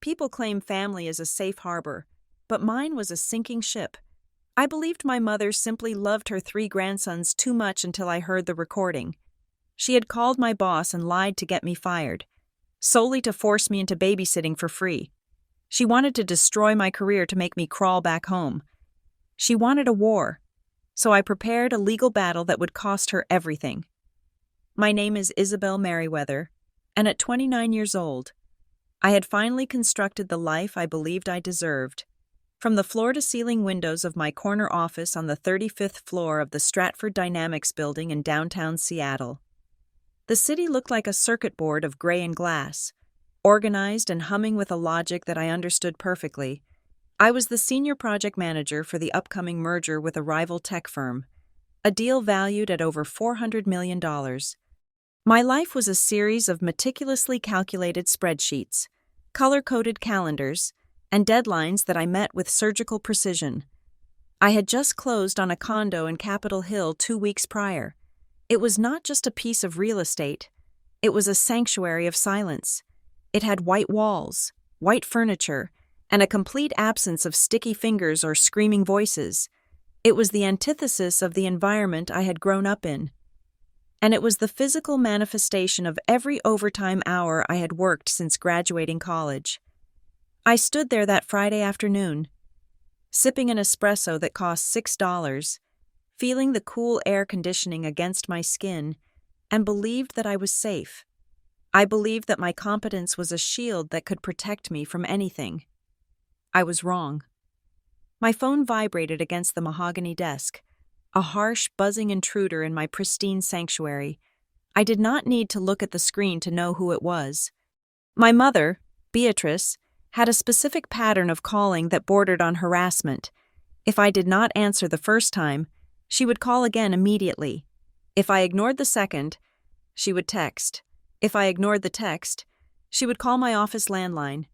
People claim family is a safe harbor, but mine was a sinking ship. I believed my mother simply loved her 3 grandsons too much until I heard the recording. She had called my boss and lied to get me fired, solely to force me into babysitting for free. She wanted to destroy my career to make me crawl back home. She wanted a war, so I prepared a legal battle that would cost her everything. My name is Isabel Merriweather, and at 29 years old, I had finally constructed the life I believed I deserved. From the floor-to-ceiling windows of my corner office on the 35th floor of the Stratford Dynamics building in downtown Seattle, the city looked like a circuit board of gray and glass, organized and humming with a logic that I understood perfectly. I was the senior project manager for the upcoming merger with a rival tech firm, a deal valued at over $400 million. My life was a series of meticulously calculated spreadsheets, color-coded calendars, and deadlines that I met with surgical precision. I had just closed on a condo in Capitol Hill 2 weeks prior. It was not just a piece of real estate. It was a sanctuary of silence. It had white walls, white furniture, and a complete absence of sticky fingers or screaming voices. It was the antithesis of the environment I had grown up in. And it was the physical manifestation of every overtime hour I had worked since graduating college. I stood there that Friday afternoon, sipping an espresso that cost $6, feeling the cool air conditioning against my skin, and believed that I was safe. I believed that my competence was a shield that could protect me from anything. I was wrong. My phone vibrated against the mahogany desk, a harsh, buzzing intruder in my pristine sanctuary. I did not need to look at the screen to know who it was. My mother, Beatrice, had a specific pattern of calling that bordered on harassment. If I did not answer the first time, she would call again immediately. If I ignored the second, she would text. If I ignored the text, she would call my office landline.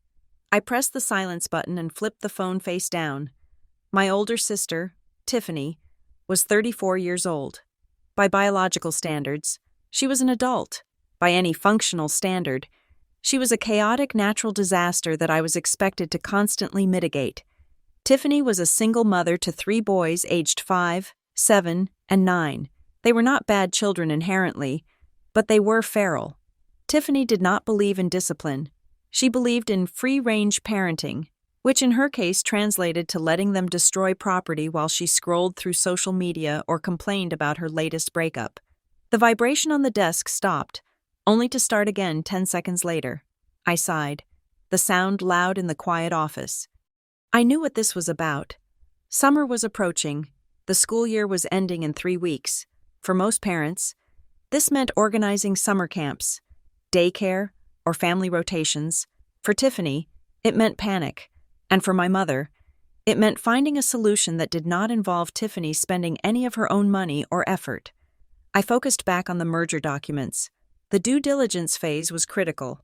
I pressed the silence button and flipped the phone face down. My older sister, Tiffany, was 34 years old. By biological standards, she was an adult. By any functional standard, she was a chaotic natural disaster that I was expected to constantly mitigate. Tiffany was a single mother to 3 boys aged 5, 7, and 9. They were not bad children inherently, but they were feral. Tiffany did not believe in discipline. She believed in free-range parenting, which in her case translated to letting them destroy property while she scrolled through social media or complained about her latest breakup. The vibration on the desk stopped, only to start again 10 seconds later. I sighed, the sound loud in the quiet office. I knew what this was about. Summer was approaching. The school year was ending in 3 weeks. For most parents, this meant organizing summer camps, daycare, or family rotations. For Tiffany, it meant panic. And for my mother, it meant finding a solution that did not involve Tiffany spending any of her own money or effort. I focused back on the merger documents. The due diligence phase was critical.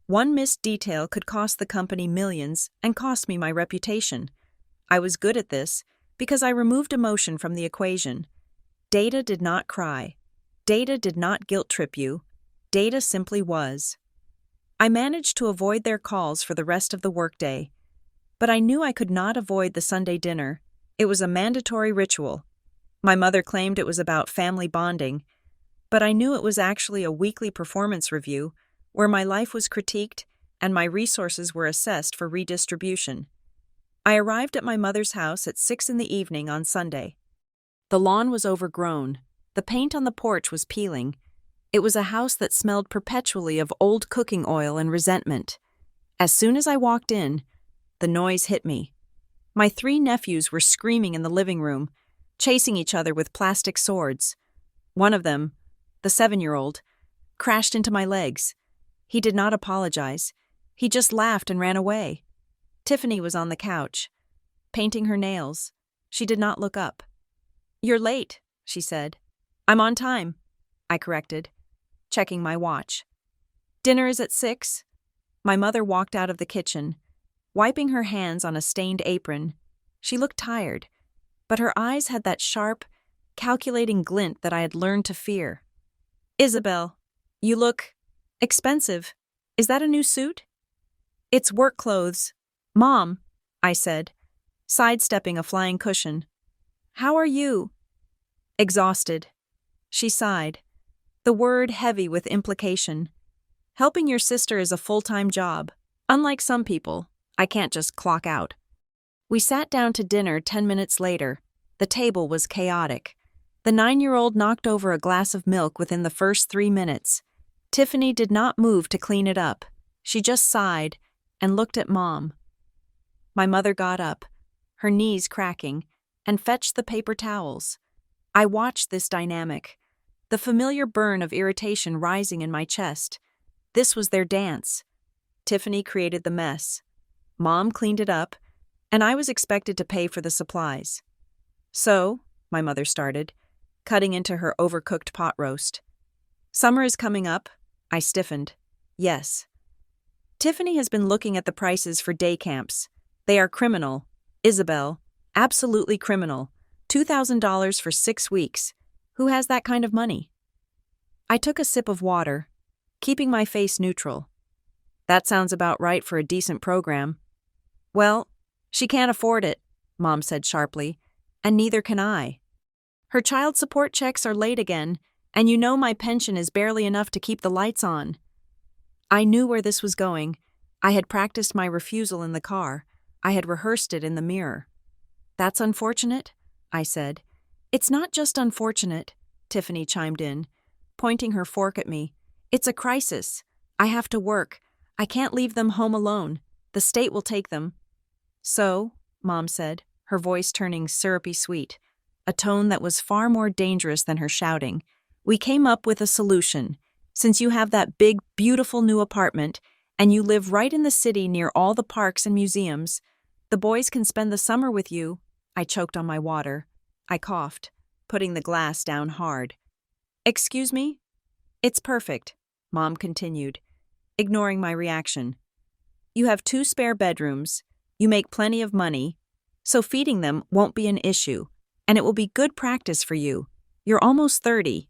One missed detail could cost the company millions and cost me my reputation. I was good at this because I removed emotion from the equation. Data did not cry. Data did not guilt-trip you. Data simply was. I managed to avoid their calls for the rest of the workday, but I knew I could not avoid the Sunday dinner. It was a mandatory ritual. My mother claimed it was about family bonding, but I knew it was actually a weekly performance review where my life was critiqued and my resources were assessed for redistribution. I arrived at my mother's house at 6 p.m. on Sunday. The lawn was overgrown. The paint on the porch was peeling. It was a house that smelled perpetually of old cooking oil and resentment. As soon as I walked in, the noise hit me. My 3 nephews were screaming in the living room, chasing each other with plastic swords. One of them, the 7-year-old, crashed into my legs. He did not apologize. He just laughed and ran away. Tiffany was on the couch, painting her nails. She did not look up. "You're late," she said. "I'm on time," I corrected, checking my watch. "Dinner is at 6." My mother walked out of the kitchen, wiping her hands on a stained apron. She looked tired, but her eyes had that sharp, calculating glint that I had learned to fear. "Isabel, you look expensive. Is that a new suit?" It's work clothes. Mom, I said, sidestepping a flying cushion. How are you? Exhausted. She sighed, the word heavy with implication. Helping your sister is a full-time job. Unlike some people, I can't just clock out. We sat down to dinner 10 minutes later. The table was chaotic. The 9-year-old knocked over a glass of milk within the first 3 minutes. Tiffany did not move to clean it up. She just sighed and looked at Mom. My mother got up, her knees cracking, and fetched the paper towels. I watched this dynamic, the familiar burn of irritation rising in my chest. This was their dance. Tiffany created the mess. Mom cleaned it up, and I was expected to pay for the supplies. So, my mother started, cutting into her overcooked pot roast. Summer is coming up. I stiffened. Yes. Tiffany has been looking at the prices for day camps. They are criminal. Isabel, absolutely criminal. $2,000 for 6 weeks. Who has that kind of money? I took a sip of water, keeping my face neutral. That sounds about right for a decent program. Well, she can't afford it, Mom said sharply, and neither can I. Her child support checks are late again, and you know my pension is barely enough to keep the lights on. I knew where this was going. I had practiced my refusal in the car. I had rehearsed it in the mirror. That's unfortunate, I said. It's not just unfortunate, Tiffany chimed in, pointing her fork at me. It's a crisis. I have to work. I can't leave them home alone. The state will take them. So, Mom said, her voice turning syrupy sweet, a tone that was far more dangerous than her shouting. We came up with a solution. Since you have that big, beautiful new apartment, and you live right in the city near all the parks and museums, the boys can spend the summer with you. I choked on my water. I coughed, putting the glass down hard. Excuse me? It's perfect, Mom continued, ignoring my reaction. You have 2 spare bedrooms. You make plenty of money, so feeding them won't be an issue, and it will be good practice for you. You're almost 30.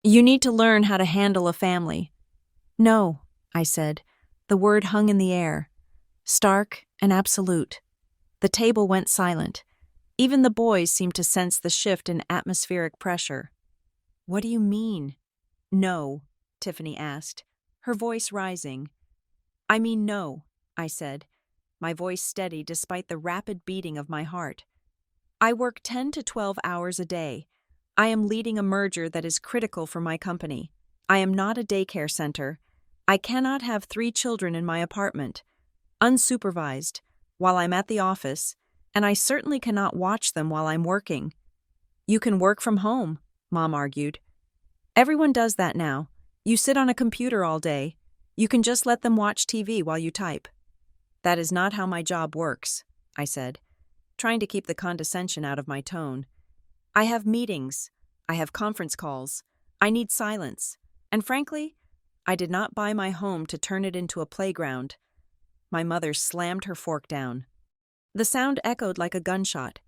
You need to learn how to handle a family. No, I said. The word hung in the air, stark and absolute. The table went silent. Even the boys seemed to sense the shift in atmospheric pressure. What do you mean? No, Tiffany asked, her voice rising. I mean no, I said, my voice steady despite the rapid beating of my heart. I work 10 to 12 hours a day. I am leading a merger that is critical for my company. I am not a daycare center. I cannot have 3 children in my apartment, unsupervised, while I'm at the office, and I certainly cannot watch them while I'm working. You can work from home, Mom argued. Everyone does that now. You sit on a computer all day. You can just let them watch TV while you type. That is not how my job works, I said, trying to keep the condescension out of my tone. I have meetings. I have conference calls. I need silence. And frankly, I did not buy my home to turn it into a playground. My mother slammed her fork down. The sound echoed like a gunshot.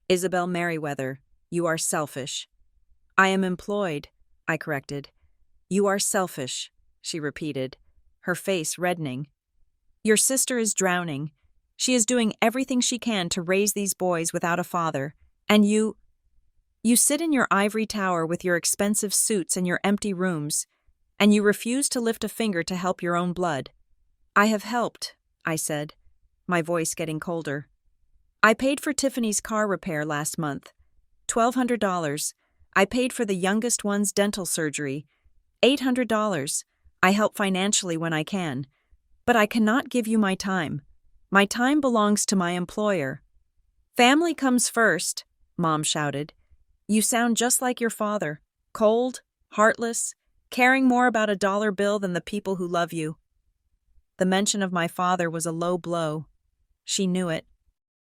Isabel Merriweather, you are selfish. I am employed, I corrected. You are selfish, she repeated, her face reddening. Your sister is drowning. She is doing everything she can to raise these boys without a father, and you sit in your ivory tower with your expensive suits and your empty rooms, and you refuse to lift a finger to help your own blood. I have helped, I said, my voice getting colder. I paid for Tiffany's car repair last month. $1,200. I paid for the youngest one's dental surgery. $800. I help financially when I can. But I cannot give you my time. My time belongs to my employer. Family comes first, Mom shouted. You sound just like your father, cold, heartless, caring more about a dollar bill than the people who love you. The mention of my father was a low blow. She knew it.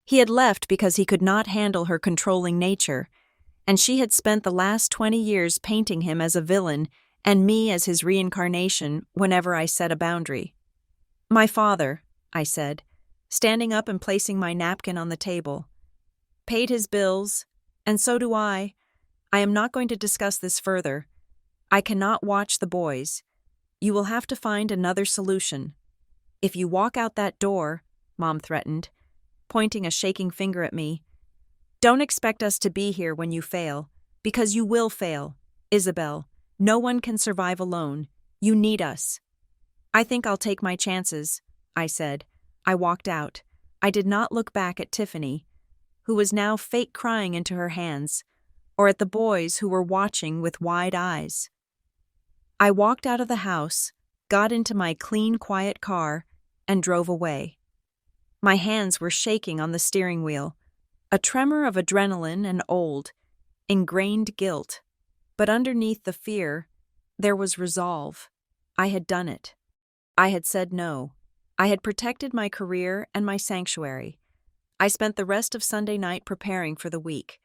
He had left because he could not handle her controlling nature, and she had spent the last 20 years painting him as a villain and me as his reincarnation whenever I set a boundary. My father, I said, standing up and placing my napkin on the table. Paid his bills, and so do I. I am not going to discuss this further. I cannot watch the boys. You will have to find another solution. "If you walk out that door," Mom threatened, pointing a shaking finger at me, "don't expect us to be here when you fail, because you will fail. Isabel, no one can survive alone. You need us." "I think I'll take my chances," I said. I walked out. I did not look back at Tiffany, who was now fake crying into her hands, or at the boys who were watching with wide eyes. I walked out of the house, got into my clean, quiet car, and drove away. My hands were shaking on the steering wheel, a tremor of adrenaline and old, ingrained guilt. But underneath the fear, there was resolve. I had done it. I had said no. I had protected my career and my sanctuary. I spent the rest of Sunday night preparing for the week.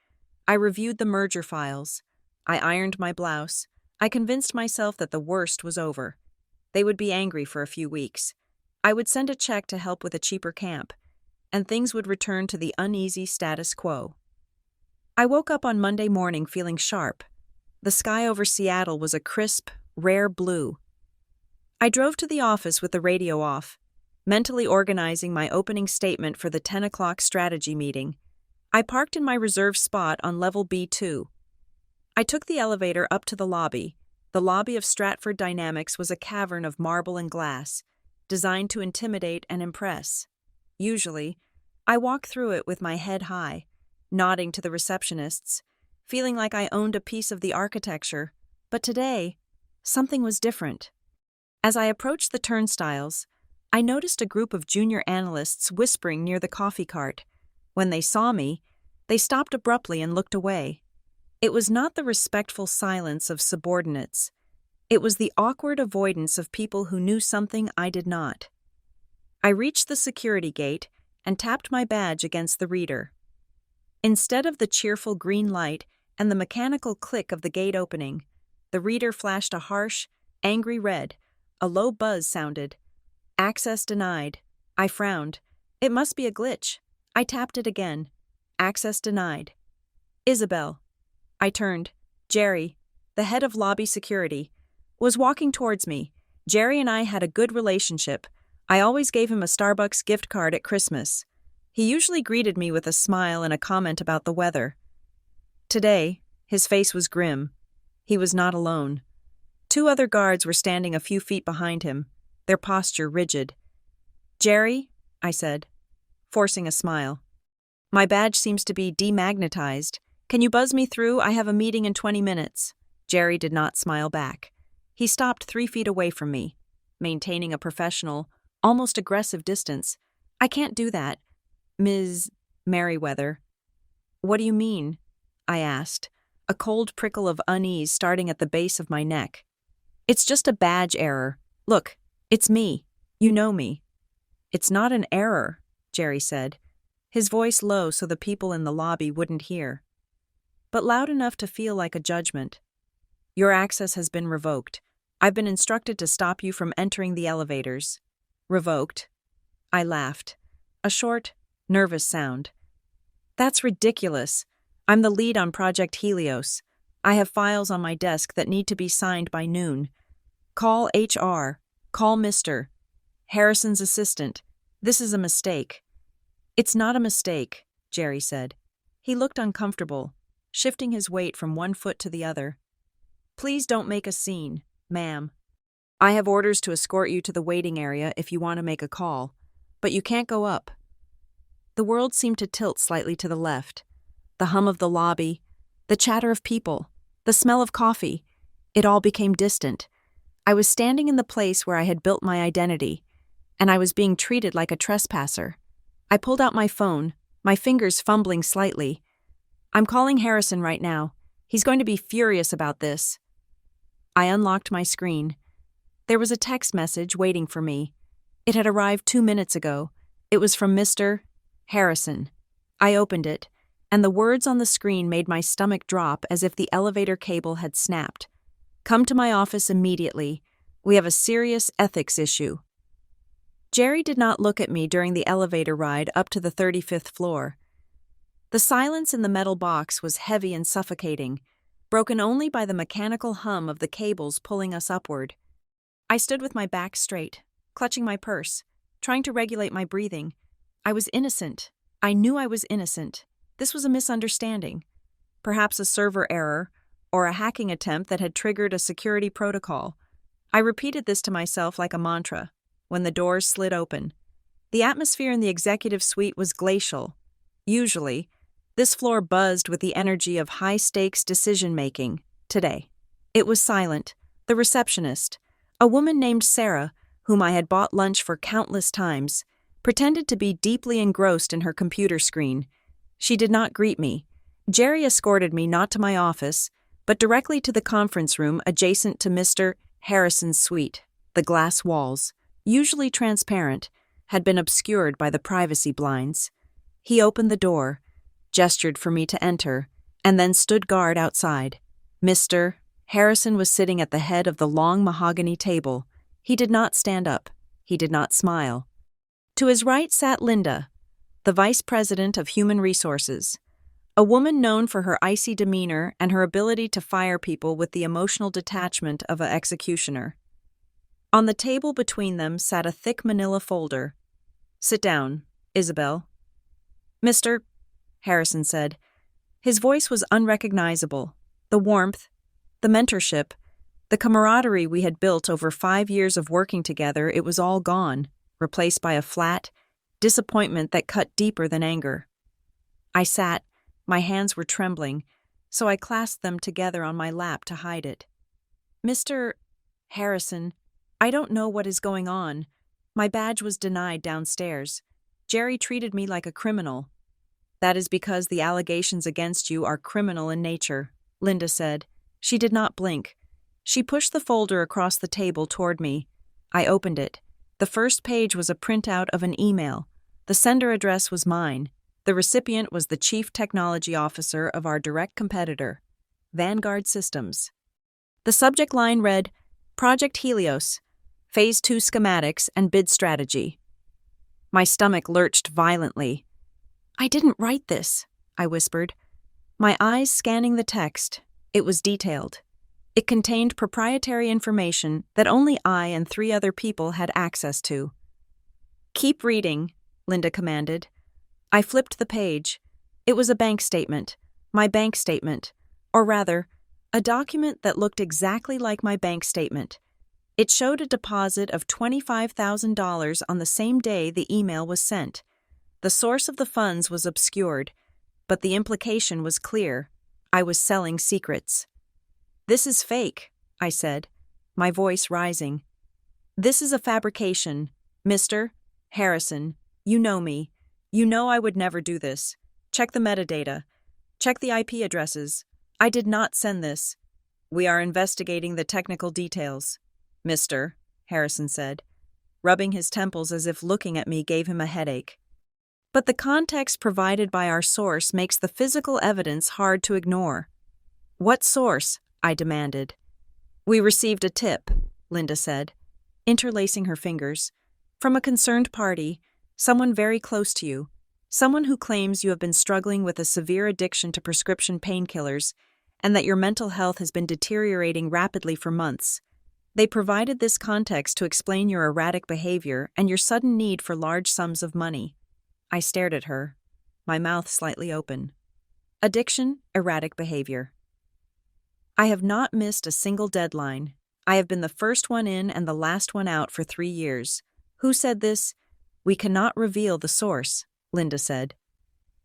I reviewed the merger files. I ironed my blouse. I convinced myself that the worst was over. They would be angry for a few weeks. I would send a check to help with a cheaper camp, and things would return to the uneasy status quo. I woke up on Monday morning feeling sharp. The sky over Seattle was a crisp, rare blue. I drove to the office with the radio off, mentally organizing my opening statement for the 10 o'clock strategy meeting. I parked in my reserved spot on level B2. I took the elevator up to the lobby. The lobby of Stratford Dynamics was a cavern of marble and glass, designed to intimidate and impress. Usually, I walk through it with my head high, nodding to the receptionists, feeling like I owned a piece of the architecture, but today, something was different. As I approached the turnstiles, I noticed a group of junior analysts whispering near the coffee cart. When they saw me, they stopped abruptly and looked away. It was not the respectful silence of subordinates. It was the awkward avoidance of people who knew something I did not. I reached the security gate and tapped my badge against the reader. Instead of the cheerful green light and the mechanical click of the gate opening, the reader flashed a harsh, angry red. A low buzz sounded. "Access denied." I frowned. It must be a glitch. I tapped it again. "Access denied." "Isabel." I turned. Jerry, the head of lobby security, was walking towards me. Jerry and I had a good relationship. I always gave him a Starbucks gift card at Christmas. He usually greeted me with a smile and a comment about the weather. Today, his face was grim. He was not alone. 2 other guards were standing a few feet behind him, their posture rigid. "Jerry," I said, forcing a smile. "My badge seems to be demagnetized. Can you buzz me through? I have a meeting in 20 minutes. Jerry did not smile back. He stopped 3 feet away from me, maintaining a professional, almost aggressive distance. "I can't do that, Ms. Merriweather." "What do you mean?" I asked, a cold prickle of unease starting at the base of my neck. "It's just a badge error. Look, it's me. You know me." "It's not an error," Jerry said, his voice low so the people in the lobby wouldn't hear, but loud enough to feel like a judgment. "Your access has been revoked. I've been instructed to stop you from entering the elevators." "Revoked?" I laughed, a short, nervous sound. "That's ridiculous. I'm the lead on Project Helios. I have files on my desk that need to be signed by noon. Call HR. Call Mr. Harrison's assistant. This is a mistake." "It's not a mistake," Jerry said. He looked uncomfortable, shifting his weight from one foot to the other. "Please don't make a scene, ma'am. I have orders to escort you to the waiting area if you want to make a call, but you can't go up." The world seemed to tilt slightly to the left. The hum of the lobby, the chatter of people, the smell of coffee, it all became distant. I was standing in the place where I had built my identity, and I was being treated like a trespasser. I pulled out my phone, my fingers fumbling slightly. "I'm calling Harrison right now. He's going to be furious about this." I unlocked my screen. There was a text message waiting for me. It had arrived 2 minutes ago. It was from Mr. Harrison. I opened it, and the words on the screen made my stomach drop as if the elevator cable had snapped. "Come to my office immediately. We have a serious ethics issue." Jerry did not look at me during the elevator ride up to the 35th floor. The silence in the metal box was heavy and suffocating, broken only by the mechanical hum of the cables pulling us upward. I stood with my back straight, clutching my purse. trying to regulate my breathing. I was innocent. I knew I was innocent. This was a misunderstanding. Perhaps a server error, or a hacking attempt that had triggered a security protocol. I repeated this to myself like a mantra, when the doors slid open. The atmosphere in the executive suite was glacial. Usually, this floor buzzed with the energy of high-stakes decision-making. Today, it was silent. The receptionist, a woman named Sarah, whom I had bought lunch for countless times, pretended to be deeply engrossed in her computer screen. She did not greet me. Jerry escorted me not to my office, but directly to the conference room adjacent to Mr. Harrison's suite. The glass walls, usually transparent, had been obscured by the privacy blinds. He opened the door, gestured for me to enter, and then stood guard outside. Mr. Harrison was sitting at the head of the long mahogany table. He did not stand up. He did not smile. To his right sat Linda, the Vice President of Human Resources, a woman known for her icy demeanor and her ability to fire people with the emotional detachment of an executioner. On the table between them sat a thick manila folder. "Sit down, Isabel." "Mr. Harrison said. His voice was unrecognizable. The warmth, the mentorship, the camaraderie we had built over 5 years of working together, it was all gone, replaced by a flat disappointment that cut deeper than anger. I sat, my hands were trembling, so I clasped them together on my lap to hide it. "Mr. Harrison, I don't know what is going on. My badge was denied downstairs. Jerry treated me like a criminal." "That is because the allegations against you are criminal in nature," Linda said. She did not blink. She pushed the folder across the table toward me. I opened it. The first page was a printout of an email. The sender address was mine. The recipient was the Chief Technology Officer of our direct competitor, Vanguard Systems. The subject line read, "Project Helios, Phase 2 Schematics and Bid Strategy." My stomach lurched violently. "I didn't write this," I whispered. My eyes scanning the text. It was detailed. It contained proprietary information that only I and 3 other people had access to. "Keep reading," Linda commanded. I flipped the page. It was a bank statement. My bank statement. Or rather, a document that looked exactly like my bank statement. It showed a deposit of $25,000 on the same day the email was sent. The source of the funds was obscured, but the implication was clear. I was selling secrets. "This is fake," I said, my voice rising. "This is a fabrication. Mr. Harrison, you know me. You know I would never do this. Check the metadata. Check the IP addresses. I did not send this. We are investigating the technical details," Mr. Harrison said, rubbing his temples as if looking at me gave him a headache. But the context provided by our source makes the physical evidence hard to ignore. "What source?" I demanded. "We received a tip," Linda said, interlacing her fingers, "from a concerned party, someone very close to you, someone who claims you have been struggling with a severe addiction to prescription painkillers and that your mental health has been deteriorating rapidly for months. They provided this context to explain your erratic behavior and your sudden need for large sums of money." I stared at her, my mouth slightly open. Addiction, erratic behavior. "I have not missed a single deadline. I have been the first one in and the last one out for 3 years. Who said this? We cannot reveal the source," Linda said.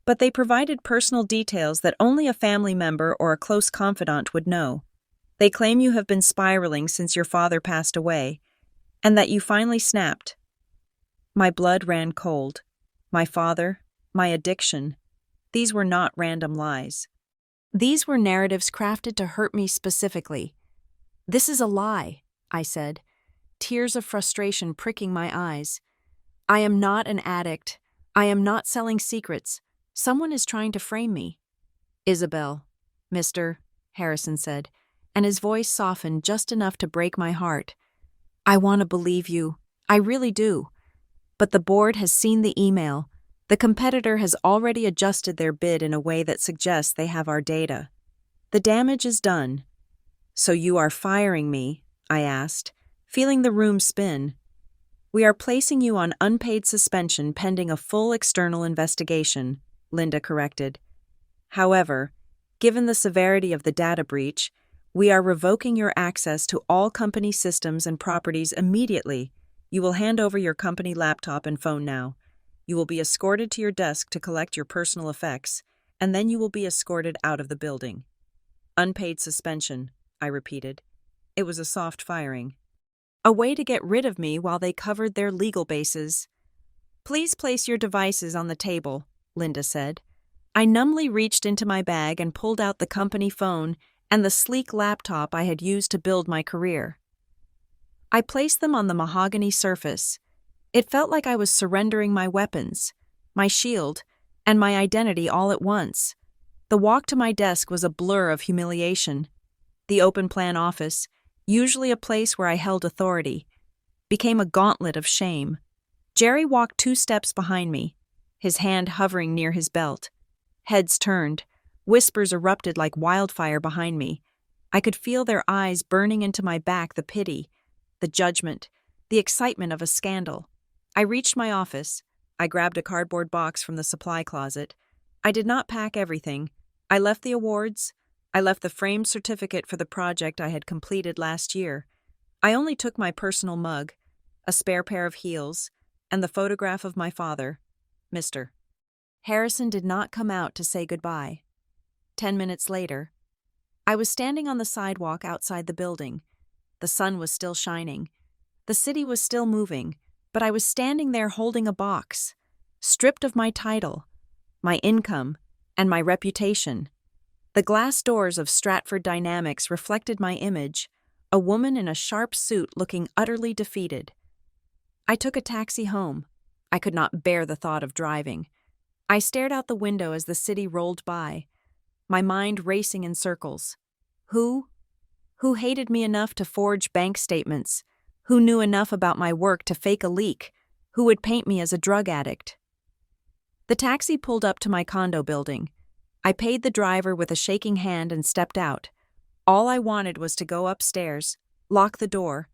"But they provided personal details that only a family member or a close confidant would know. They claim you have been spiraling since your father passed away, and that you finally snapped." My blood ran cold. My father, my addiction, these were not random lies. These were narratives crafted to hurt me specifically. "This is a lie," I said, tears of frustration pricking my eyes. "I am not an addict. I am not selling secrets. Someone is trying to frame me." "Isabel," Mr. Harrison said, and his voice softened just enough to break my heart. "I want to believe you. I really do. But the board has seen the email. The competitor has already adjusted their bid in a way that suggests they have our data. The damage is done." "So you are firing me?" I asked, feeling the room spin. We are placing you on unpaid suspension pending a full external investigation, Linda corrected. However, given the severity of the data breach, we are revoking your access to all company systems and properties immediately. You will hand over your company laptop and phone now. You will be escorted to your desk to collect your personal effects, and then you will be escorted out of the building. Unpaid suspension, I repeated. It was a soft firing. A way to get rid of me while they covered their legal bases. Please place your devices on the table, Linda said. I numbly reached into my bag and pulled out the company phone and the sleek laptop I had used to build my career. I placed them on the mahogany surface. It felt like I was surrendering my weapons, my shield, and my identity all at once. The walk to my desk was a blur of humiliation. The open-plan office, usually a place where I held authority, became a gauntlet of shame. Jerry walked 2 steps behind me, his hand hovering near his belt. Heads turned, whispers erupted like wildfire behind me. I could feel their eyes burning into my back, the pity, the judgment, the excitement of a scandal. I reached my office. I grabbed a cardboard box from the supply closet. I did not pack everything. I left the awards. I left the framed certificate for the project I had completed last year. I only took my personal mug, a spare pair of heels, and the photograph of my father, Mr. Harrison did not come out to say goodbye. 10 minutes later, I was standing on the sidewalk outside the building. The sun was still shining. The city was still moving, but I was standing there holding a box, stripped of my title, my income, and my reputation. The glass doors of Stratford Dynamics reflected my image, a woman in a sharp suit looking utterly defeated. I took a taxi home. I could not bear the thought of driving. I stared out the window as the city rolled by, my mind racing in circles. Who hated me enough to forge bank statements? Who knew enough about my work to fake a leak? Who would paint me as a drug addict? The taxi pulled up to my condo building. I paid the driver with a shaking hand and stepped out. All I wanted was to go upstairs, lock the door,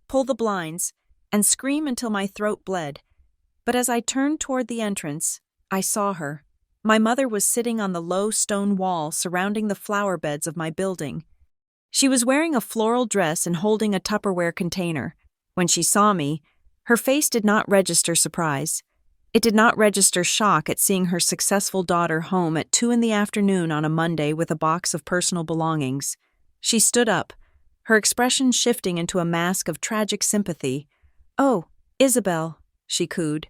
pull the blinds, and scream until my throat bled. But as I turned toward the entrance, I saw her. My mother was sitting on the low stone wall surrounding the flower beds of my building. She was wearing a floral dress and holding a Tupperware container. When she saw me, her face did not register surprise. It did not register shock at seeing her successful daughter home at 2 p.m. on a Monday with a box of personal belongings. She stood up, her expression shifting into a mask of tragic sympathy. "Oh, Isabel," she cooed,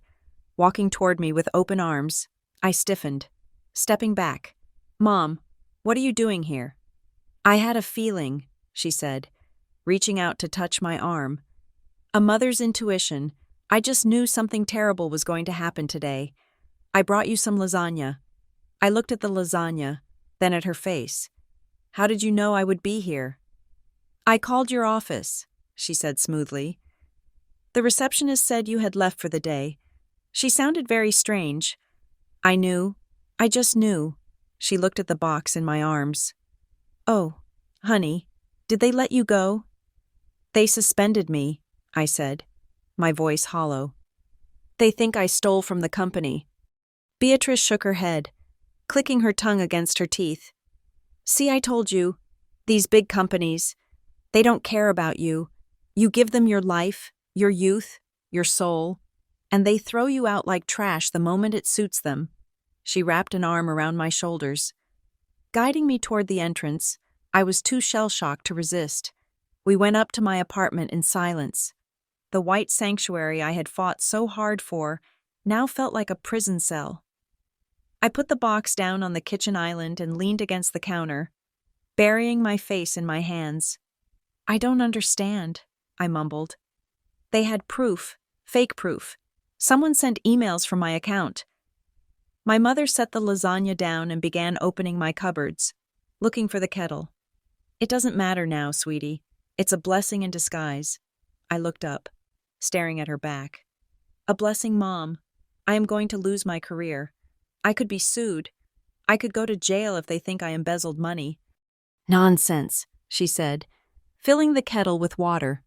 walking toward me with open arms. I stiffened, stepping back. "Mom, what are you doing here?" "I had a feeling," she said, reaching out to touch my arm. A mother's intuition. I just knew something terrible was going to happen today. "I brought you some lasagna." I looked at the lasagna, then at her face. "How did you know I would be here?" "I called your office," she said smoothly. "The receptionist said you had left for the day." She sounded very strange. I knew. I just knew. She looked at the box in my arms. "Oh, honey, did they let you go?" "They suspended me," I said, my voice hollow. "They think I stole from the company." Beatrice shook her head, clicking her tongue against her teeth. "See, I told you. These big companies, they don't care about you. You give them your life, your youth, your soul, and they throw you out like trash the moment it suits them." She wrapped an arm around my shoulders. Guiding me toward the entrance, I was too shell-shocked to resist. We went up to my apartment in silence. The white sanctuary I had fought so hard for now felt like a prison cell. I put the box down on the kitchen island and leaned against the counter, burying my face in my hands. "I don't understand," I mumbled. "They had proof, fake proof. Someone sent emails from my account." My mother set the lasagna down and began opening my cupboards, looking for the kettle. "It doesn't matter now, sweetie. It's a blessing in disguise." I looked up, staring at her back. "A blessing, Mom. I am going to lose my career. I could be sued. I could go to jail if they think I embezzled money." "Nonsense," she said, filling the kettle with water.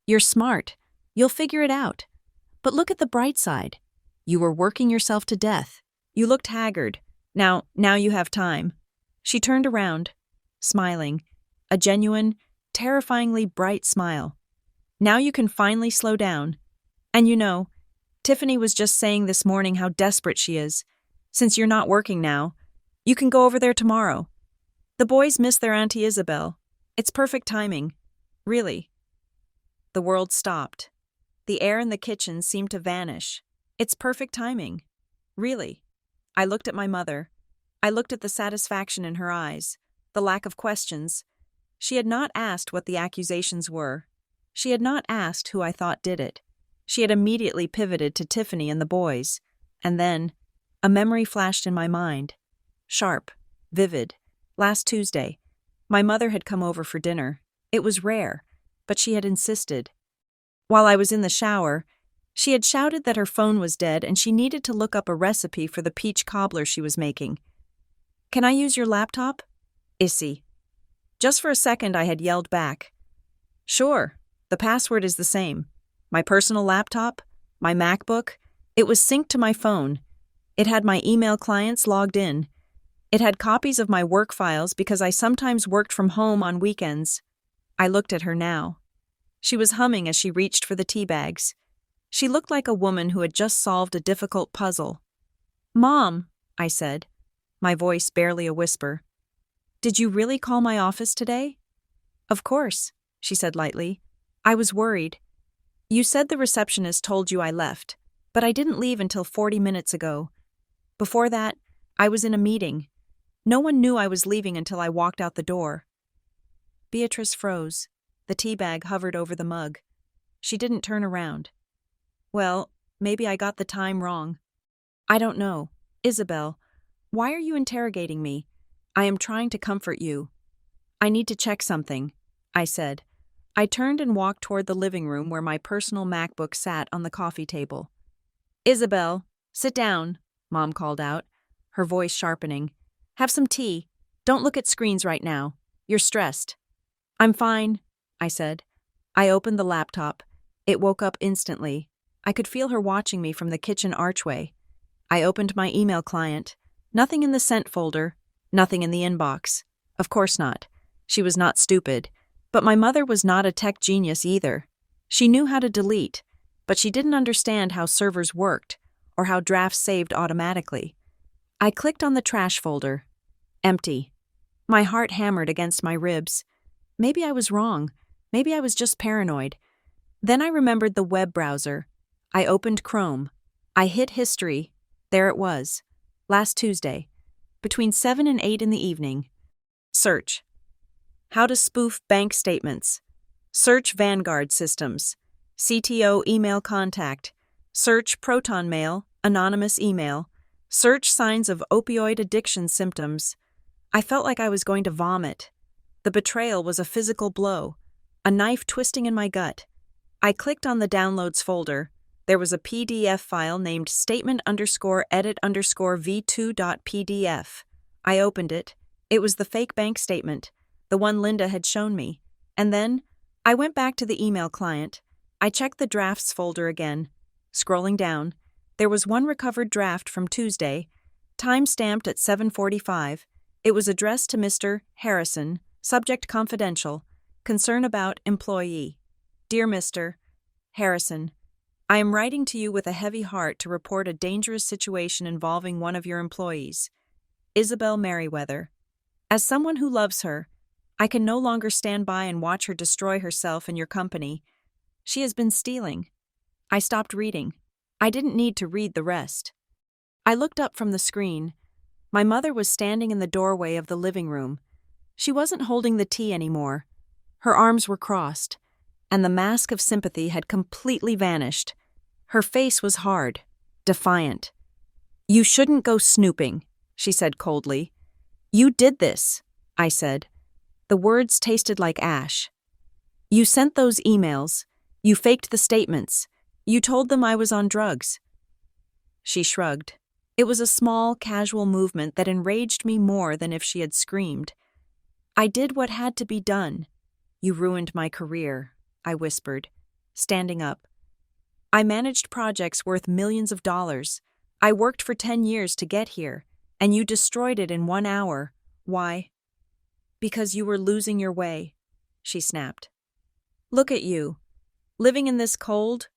"You're smart. You'll figure it out. But look at the bright side. You were working yourself to death. You looked haggard. Now you have time." She turned around, smiling, a genuine, terrifyingly bright smile. "Now you can finally slow down. And Tiffany was just saying this morning how desperate she is. Since you're not working now, you can go over there tomorrow. The boys miss their Auntie Isabel. It's perfect timing. Really." The world stopped. The air in the kitchen seemed to vanish. It's perfect timing. Really. I looked at my mother. I looked at the satisfaction in her eyes, the lack of questions. She had not asked what the accusations were. She had not asked who I thought did it. She had immediately pivoted to Tiffany and the boys. And then, a memory flashed in my mind. Sharp, vivid. Last Tuesday, my mother had come over for dinner. It was rare, but she had insisted. While I was in the shower, she had shouted that her phone was dead and she needed to look up a recipe for the peach cobbler she was making. "Can I use your laptop?" "Issy." Just for a second I had yelled back. "Sure, the password is the same. My personal laptop, my MacBook, it was synced to my phone. It had my email clients logged in. It had copies of my work files because I sometimes worked from home on weekends." I looked at her now. She was humming as she reached for the tea bags. She looked like a woman who had just solved a difficult puzzle. "Mom," I said, my voice barely a whisper, "did you really call my office today?" "Of course," she said lightly. "I was worried. You said the receptionist told you I left, but I didn't leave until 40 minutes ago. Before that, I was in a meeting. No one knew I was leaving until I walked out the door." Beatrice froze. The tea bag hovered over the mug. She didn't turn around. "Well, maybe I got the time wrong." "I don't know. Isabel, why are you interrogating me? I am trying to comfort you." "I need to check something," I said. I turned and walked toward the living room where my personal MacBook sat on the coffee table. "Isabel, sit down," Mom called out, her voice sharpening. "Have some tea. Don't look at screens right now. You're stressed." "I'm fine," I said. I opened the laptop. It woke up instantly. I could feel her watching me from the kitchen archway. I opened my email client. Nothing in the sent folder. Nothing in the inbox. Of course not. She was not stupid. But my mother was not a tech genius either. She knew how to delete, but she didn't understand how servers worked or how drafts saved automatically. I clicked on the trash folder. Empty. My heart hammered against my ribs. Maybe I was wrong. Maybe I was just paranoid. Then I remembered the web browser. I opened Chrome. I hit history. There it was. Last Tuesday. Between 7 and 8 in the evening. Search. How to spoof bank statements. Search Vanguard systems. CTO email contact. Search Proton Mail, anonymous email. Search signs of opioid addiction symptoms. I felt like I was going to vomit. The betrayal was a physical blow, a knife twisting in my gut. I clicked on the downloads folder. There was a PDF file named statement_edit_v2.pdf. I opened it. It was the fake bank statement, the one Linda had shown me. And then, I went back to the email client. I checked the drafts folder again. Scrolling down, there was one recovered draft from Tuesday, time-stamped at 7:45. It was addressed to Mr. Harrison, subject confidential, concern about employee. Dear Mr. Harrison, I am writing to you with a heavy heart to report a dangerous situation involving one of your employees, Isabel Merriweather. As someone who loves her, I can no longer stand by and watch her destroy herself in your company. She has been stealing. I stopped reading. I didn't need to read the rest. I looked up from the screen. My mother was standing in the doorway of the living room. She wasn't holding the tea anymore. Her arms were crossed, and the mask of sympathy had completely vanished. Her face was hard, defiant. You shouldn't go snooping, she said coldly. You did this, I said. The words tasted like ash. You sent those emails. You faked the statements. You told them I was on drugs. She shrugged. It was a small, casual movement that enraged me more than if she had screamed. I did what had to be done. You ruined my career, I whispered, standing up. I managed projects worth millions of dollars. I worked for 10 years to get here, and you destroyed it in 1 hour. Why? Because you were losing your way, she snapped. Look at you, living in this cold,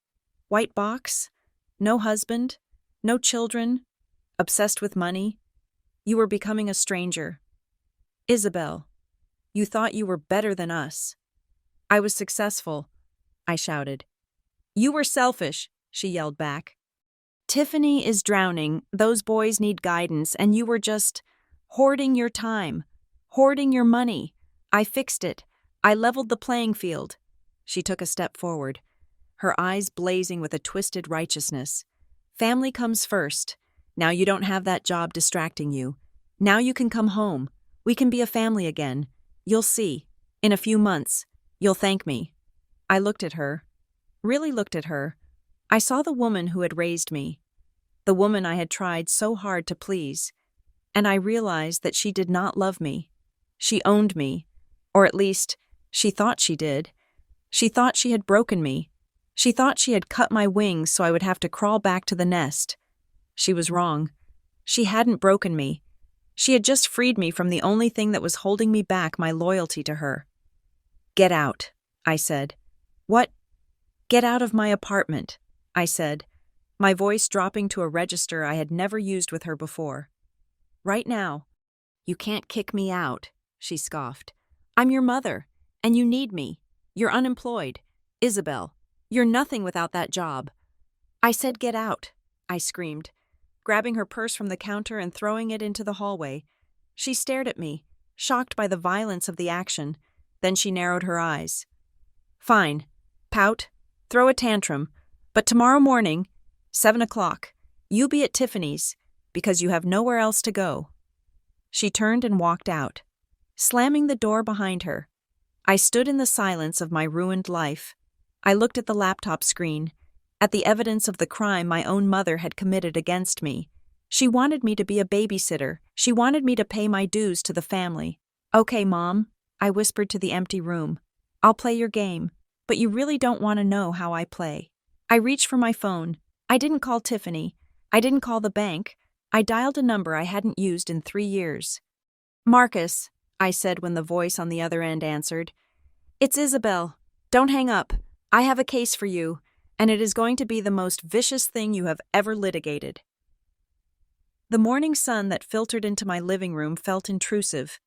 white box, no husband, no children, obsessed with money. You were becoming a stranger. Isabel, you thought you were better than us. I was successful, I shouted. You were selfish, she yelled back. Tiffany is drowning, those boys need guidance, and you were just hoarding your time, hoarding your money. I fixed it. I leveled the playing field. She took a step forward, her eyes blazing with a twisted righteousness. Family comes first. Now you don't have that job distracting you. Now you can come home. We can be a family again. You'll see. In a few months, you'll thank me. I looked at her. Really looked at her. I saw the woman who had raised me, the woman I had tried so hard to please, and I realized that she did not love me. She owned me, or at least, she thought she did. She thought she had broken me. She thought she had cut my wings so I would have to crawl back to the nest. She was wrong. She hadn't broken me. She had just freed me from the only thing that was holding me back, my loyalty to her. Get out, I said. What? Get out of my apartment, I said, my voice dropping to a register I had never used with her before. Right now. You can't kick me out, she scoffed. I'm your mother, and you need me. You're unemployed. Isabel, you're nothing without that job. I said get out, I screamed, grabbing her purse from the counter and throwing it into the hallway. She stared at me, shocked by the violence of the action. Then she narrowed her eyes. Fine. Pout. Throw a tantrum. But tomorrow morning, 7 o'clock, you be at Tiffany's, because you have nowhere else to go. She turned and walked out, slamming the door behind her. I stood in the silence of my ruined life. I looked at the laptop screen, at the evidence of the crime my own mother had committed against me. She wanted me to be a babysitter. She wanted me to pay my dues to the family. Okay, Mom, I whispered to the empty room. I'll play your game, but you really don't want to know how I play. I reached for my phone. I didn't call Tiffany. I didn't call the bank. I dialed a number I hadn't used in 3 years. Marcus, I said when the voice on the other end answered. It's Isabel. Don't hang up. I have a case for you, and it is going to be the most vicious thing you have ever litigated. The morning sun that filtered into my living room felt intrusive.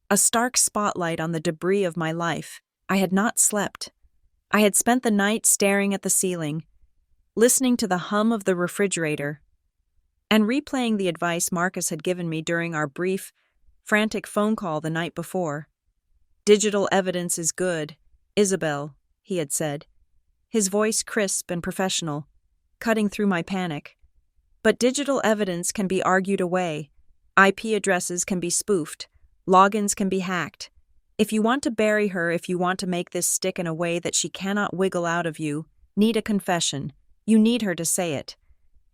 A stark spotlight on the debris of my life. I had not slept. I had spent the night staring at the ceiling, listening to the hum of the refrigerator, and replaying the advice Marcus had given me during our brief, frantic phone call the night before. Digital evidence is good, Isabel, he had said, his voice crisp and professional, cutting through my panic. But digital evidence can be argued away. IP addresses can be spoofed. Logins can be hacked. If you want to bury her, if you want to make this stick in a way that she cannot wiggle out of you, need a confession. You need her to say it.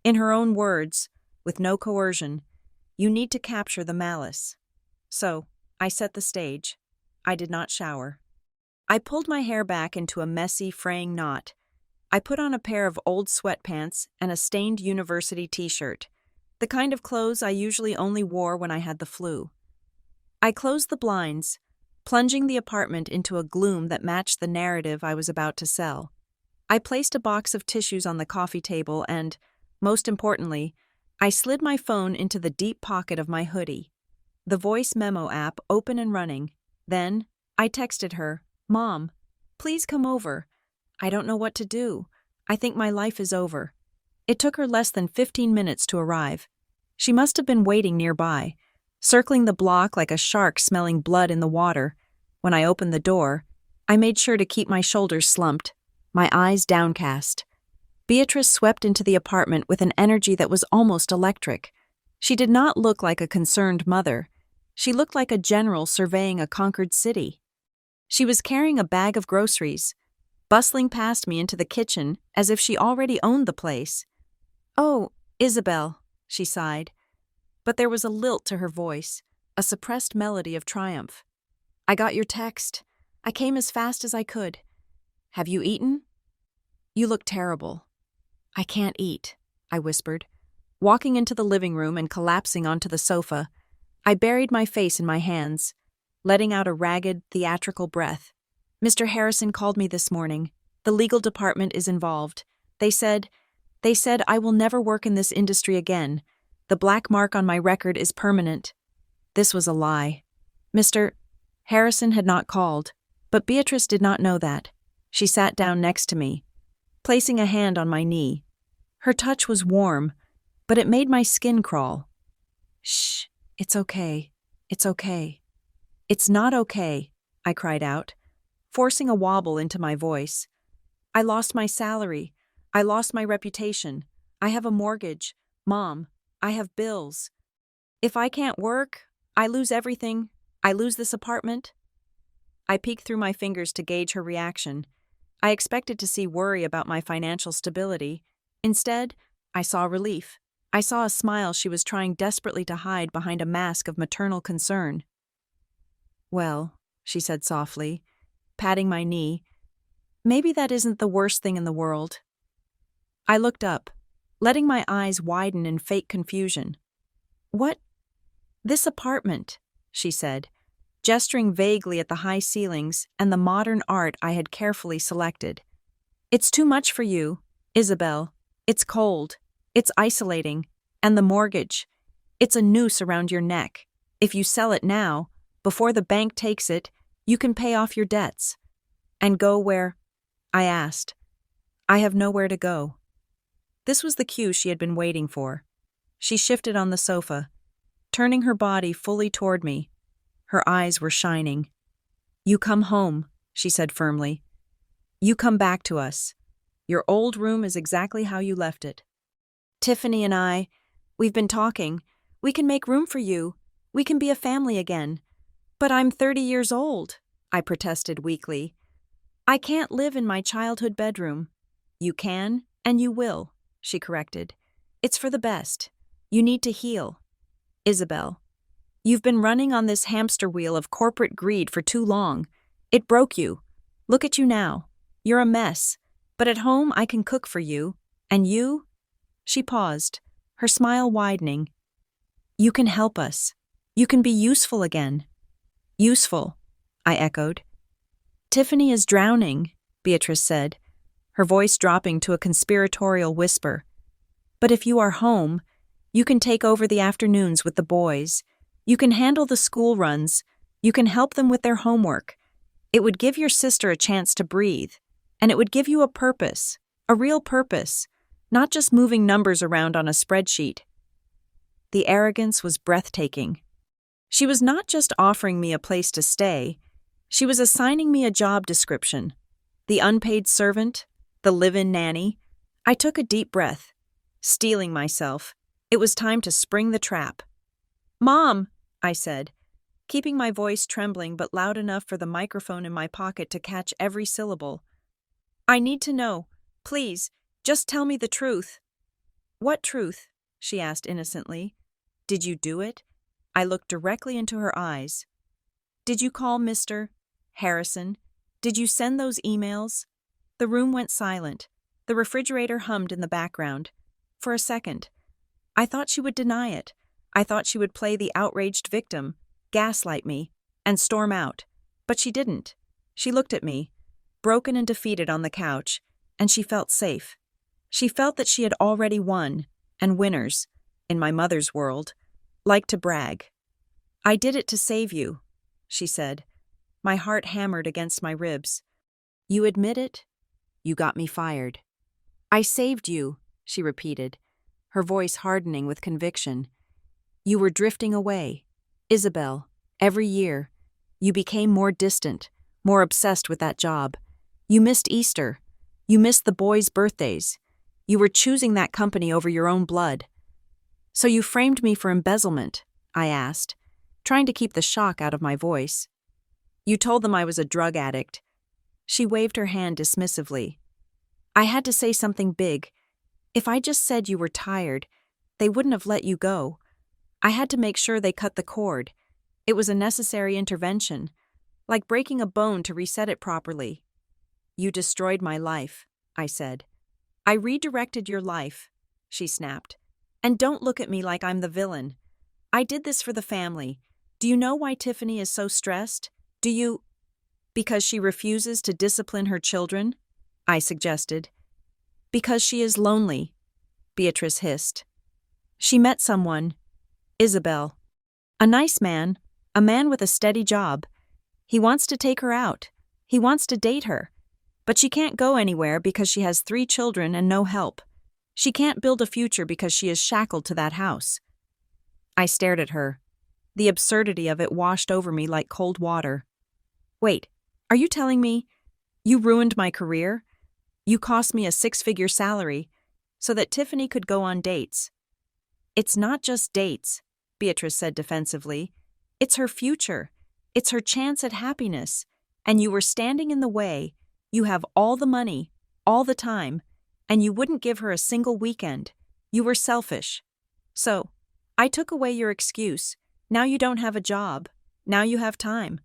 In her own words, with no coercion, you need to capture the malice. So, I set the stage. I did not shower. I pulled my hair back into a messy, fraying knot. I put on a pair of old sweatpants and a stained university t-shirt, the kind of clothes I usually only wore when I had the flu. I closed the blinds, plunging the apartment into a gloom that matched the narrative I was about to sell. I placed a box of tissues on the coffee table and, most importantly, I slid my phone into the deep pocket of my hoodie, the voice memo app open and running. Then, I texted her, Mom, please come over. I don't know what to do. I think my life is over. It took her less than 15 minutes to arrive. She must have been waiting nearby, circling the block like a shark smelling blood in the water. When I opened the door, I made sure to keep my shoulders slumped, my eyes downcast. Beatrice swept into the apartment with an energy that was almost electric. She did not look like a concerned mother. She looked like a general surveying a conquered city. She was carrying a bag of groceries, bustling past me into the kitchen as if she already owned the place. Oh, Isabel, she sighed. But there was a lilt to her voice, a suppressed melody of triumph. I got your text. I came as fast as I could. Have you eaten? You look terrible. I can't eat, I whispered. Walking into the living room and collapsing onto the sofa, I buried my face in my hands, letting out a ragged, theatrical breath. Mr. Harrison called me this morning. The legal department is involved. They said I will never work in this industry again. The black mark on my record is permanent. This was a lie. Mr. Harrison had not called, but Beatrice did not know that. She sat down next to me, placing a hand on my knee. Her touch was warm, but it made my skin crawl. Shh, it's okay. It's okay. It's not okay, I cried out, forcing a wobble into my voice. I lost my salary. I lost my reputation. I have a mortgage. Mom, I have bills. If I can't work, I lose everything. I lose this apartment. I peeked through my fingers to gauge her reaction. I expected to see worry about my financial stability. Instead, I saw relief. I saw a smile she was trying desperately to hide behind a mask of maternal concern. Well, she said softly, patting my knee, maybe that isn't the worst thing in the world. I looked up, letting my eyes widen in fake confusion. What? This apartment, she said, gesturing vaguely at the high ceilings and the modern art I had carefully selected. It's too much for you, Isabel. It's cold. It's isolating. And the mortgage. It's a noose around your neck. If you sell it now, before the bank takes it, you can pay off your debts. And go where? I asked. I have nowhere to go. This was the cue she had been waiting for. She shifted on the sofa, turning her body fully toward me. Her eyes were shining. You come home, she said firmly. You come back to us. Your old room is exactly how you left it. Tiffany and we've been talking. We can make room for you. We can be a family again. But I'm 30 years old, I protested weakly. I can't live in my childhood bedroom. You can, and you will, she corrected. It's for the best. You need to heal. Isabel, you've been running on this hamster wheel of corporate greed for too long. It broke you. Look at you now. You're a mess. But at home I can cook for you. And you? She paused, her smile widening. You can help us. You can be useful again. Useful, I echoed. Tiffany is drowning, Beatrice said, her voice dropping to a conspiratorial whisper. But if you are home, you can take over the afternoons with the boys. You can handle the school runs. You can help them with their homework. It would give your sister a chance to breathe. And it would give you a purpose, a real purpose, not just moving numbers around on a spreadsheet. The arrogance was breathtaking. She was not just offering me a place to stay, she was assigning me a job description. The unpaid servant, the live-in nanny. I took a deep breath, steeling myself. It was time to spring the trap. Mom, I said, keeping my voice trembling but loud enough for the microphone in my pocket to catch every syllable. I need to know. Please, just tell me the truth. What truth? She asked innocently. Did you do it? I looked directly into her eyes. Did you call Mr. Harrison? Did you send those emails? The room went silent. The refrigerator hummed in the background. For a second. I thought she would deny it. I thought she would play the outraged victim, gaslight me, and storm out. But she didn't. She looked at me, broken and defeated on the couch, and she felt safe. She felt that she had already won, and winners, in my mother's world, like to brag. I did it to save you, she said. My heart hammered against my ribs. You admit it? You got me fired. I saved you, she repeated, her voice hardening with conviction. You were drifting away. Isabel, every year, you became more distant, more obsessed with that job. You missed Easter. You missed the boys' birthdays. You were choosing that company over your own blood. So you framed me for embezzlement, I asked, trying to keep the shock out of my voice. You told them I was a drug addict. She waved her hand dismissively. I had to say something big. If I just said you were tired, they wouldn't have let you go. I had to make sure they cut the cord. It was a necessary intervention, like breaking a bone to reset it properly. You destroyed my life, I said. I redirected your life, she snapped. And don't look at me like I'm the villain. I did this for the family. Do you know why Tiffany is so stressed? Do you— Because she refuses to discipline her children? I suggested. Because she is lonely, Beatrice hissed. She met someone, Isabel. A nice man, a man with a steady job. He wants to take her out. He wants to date her. But she can't go anywhere because she has 3 children and no help. She can't build a future because she is shackled to that house. I stared at her. The absurdity of it washed over me like cold water. Wait, are you telling me you ruined my career? You cost me a 6-figure salary so that Tiffany could go on dates. It's not just dates, Beatrice said defensively. It's her future. It's her chance at happiness. And you were standing in the way. You have all the money, all the time, and you wouldn't give her a single weekend. You were selfish. So, I took away your excuse. Now you don't have a job. Now you have time.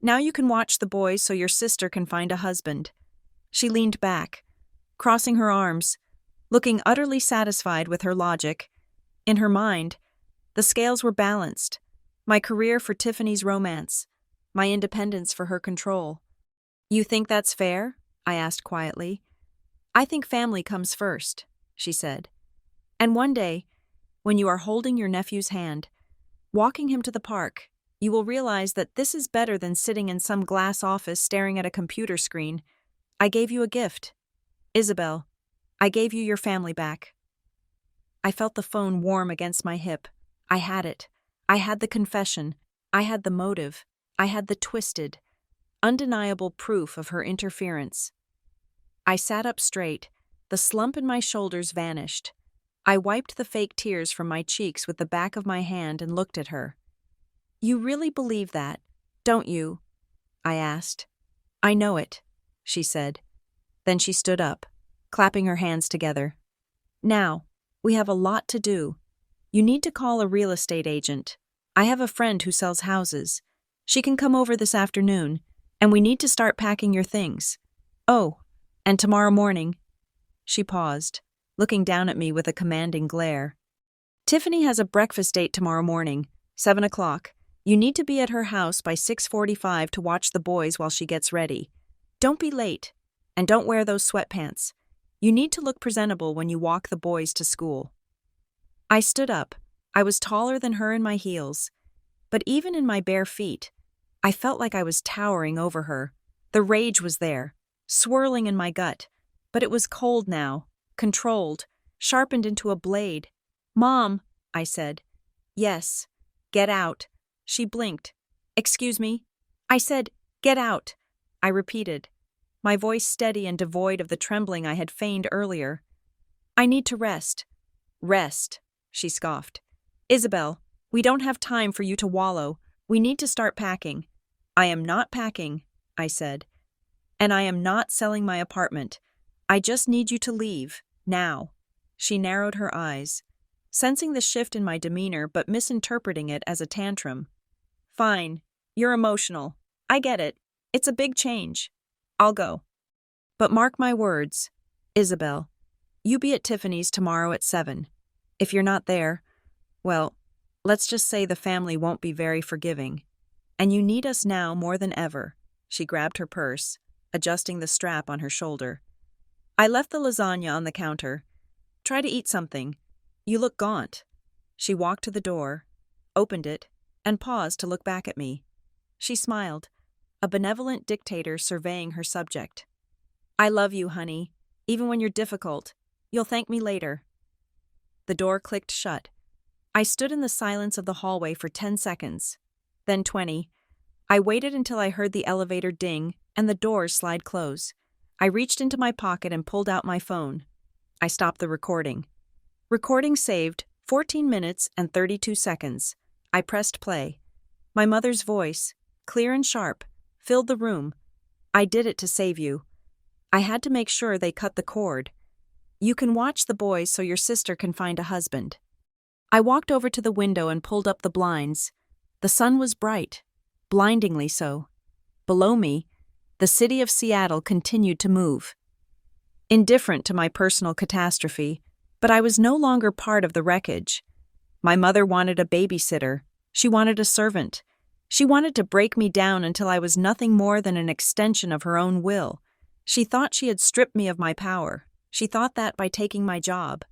Now you can watch the boys so your sister can find a husband. She leaned back, crossing her arms, looking utterly satisfied with her logic. In her mind, the scales were balanced. My career for Tiffany's romance. My independence for her control. You think that's fair? I asked quietly. I think family comes first, she said. And one day, when you are holding your nephew's hand, walking him to the park, you will realize that this is better than sitting in some glass office staring at a computer screen. I gave you a gift. Isabel, I gave you your family back. I felt the phone warm against my hip. I had it. I had the confession. I had the motive. I had the twisted, undeniable proof of her interference. I sat up straight. The slump in my shoulders vanished. I wiped the fake tears from my cheeks with the back of my hand and looked at her. You really believe that, don't you? I asked. I know it, she said. Then she stood up, clapping her hands together. Now, we have a lot to do. You need to call a real estate agent. I have a friend who sells houses. She can come over this afternoon, and we need to start packing your things. Oh, and tomorrow morning. She paused, looking down at me with a commanding glare. Tiffany has a breakfast date tomorrow morning, 7 o'clock. You need to be at her house by 6:45 to watch the boys while she gets ready. Don't be late, and don't wear those sweatpants. You need to look presentable when you walk the boys to school. I stood up. I was taller than her in my heels, but even in my bare feet, I felt like I was towering over her. The rage was there, swirling in my gut, but it was cold now, controlled, sharpened into a blade. Mom, I said. Yes. Get out. She blinked. Excuse me? I said, get out. I repeated, my voice steady and devoid of the trembling I had feigned earlier. I need to rest. Rest, she scoffed. Isabel, we don't have time for you to wallow. We need to start packing. I am not packing, I said. And I am not selling my apartment. I just need you to leave, now. She narrowed her eyes, sensing the shift in my demeanor but misinterpreting it as a tantrum. Fine, you're emotional. I get it. It's a big change. I'll go. But mark my words, Isabel, you be at Tiffany's tomorrow at 7. If you're not there, well, let's just say the family won't be very forgiving. And you need us now more than ever. She grabbed her purse, adjusting the strap on her shoulder. I left the lasagna on the counter. Try to eat something. You look gaunt. She walked to the door, opened it, and paused to look back at me. She smiled, a benevolent dictator surveying her subject. I love you, honey. Even when you're difficult, you'll thank me later. The door clicked shut. I stood in the silence of the hallway for 10 seconds, then 20. I waited until I heard the elevator ding and the doors slide close. I reached into my pocket and pulled out my phone. I stopped the recording. Recording saved, 14 minutes and 32 seconds. I pressed play. My mother's voice, clear and sharp, filled the room. I did it to save you. I had to make sure they cut the cord. You can watch the boys so your sister can find a husband. I walked over to the window and pulled up the blinds. The sun was bright, blindingly so. Below me, the city of Seattle continued to move. indifferent to my personal catastrophe, but I was no longer part of the wreckage. My mother wanted a babysitter. She wanted a servant. She wanted to break me down until I was nothing more than an extension of her own will. She thought she had stripped me of my power. She thought that by taking my job.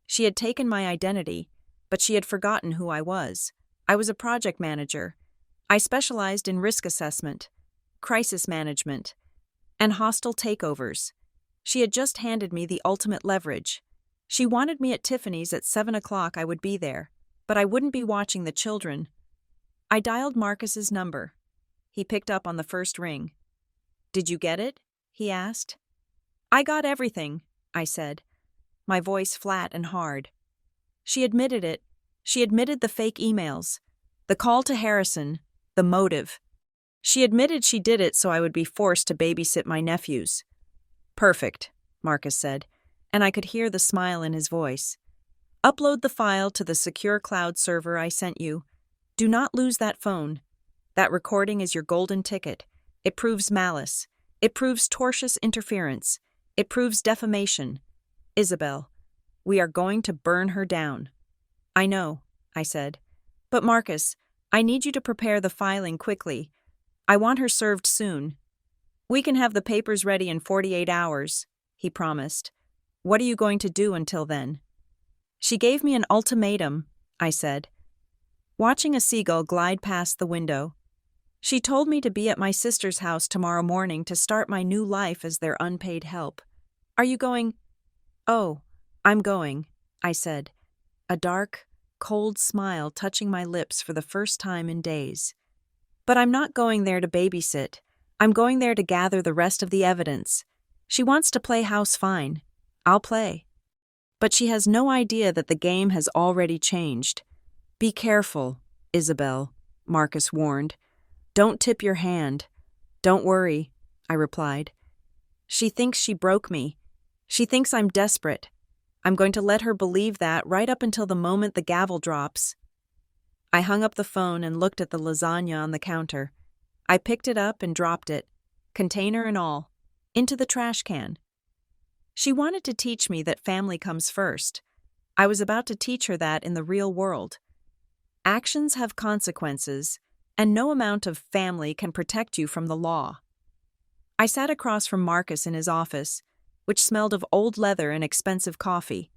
She had taken my identity, but she had forgotten who I was. I was a project manager. I specialized in risk assessment, crisis management, and hostile takeovers. She had just handed me the ultimate leverage. She wanted me at Tiffany's at 7 o'clock. I would be there, but I wouldn't be watching the children. I dialed Marcus's number. He picked up on the first ring. "Did you get it?" he asked. "I got everything," I said, my voice flat and hard. She admitted it. She admitted the fake emails, the call to Harrison, the motive. She admitted she did it so I would be forced to babysit my nephews. "Perfect," Marcus said, and I could hear the smile in his voice. "Upload the file to the secure cloud server I sent you. Do not lose that phone. That recording is your golden ticket. It proves malice. It proves tortious interference. It proves defamation. Isabel, we are going to burn her down." "I know," I said. "But Marcus, I need you to prepare the filing quickly. I want her served soon." "We can have the papers ready in 48 hours, he promised. "What are you going to do until then?" "She gave me an ultimatum," I said, watching a seagull glide past the window. "She told me to be at my sister's house tomorrow morning to start my new life as their unpaid help. Are you going?" "Oh, I'm going," I said, a dark, cold smile touching my lips for the first time in days. "But I'm not going there to babysit. I'm going there to gather the rest of the evidence. She wants to play house fine. I'll play." But she has no idea that the game has already changed. "Be careful, Isabel," Marcus warned. "Don't tip your hand." "Don't worry," I replied. "She thinks she broke me. She thinks I'm desperate. I'm going to let her believe that right up until the moment the gavel drops." I hung up the phone and looked at the lasagna on the counter. I picked it up and dropped it, container and all, into the trash can. She wanted to teach me that family comes first. I was about to teach her that in the real world. Actions have consequences, and no amount of family can protect you from the law. I sat across from Marcus in his office, which smelled of old leather and expensive coffee.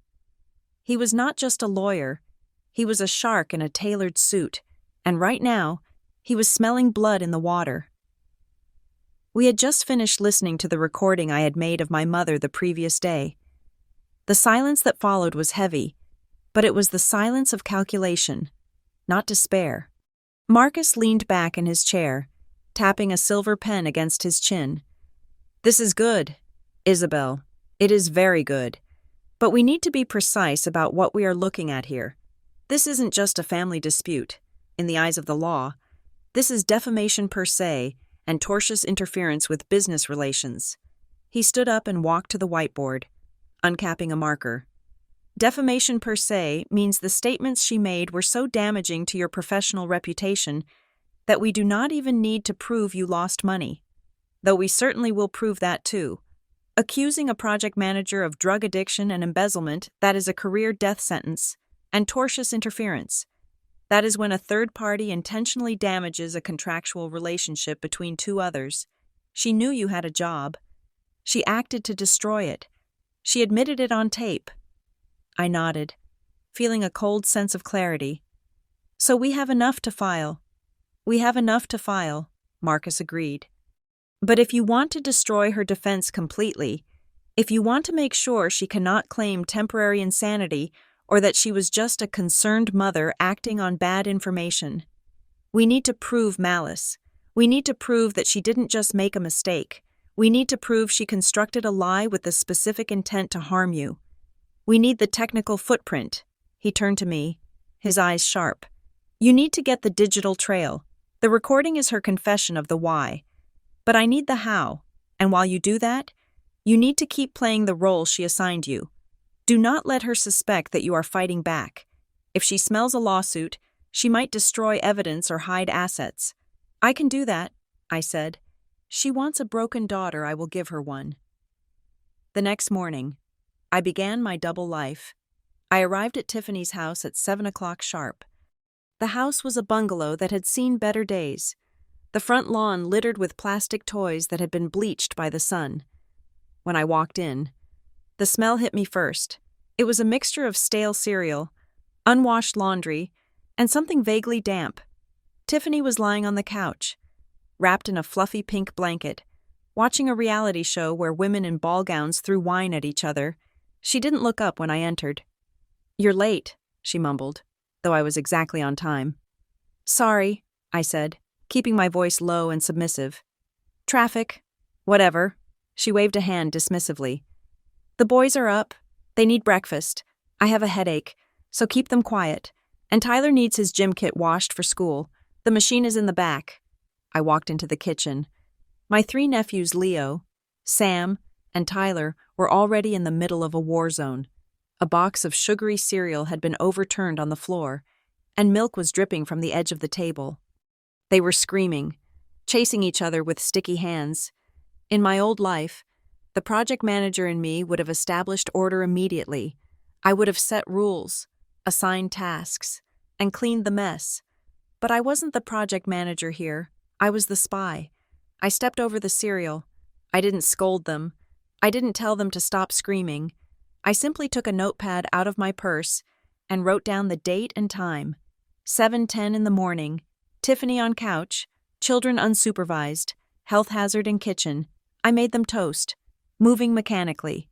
He was not just a lawyer, he was a shark in a tailored suit, and right now, he was smelling blood in the water. We had just finished listening to the recording I had made of my mother the previous day. The silence that followed was heavy, but it was the silence of calculation, not despair. Marcus leaned back in his chair, tapping a silver pen against his chin. "This is good, Isabel. It is very good. But we need to be precise about what we are looking at here. This isn't just a family dispute, in the eyes of the law. This is defamation per se and tortious interference with business relations." He stood up and walked to the whiteboard, uncapping a marker. "Defamation per se means the statements she made were so damaging to your professional reputation that we do not even need to prove you lost money, though we certainly will prove that too. Accusing a project manager of drug addiction and embezzlement, that is a career death sentence, and tortious interference. That is when a third party intentionally damages a contractual relationship between two others. She knew you had a job. She acted to destroy it. She admitted it on tape." I nodded, feeling a cold sense of clarity. "So we have enough to file." "We have enough to file," Marcus agreed. "But if you want to destroy her defense completely, if you want to make sure she cannot claim temporary insanity or that she was just a concerned mother acting on bad information, we need to prove malice. We need to prove that she didn't just make a mistake. We need to prove she constructed a lie with the specific intent to harm you. We need the technical footprint." He turned to me, his eyes sharp. "You need to get the digital trail. The recording is her confession of the why. But I need the how, and while you do that, you need to keep playing the role she assigned you. Do not let her suspect that you are fighting back. If she smells a lawsuit, she might destroy evidence or hide assets." "I can do that," I said. "She wants a broken daughter, I will give her one." The next morning, I began my double life. I arrived at Tiffany's house at 7 o'clock sharp. The house was a bungalow that had seen better days, the front lawn littered with plastic toys that had been bleached by the sun. When I walked in, the smell hit me first. It was a mixture of stale cereal, unwashed laundry, and something vaguely damp. Tiffany was lying on the couch, wrapped in a fluffy pink blanket, watching a reality show where women in ball gowns threw wine at each other. She didn't look up when I entered. "You're late," she mumbled, though I was exactly on time. "Sorry," I said, keeping my voice low and submissive. "Traffic. Whatever." She waved a hand dismissively. "The boys are up. They need breakfast. I have a headache, so keep them quiet. And Tyler needs his gym kit washed for school. The machine is in the back." I walked into the kitchen. My 3 nephews, Leo, Sam, and Tyler, were already in the middle of a war zone. A box of sugary cereal had been overturned on the floor, and milk was dripping from the edge of the table. They were screaming, chasing each other with sticky hands. In my old life, the project manager in me would have established order immediately. I would have set rules, assigned tasks, and cleaned the mess. But I wasn't the project manager here. I was the spy. I stepped over the cereal. I didn't scold them. I didn't tell them to stop screaming. I simply took a notepad out of my purse and wrote down the date and time. 7:10 in the morning. Tiffany on couch, children unsupervised, health hazard in kitchen. I made them toast, moving mechanically.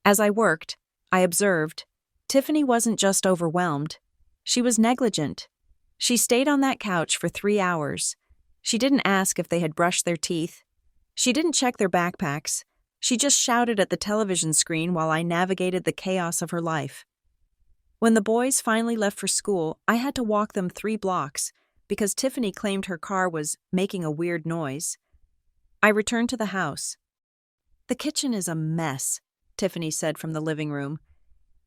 As I worked, I observed, Tiffany wasn't just overwhelmed. She was negligent. She stayed on that couch for 3 hours. She didn't ask if they had brushed their teeth. She didn't check their backpacks. She just shouted at the television screen while I navigated the chaos of her life. When the boys finally left for school, I had to walk them 3 blocks because Tiffany claimed her car was making a weird noise. I returned to the house. "The kitchen is a mess," Tiffany said from the living room.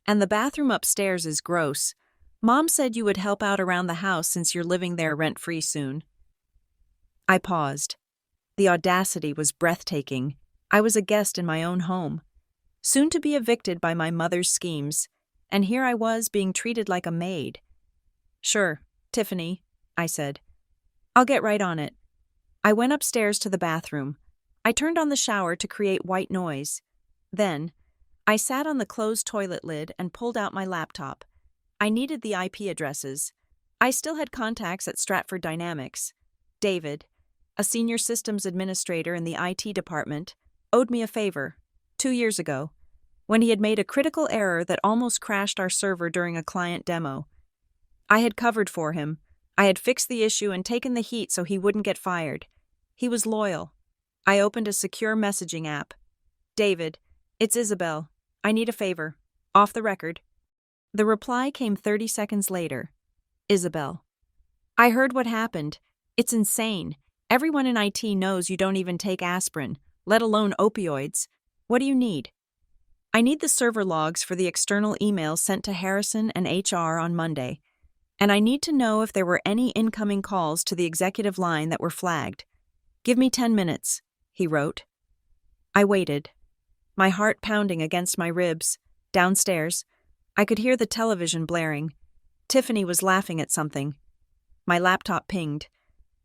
"And the bathroom upstairs is gross. Mom said you would help out around the house since you're living there rent-free soon." I paused. The audacity was breathtaking. I was a guest in my own home, soon to be evicted by my mother's schemes, and here I was being treated like a maid. "Sure, Tiffany," I said. "I'll get right on it." I went upstairs to the bathroom. I turned on the shower to create white noise. Then, I sat on the closed toilet lid and pulled out my laptop. I needed the IP addresses. I still had contacts at Stratford Dynamics. David, a senior systems administrator in the IT department, owed me a favor 2 years ago, when he had made a critical error that almost crashed our server during a client demo. I had covered for him. I had fixed the issue and taken the heat so he wouldn't get fired. He was loyal. I opened a secure messaging app. "David, it's Isabel. I need a favor. Off the record." The reply came 30 seconds later. "Isabel. I heard what happened. It's insane. Everyone in IT knows you don't even take aspirin, let alone opioids. What do you need?" "I need the server logs for the external emails sent to Harrison and HR on Monday. And I need to know if there were any incoming calls to the executive line that were flagged. Give me 10 minutes, he wrote. I waited, my heart pounding against my ribs. Downstairs, I could hear the television blaring. Tiffany was laughing at something. My laptop pinged.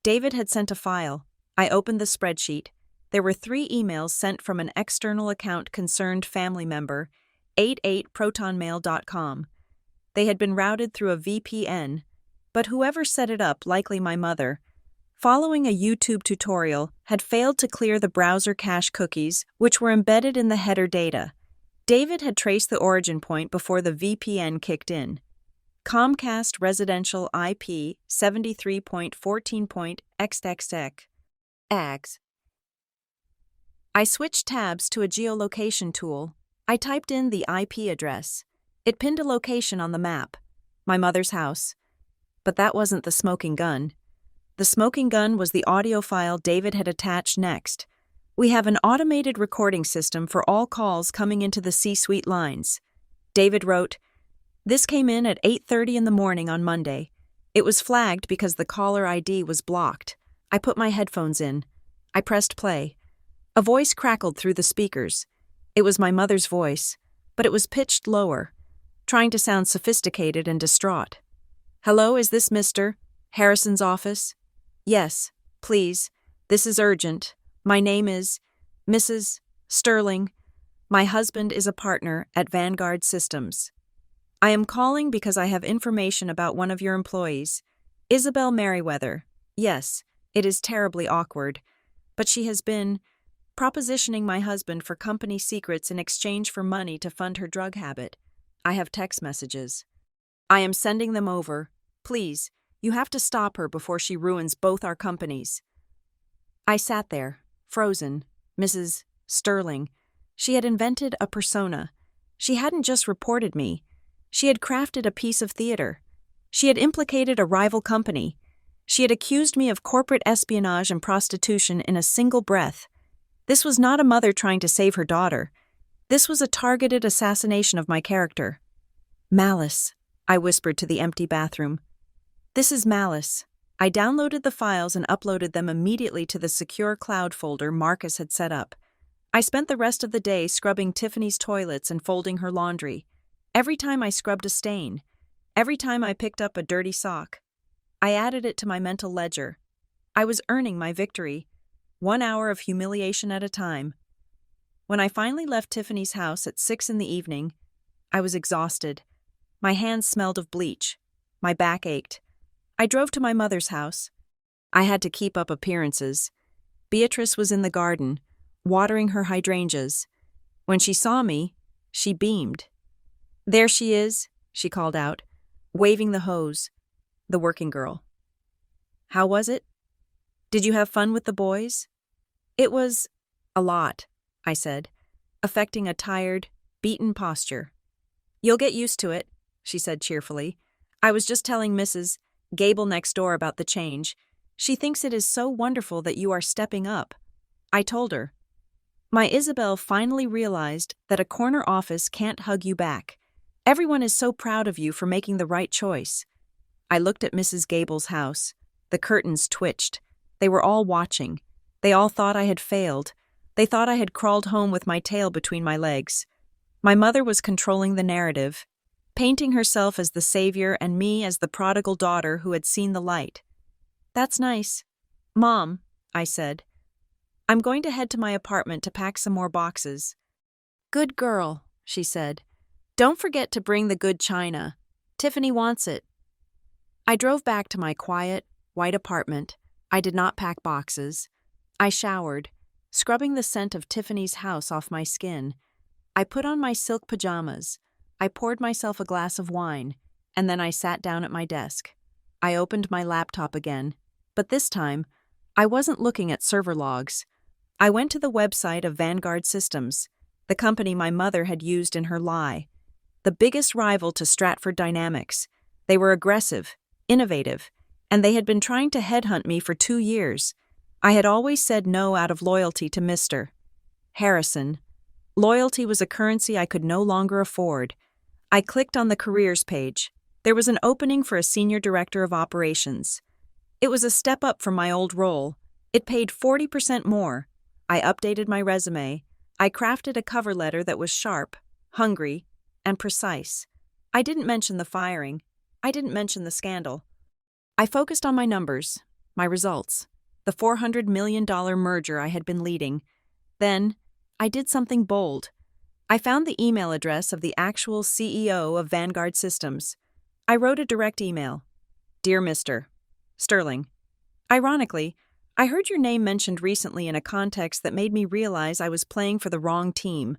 David had sent a file. I opened the spreadsheet. There were 3 emails sent from an external account concerned family member, 88protonmail.com. They had been routed through a VPN, but whoever set it up, likely my mother, following a YouTube tutorial, had failed to clear the browser cache cookies, which were embedded in the header data. David had traced the origin point before the VPN kicked in. Comcast residential IP 73.14.xxx. AGS. I switched tabs to a geolocation tool. I typed in the IP address. It pinned a location on the map, my mother's house. But that wasn't the smoking gun. The smoking gun was the audio file David had attached next. We have an automated recording system for all calls coming into the C-suite lines. David wrote, "This came in at 8:30 in the morning on Monday. It was flagged because the caller ID was blocked. I put my headphones in. I pressed play. A voice crackled through the speakers. It was my mother's voice, but it was pitched lower, trying to sound sophisticated and distraught. "Hello, is this Mr. Harrison's office?" "Yes, please. This is urgent. My name is Mrs. Sterling. My husband is a partner at Vanguard Systems. I am calling because I have information about one of your employees, Isabel Merriweather. Yes, it is terribly awkward, but she has been propositioning my husband for company secrets in exchange for money to fund her drug habit. I have text messages. I am sending them over. Please, you have to stop her before she ruins both our companies." I sat there, frozen. Mrs. Sterling. She had invented a persona. She hadn't just reported me. She had crafted a piece of theater. She had implicated a rival company. She had accused me of corporate espionage and prostitution in a single breath. This was not a mother trying to save her daughter. This was a targeted assassination of my character. "Malice," I whispered to the empty bathroom. "This is Malice." I downloaded the files and uploaded them immediately to the secure cloud folder Marcus had set up. I spent the rest of the day scrubbing Tiffany's toilets and folding her laundry. Every time I scrubbed a stain, every time I picked up a dirty sock, I added it to my mental ledger. I was earning my victory, 1 hour of humiliation at a time. When I finally left Tiffany's house at 6 p.m, I was exhausted. My hands smelled of bleach. My back ached. I drove to my mother's house. I had to keep up appearances. Beatrice was in the garden, watering her hydrangeas. When she saw me, she beamed. "There she is," she called out, waving the hose, the working girl. "How was it? Did you have fun with the boys?" "It was a lot," I said, affecting a tired, beaten posture. "You'll get used to it," she said cheerfully. "I was just telling Mrs. Gable next door about the change. She thinks it is so wonderful that you are stepping up." I told her. My Isabel finally realized that a corner office can't hug you back. Everyone is so proud of you for making the right choice. I looked at Mrs. Gable's house. The curtains twitched. They were all watching. They all thought I had failed. They thought I had crawled home with my tail between my legs. My mother was controlling the narrative, painting herself as the savior and me as the prodigal daughter who had seen the light. "That's nice." "Mom," I said, "I'm going to head to my apartment to pack some more boxes." "Good girl," she said. "Don't forget to bring the good china. Tiffany wants it." I drove back to my quiet, white apartment. I did not pack boxes. I showered, scrubbing the scent of Tiffany's house off my skin. I put on my silk pajamas. I poured myself a glass of wine, and then I sat down at my desk. I opened my laptop again, but this time, I wasn't looking at server logs. I went to the website of Vanguard Systems, the company my mother had used in her lie. The biggest rival to Stratford Dynamics. They were aggressive, innovative, and they had been trying to headhunt me for 2 years. I had always said no out of loyalty to Mr. Harrison. Loyalty was a currency I could no longer afford. I clicked on the careers page. There was an opening for a senior director of operations. It was a step up from my old role. It paid 40% more. I updated my resume. I crafted a cover letter that was sharp, hungry, and precise. I didn't mention the firing. I didn't mention the scandal. I focused on my numbers, my results, the $400 million merger I had been leading. Then, I did something bold. I found the email address of the actual CEO of Vanguard Systems. I wrote a direct email. "Dear Mr. Sterling, ironically, I heard your name mentioned recently in a context that made me realize I was playing for the wrong team.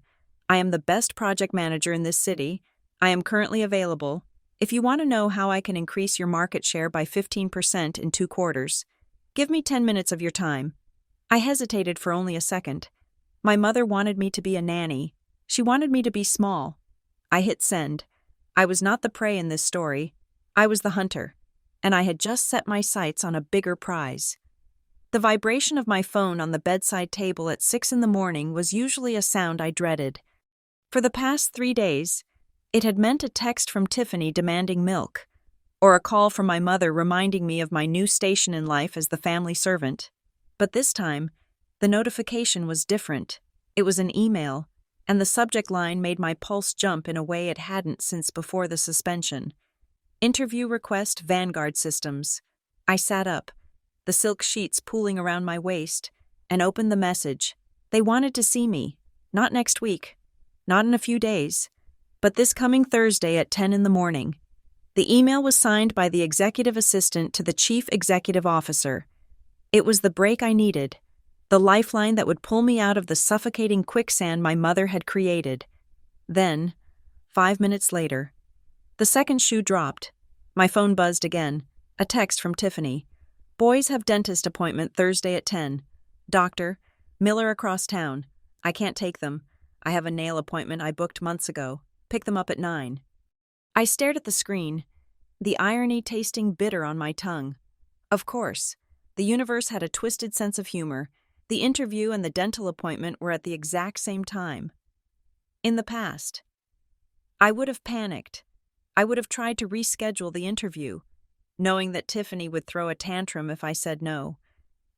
I am the best project manager in this city. I am currently available. If you want to know how I can increase your market share by 15% in 2 quarters, give me 10 minutes of your time." I hesitated for only a second. My mother wanted me to be a nanny. She wanted me to be small. I hit send. I was not the prey in this story. I was the hunter, and I had just set my sights on a bigger prize. The vibration of my phone on the bedside table at 6 a.m. was usually a sound I dreaded. For the past 3 days, it had meant a text from Tiffany demanding milk, or a call from my mother reminding me of my new station in life as the family servant. But this time, the notification was different. It was an email. and the subject line made my pulse jump in a way it hadn't since before the suspension. Interview request Vanguard Systems. I sat up, the silk sheets pooling around my waist, and opened the message. They wanted to see me. Not next week. Not in a few days. But this coming Thursday at 10 in the morning. The email was signed by the executive assistant to the chief executive officer. It was the break I needed, the lifeline that would pull me out of the suffocating quicksand my mother had created. Then, 5 minutes later, the second shoe dropped. My phone buzzed again. A text from Tiffany. Boys have dentist appointment Thursday at 10. Doctor, Miller across town. I can't take them. I have a nail appointment I booked months ago. Pick them up at 9. I stared at the screen, the irony tasting bitter on my tongue. Of course, the universe had a twisted sense of humor. The interview and the dental appointment were at the exact same time. In the past, I would have panicked. I would have tried to reschedule the interview, knowing that Tiffany would throw a tantrum if I said no,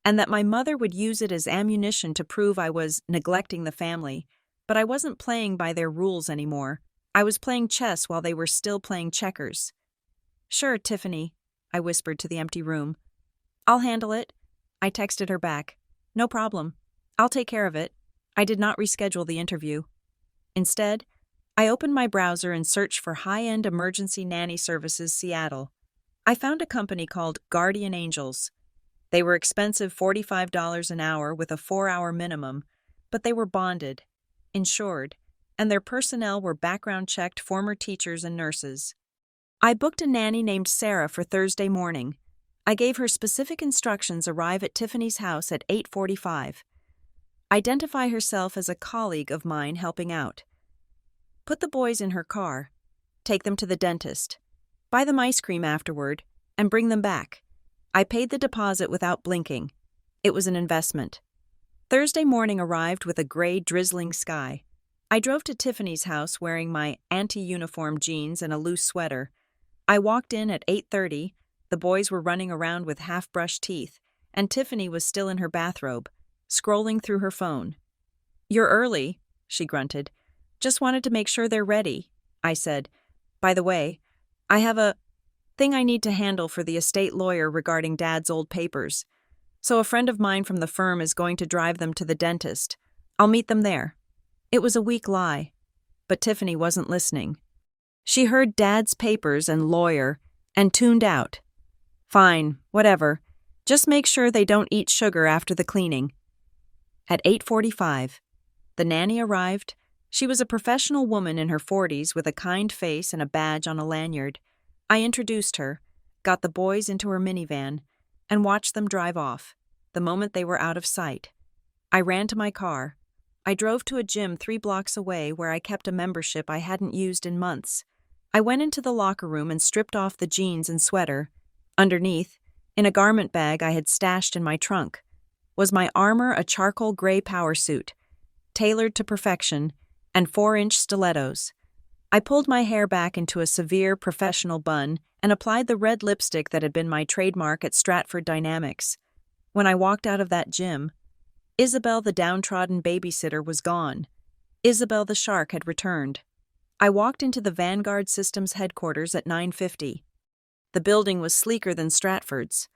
and that my mother would use it as ammunition to prove I was neglecting the family. But I wasn't playing by their rules anymore. I was playing chess while they were still playing checkers. Sure, Tiffany, I whispered to the empty room. I'll handle it. I texted her back. No problem. I'll take care of it. I did not reschedule the interview. Instead, I opened my browser and searched for high-end emergency nanny services Seattle. I found a company called Guardian Angels. They were expensive $45 an hour with a 4-hour minimum, but they were bonded, insured, and their personnel were background-checked former teachers and nurses. I booked a nanny named Sarah for Thursday morning. I gave her specific instructions: arrive at Tiffany's house at 8:45. Identify herself as a colleague of mine helping out. Put the boys in her car. Take them to the dentist. Buy them ice cream afterward, and bring them back. I paid the deposit without blinking. It was an investment. Thursday morning arrived with a gray, drizzling sky. I drove to Tiffany's house wearing my anti-uniform jeans and a loose sweater. I walked in at 8:30. The boys were running around with half-brushed teeth, and Tiffany was still in her bathrobe, scrolling through her phone. You're early, she grunted. Just wanted to make sure they're ready, I said. By the way, I have a thing I need to handle for the estate lawyer regarding Dad's old papers. So a friend of mine from the firm is going to drive them to the dentist. I'll meet them there. It was a weak lie, but Tiffany wasn't listening. She heard Dad's papers and lawyer and tuned out. Fine, whatever. Just make sure they don't eat sugar after the cleaning. At 8:45, the nanny arrived. She was a professional woman in her 40s with a kind face and a badge on a lanyard. I introduced her, got the boys into her minivan, and watched them drive off. The moment they were out of sight, I ran to my car. I drove to a gym 3 blocks away where I kept a membership I hadn't used in months. I went into the locker room and stripped off the jeans and sweater. Underneath, in a garment bag I had stashed in my trunk, was my armor, a charcoal gray power suit, tailored to perfection, and 4-inch stilettos. I pulled my hair back into a severe professional bun and applied the red lipstick that had been my trademark at Stratford Dynamics. When I walked out of that gym, Isabel the downtrodden babysitter was gone. Isabel the shark had returned. I walked into the Vanguard Systems headquarters at 9:50. The building was sleeker than Stratford's,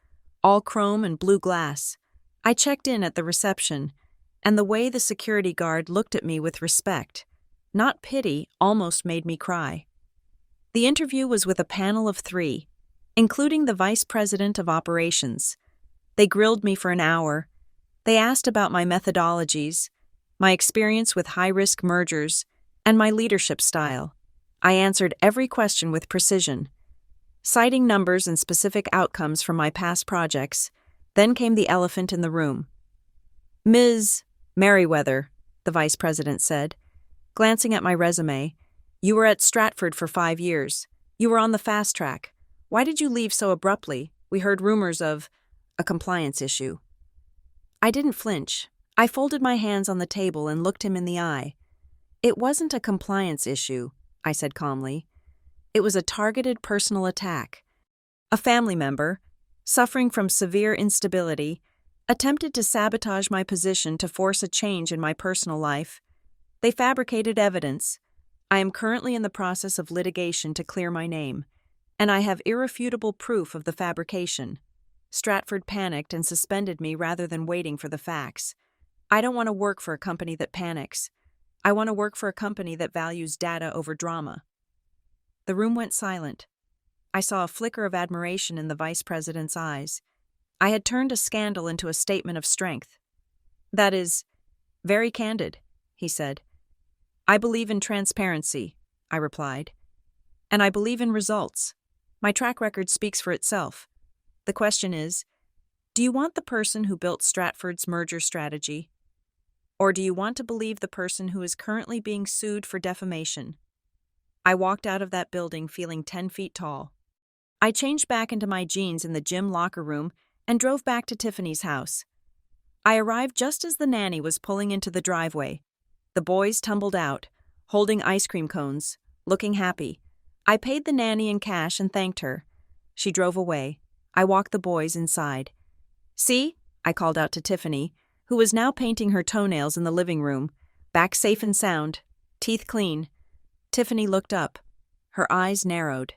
all chrome and blue glass. I checked in at the reception, and the way the security guard looked at me with respect, not pity, almost made me cry. The interview was with a panel of 3, including the vice president of operations. They grilled me for an hour. They asked about my methodologies, my experience with high-risk mergers, and my leadership style. I answered every question with precision, citing numbers and specific outcomes from my past projects. Then came the elephant in the room. Ms. Merriweather, the vice president said, glancing at my resume, you were at Stratford for 5 years. You were on the fast track. Why did you leave so abruptly? We heard rumors of a compliance issue. I didn't flinch. I folded my hands on the table and looked him in the eye. It wasn't a compliance issue, I said calmly. It was a targeted personal attack. A family member, suffering from severe instability, attempted to sabotage my position to force a change in my personal life. They fabricated evidence. I am currently in the process of litigation to clear my name, and I have irrefutable proof of the fabrication. Stratford panicked and suspended me rather than waiting for the facts. I don't want to work for a company that panics. I want to work for a company that values data over drama. The room went silent. I saw a flicker of admiration in the vice president's eyes. I had turned a scandal into a statement of strength. That is very candid, he said. I believe in transparency, I replied. And I believe in results. My track record speaks for itself. The question is, do you want the person who built Stratford's merger strategy? Or do you want to believe the person who is currently being sued for defamation? I walked out of that building feeling 10 feet tall. I changed back into my jeans in the gym locker room and drove back to Tiffany's house. I arrived just as the nanny was pulling into the driveway. The boys tumbled out, holding ice cream cones, looking happy. I paid the nanny in cash and thanked her. She drove away. I walked the boys inside. See? I called out to Tiffany, who was now painting her toenails in the living room, back safe and sound, teeth clean. Tiffany looked up. Her eyes narrowed.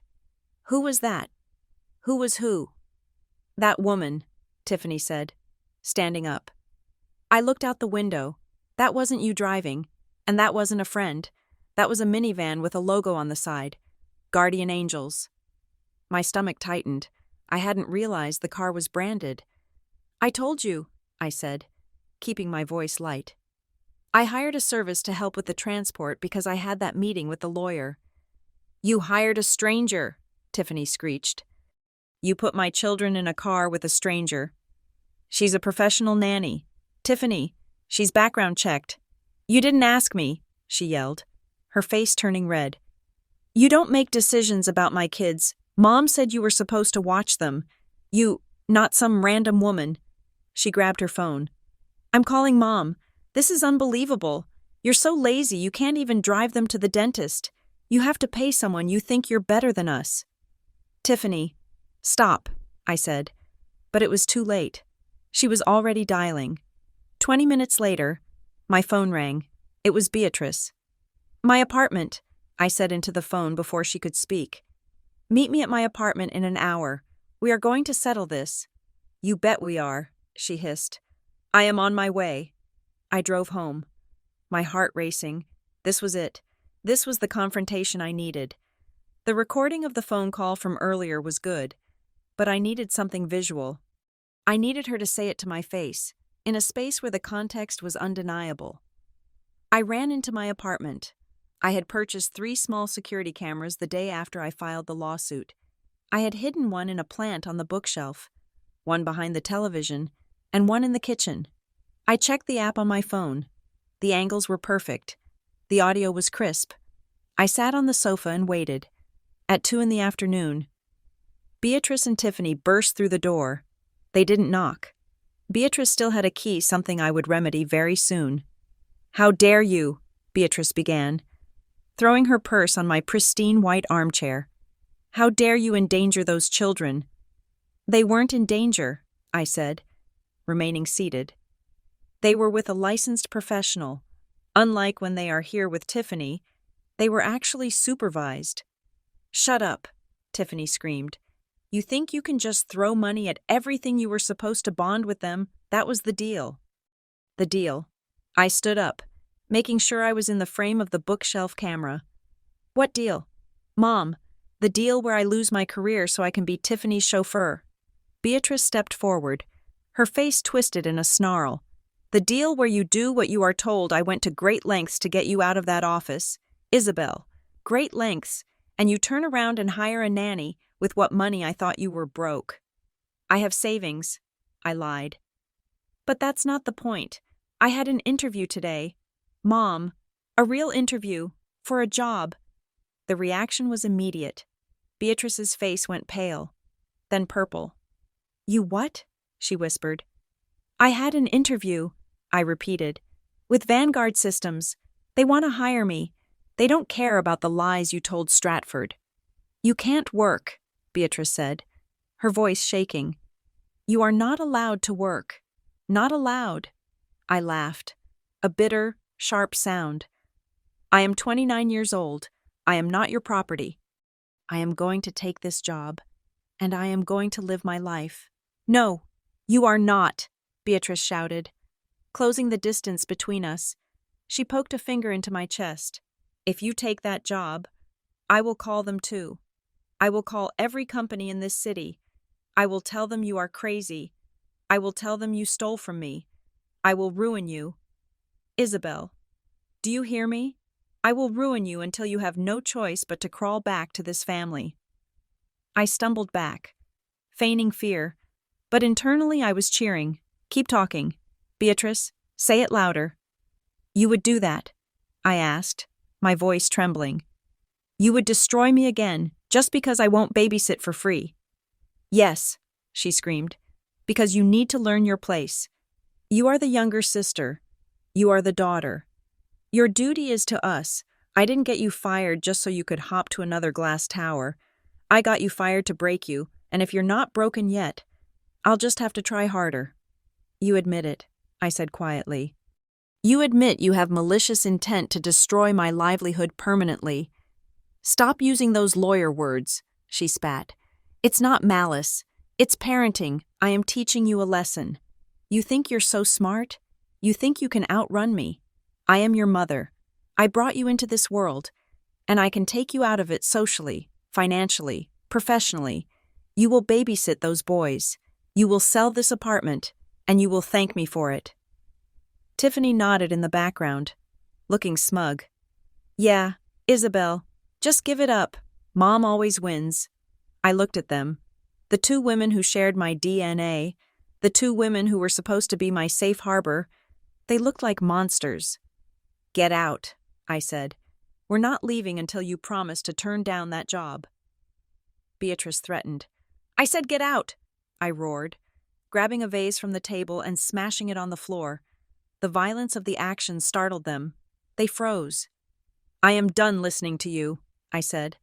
Who was that? Who was who? That woman, Tiffany said, standing up. I looked out the window. That wasn't you driving, and that wasn't a friend. That was a minivan with a logo on the side. Guardian Angels. My stomach tightened. I hadn't realized the car was branded. I told you, I said, keeping my voice light. I hired a service to help with the transport because I had that meeting with the lawyer. You hired a stranger, Tiffany screeched. You put my children in a car with a stranger. She's a professional nanny. Tiffany, she's background checked. You didn't ask me, she yelled, her face turning red. You don't make decisions about my kids. Mom said you were supposed to watch them. You, not some random woman. She grabbed her phone. I'm calling Mom. This is unbelievable. You're so lazy you can't even drive them to the dentist. You have to pay someone. You think you're better than us. Tiffany, stop, I said. But it was too late. She was already dialing. 20 minutes later, my phone rang. It was Beatrice. My apartment, I said into the phone before she could speak. Meet me at my apartment in an hour. We are going to settle this. You bet we are, she hissed. I am on my way. I drove home, my heart racing. This was it. This was the confrontation I needed. The recording of the phone call from earlier was good, but I needed something visual. I needed her to say it to my face, in a space where the context was undeniable. I ran into my apartment. I had purchased 3 small security cameras the day after I filed the lawsuit. I had hidden one in a plant on the bookshelf, one behind the television, and one in the kitchen. I checked the app on my phone. The angles were perfect. The audio was crisp. I sat on the sofa and waited. At 2 p.m, Beatrice and Tiffany burst through the door. They didn't knock. Beatrice still had a key, something I would remedy very soon. How dare you, Beatrice began, throwing her purse on my pristine white armchair. How dare you endanger those children? They weren't in danger, I said, remaining seated. They were with a licensed professional. Unlike when they are here with Tiffany, they were actually supervised. Shut up, Tiffany screamed. You think you can just throw money at everything you were supposed to bond with them? That was the deal. The deal. I stood up, making sure I was in the frame of the bookshelf camera. What deal? Mom, the deal where I lose my career so I can be Tiffany's chauffeur. Beatrice stepped forward, her face twisted in a snarl. The deal where you do what you are told. I went to great lengths to get you out of that office. Isabel, great lengths, and you turn around and hire a nanny with what money I thought you were broke. I have savings, I lied. But that's not the point. I had an interview today. Mom, a real interview, for a job. The reaction was immediate. Beatrice's face went pale, then purple. You what? She whispered. I had an interview, I repeated, with Vanguard Systems. They want to hire me. They don't care about the lies you told Stratford. You can't work, Beatrice said, her voice shaking. You are not allowed to work. Not allowed. I laughed. A bitter, sharp sound. I am 29 years old. I am not your property. I am going to take this job, and I am going to live my life. No, you are not, Beatrice shouted, closing the distance between us. She poked a finger into my chest. If you take that job, I will call them too. I will call every company in this city. I will tell them you are crazy. I will tell them you stole from me. I will ruin you. Isabel, do you hear me? I will ruin you until you have no choice but to crawl back to this family. I stumbled back, feigning fear, but internally I was cheering. Keep talking. Beatrice, say it louder. You would do that? I asked, my voice trembling. You would destroy me again, just because I won't babysit for free. Yes, she screamed, because you need to learn your place. You are the younger sister. You are the daughter. Your duty is to us. I didn't get you fired just so you could hop to another glass tower. I got you fired to break you, and if you're not broken yet, I'll just have to try harder. You admit it, I said quietly. You admit you have malicious intent to destroy my livelihood permanently. Stop using those lawyer words, she spat. It's not malice. It's parenting. I am teaching you a lesson. You think you're so smart? You think you can outrun me? I am your mother. I brought you into this world, and I can take you out of it socially, financially, professionally. You will babysit those boys. You will sell this apartment, and you will thank me for it. Tiffany nodded in the background, looking smug. Yeah, Isabel, just give it up. Mom always wins. I looked at them. The two women who shared my DNA, the two women who were supposed to be my safe harbor, they looked like monsters. Get out, I said. We're not leaving until you promise to turn down that job. Beatrice threatened. I said get out, I roared, grabbing a vase from the table and smashing it on the floor. The violence of the action startled them. They froze. I am done listening to you, I said,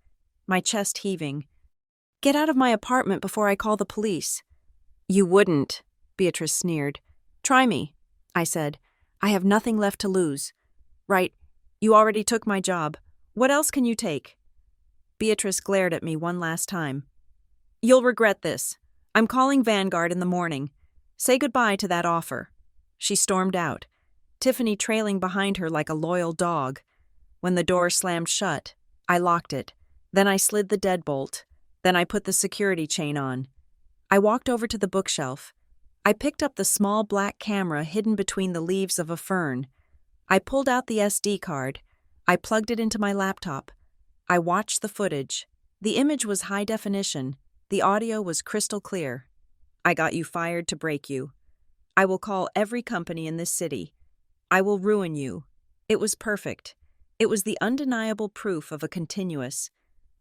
my chest heaving. Get out of my apartment before I call the police. You wouldn't, Beatrice sneered. Try me, I said. I have nothing left to lose. Right, you already took my job. What else can you take? Beatrice glared at me one last time. You'll regret this. I'm calling Vanguard in the morning. Say goodbye to that offer. She stormed out, Tiffany trailing behind her like a loyal dog. When the door slammed shut, I locked it. Then I slid the deadbolt. Then I put the security chain on. I walked over to the bookshelf. I picked up the small black camera hidden between the leaves of a fern. I pulled out the SD card. I plugged it into my laptop. I watched the footage. The image was high definition. The audio was crystal clear. I got you fired to break you. I will call every company in this city. I will ruin you. It was perfect. It was the undeniable proof of a continuous,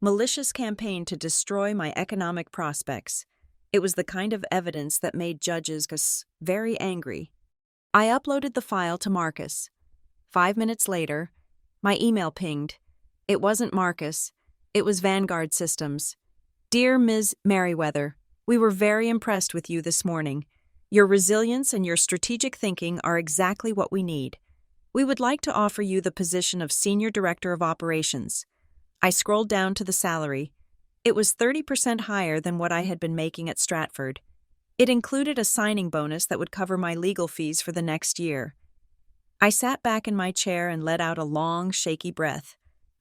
malicious campaign to destroy my economic prospects. It was the kind of evidence that made judges very angry. I uploaded the file to Marcus. 5 minutes later, my email pinged. It wasn't Marcus. It was Vanguard Systems. Dear Ms. Merriweather, we were very impressed with you this morning. Your resilience and your strategic thinking are exactly what we need. We would like to offer you the position of Senior Director of Operations. I scrolled down to the salary. It was 30% higher than what I had been making at Stratford. It included a signing bonus that would cover my legal fees for the next year. I sat back in my chair and let out a long, shaky breath.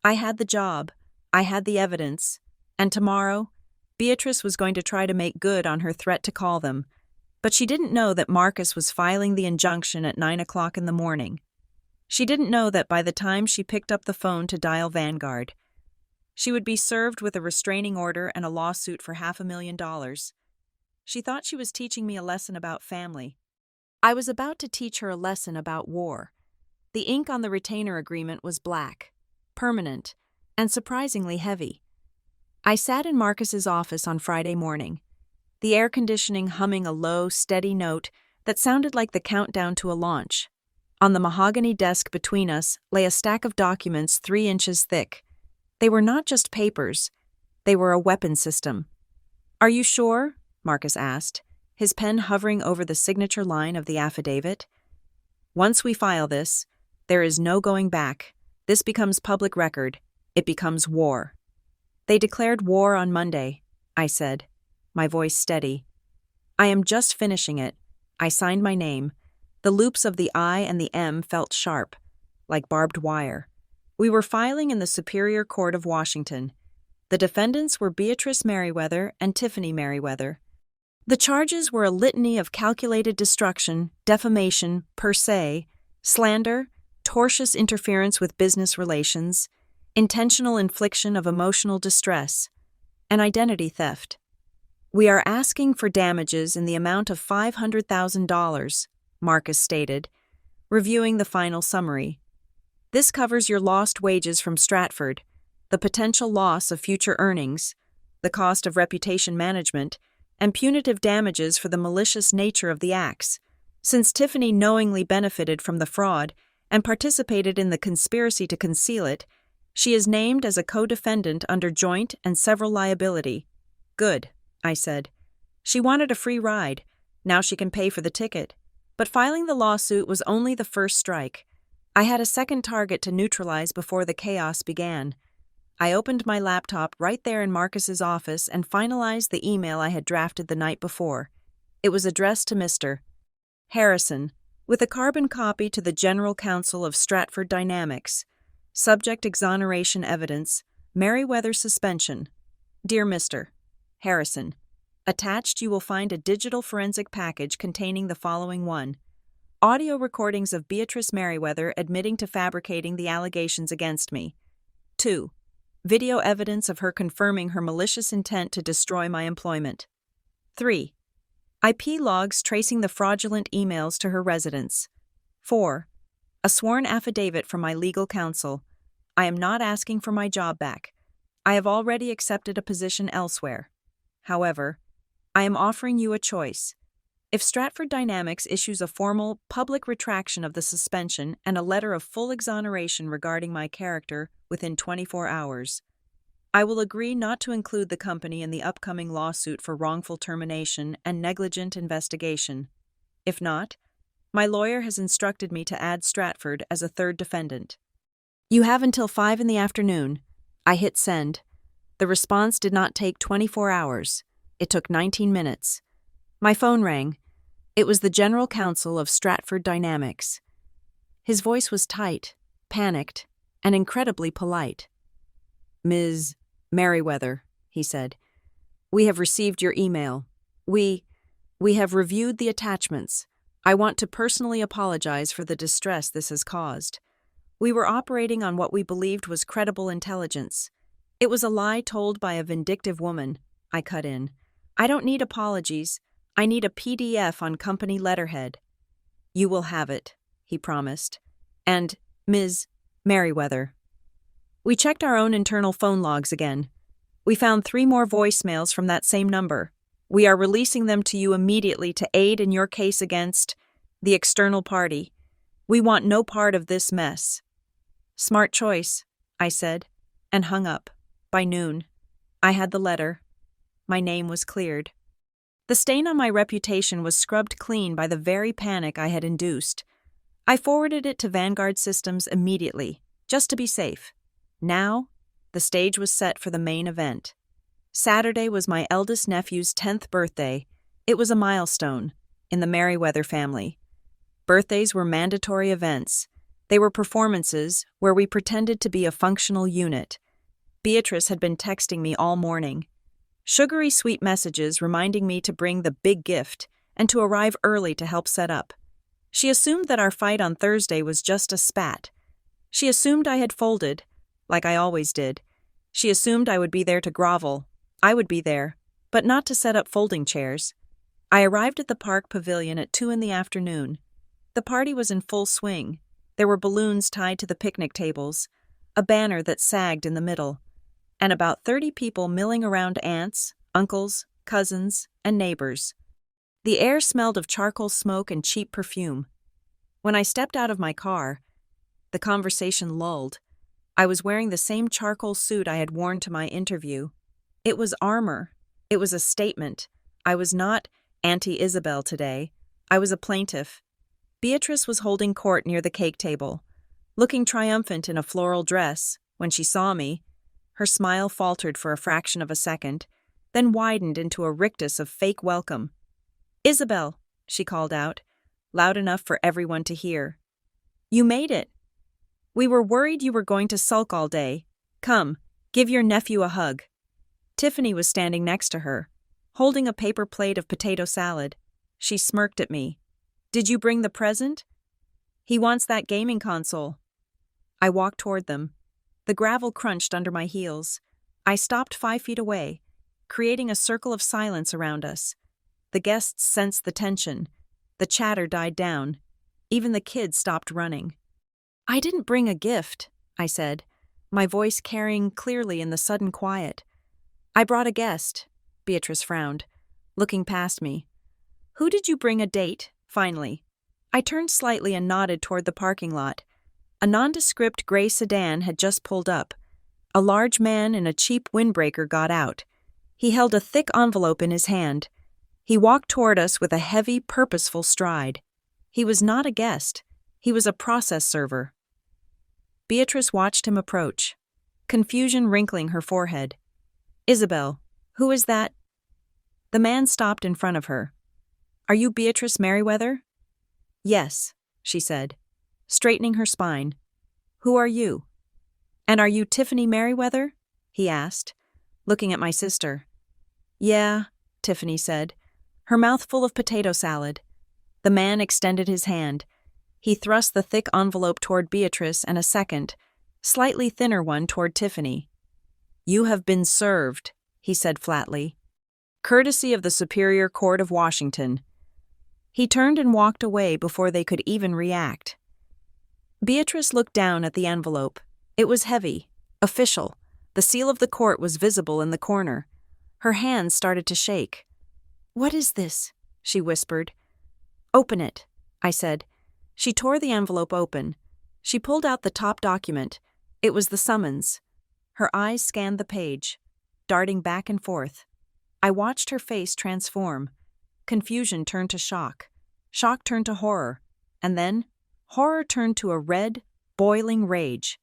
I had the job. I had the evidence. And tomorrow, Beatrice was going to try to make good on her threat to call them. But she didn't know that Marcus was filing the injunction at 9 o'clock in the morning. She didn't know that by the time she picked up the phone to dial Vanguard, she would be served with a restraining order and a lawsuit for $500,000. She thought she was teaching me a lesson about family. I was about to teach her a lesson about war. The ink on the retainer agreement was black, permanent, and surprisingly heavy. I sat in Marcus's office on Friday morning, the air conditioning humming a low, steady note that sounded like the countdown to a launch. On the mahogany desk between us lay a stack of documents 3 inches thick. They were not just papers. They were a weapon system. Are you sure? Marcus asked, his pen hovering over the signature line of the affidavit. Once we file this, there is no going back. This becomes public record. It becomes war. They declared war on Monday, I said, my voice steady. I am just finishing it. I signed my name. The loops of the I and the M felt sharp, like barbed wire. We were filing in the Superior Court of Washington. The defendants were Beatrice Merriweather and Tiffany Merriweather. The charges were a litany of calculated destruction, defamation, per se, slander, tortious interference with business relations, intentional infliction of emotional distress, and identity theft. We are asking for damages in the amount of $500,000, Marcus stated, reviewing the final summary. This covers your lost wages from Stratford, the potential loss of future earnings, the cost of reputation management, and punitive damages for the malicious nature of the acts. Since Tiffany knowingly benefited from the fraud and participated in the conspiracy to conceal it, she is named as a co-defendant under joint and several liability. Good, I said. She wanted a free ride. Now she can pay for the ticket. But filing the lawsuit was only the first strike. I had a second target to neutralize before the chaos began. I opened my laptop right there in Marcus's office and finalized the email I had drafted the night before. It was addressed to Mr. Harrison, with a carbon copy to the General Counsel of Stratford Dynamics. Subject exoneration evidence, Merriweather suspension. Dear Mr. Harrison, attached you will find a digital forensic package containing the following: 1. Audio recordings of Beatrice Merriweather admitting to fabricating the allegations against me. 2. Video evidence of her confirming her malicious intent to destroy my employment. 3. IP logs tracing the fraudulent emails to her residence. 4. A sworn affidavit from my legal counsel. I am not asking for my job back. I have already accepted a position elsewhere. However, I am offering you a choice. If Stratford Dynamics issues a formal, public retraction of the suspension and a letter of full exoneration regarding my character within 24 hours, I will agree not to include the company in the upcoming lawsuit for wrongful termination and negligent investigation. If not, my lawyer has instructed me to add Stratford as a third defendant. You have until 5 in the afternoon. I hit send. The response did not take 24 hours. It took 19 minutes. My phone rang. It was the General Counsel of Stratford Dynamics. His voice was tight, panicked, and incredibly polite. Ms. Merriweather, he said, we have received your email. We have reviewed the attachments. I want to personally apologize for the distress this has caused. We were operating on what we believed was credible intelligence. It was a lie told by a vindictive woman, I cut in. I don't need apologies. I need a PDF on company letterhead. You will have it, he promised. And, Ms. Merriweather. We checked our own internal phone logs again. We found 3 more voicemails from that same number. We are releasing them to you immediately to aid in your case against the external party. We want no part of this mess. Smart choice, I said, and hung up. By noon, I had the letter. My name was cleared. The stain on my reputation was scrubbed clean by the very panic I had induced. I forwarded it to Vanguard Systems immediately, just to be safe. Now, the stage was set for the main event. Saturday was my eldest nephew's 10th birthday. It was a milestone in the Merriweather family. Birthdays were mandatory events. They were performances where we pretended to be a functional unit. Beatrice had been texting me all morning. Sugary sweet messages reminding me to bring the big gift and to arrive early to help set up. She assumed that our fight on Thursday was just a spat. She assumed I had folded, like I always did. She assumed I would be there to grovel. I would be there, but not to set up folding chairs. I arrived at the park pavilion at 2 in the afternoon. The party was in full swing. There were balloons tied to the picnic tables, a banner that sagged in the middle, and about 30 people milling around aunts, uncles, cousins, and neighbors. The air smelled of charcoal smoke and cheap perfume. When I stepped out of my car, the conversation lulled. I was wearing the same charcoal suit I had worn to my interview. It was armor. It was a statement. I was not Auntie Isabel today. I was a plaintiff. Beatrice was holding court near the cake table. looking triumphant in a floral dress. When she saw me, her smile faltered for a fraction of a second, then widened into a rictus of fake welcome. "Isabel," she called out, loud enough for everyone to hear. "You made it. We were worried you were going to sulk all day. Come, give your nephew a hug." Tiffany was standing next to her, holding a paper plate of potato salad. She smirked at me. "Did you bring the present?" "He wants that gaming console." I walked toward them. The gravel crunched under my heels. I stopped 5 feet away, creating a circle of silence around us. The guests sensed the tension. The chatter died down. Even the kids stopped running. "I didn't bring a gift," I said, my voice carrying clearly in the sudden quiet. "I brought a guest." Beatrice frowned, looking past me. "Who did you bring a date, finally?" I turned slightly and nodded toward the parking lot. A nondescript gray sedan had just pulled up. A large man in a cheap windbreaker got out. He held a thick envelope in his hand. He walked toward us with a heavy, purposeful stride. He was not a guest. He was a process server. Beatrice watched him approach, confusion wrinkling her forehead. "Isabel, who is that?" The man stopped in front of her. "Are you Beatrice Merriweather?" "Yes," she said, straightening her spine. "Who are you?" "And are you Tiffany Merriweather?" he asked, looking at my sister. "Yeah," Tiffany said, her mouth full of potato salad. The man extended his hand. He thrust the thick envelope toward Beatrice and a second, slightly thinner one toward Tiffany. "You have been served," he said flatly. "Courtesy of the Superior Court of Washington." He turned and walked away before they could even react. Beatrice looked down at the envelope. It was heavy, official. The seal of the court was visible in the corner. Her hands started to shake. "What is this?" she whispered. "Open it," I said. She tore the envelope open. She pulled out the top document. It was the summons. Her eyes scanned the page, darting back and forth. I watched her face transform. Confusion turned to shock. Shock turned to horror. And then, horror turned to a red, boiling rage.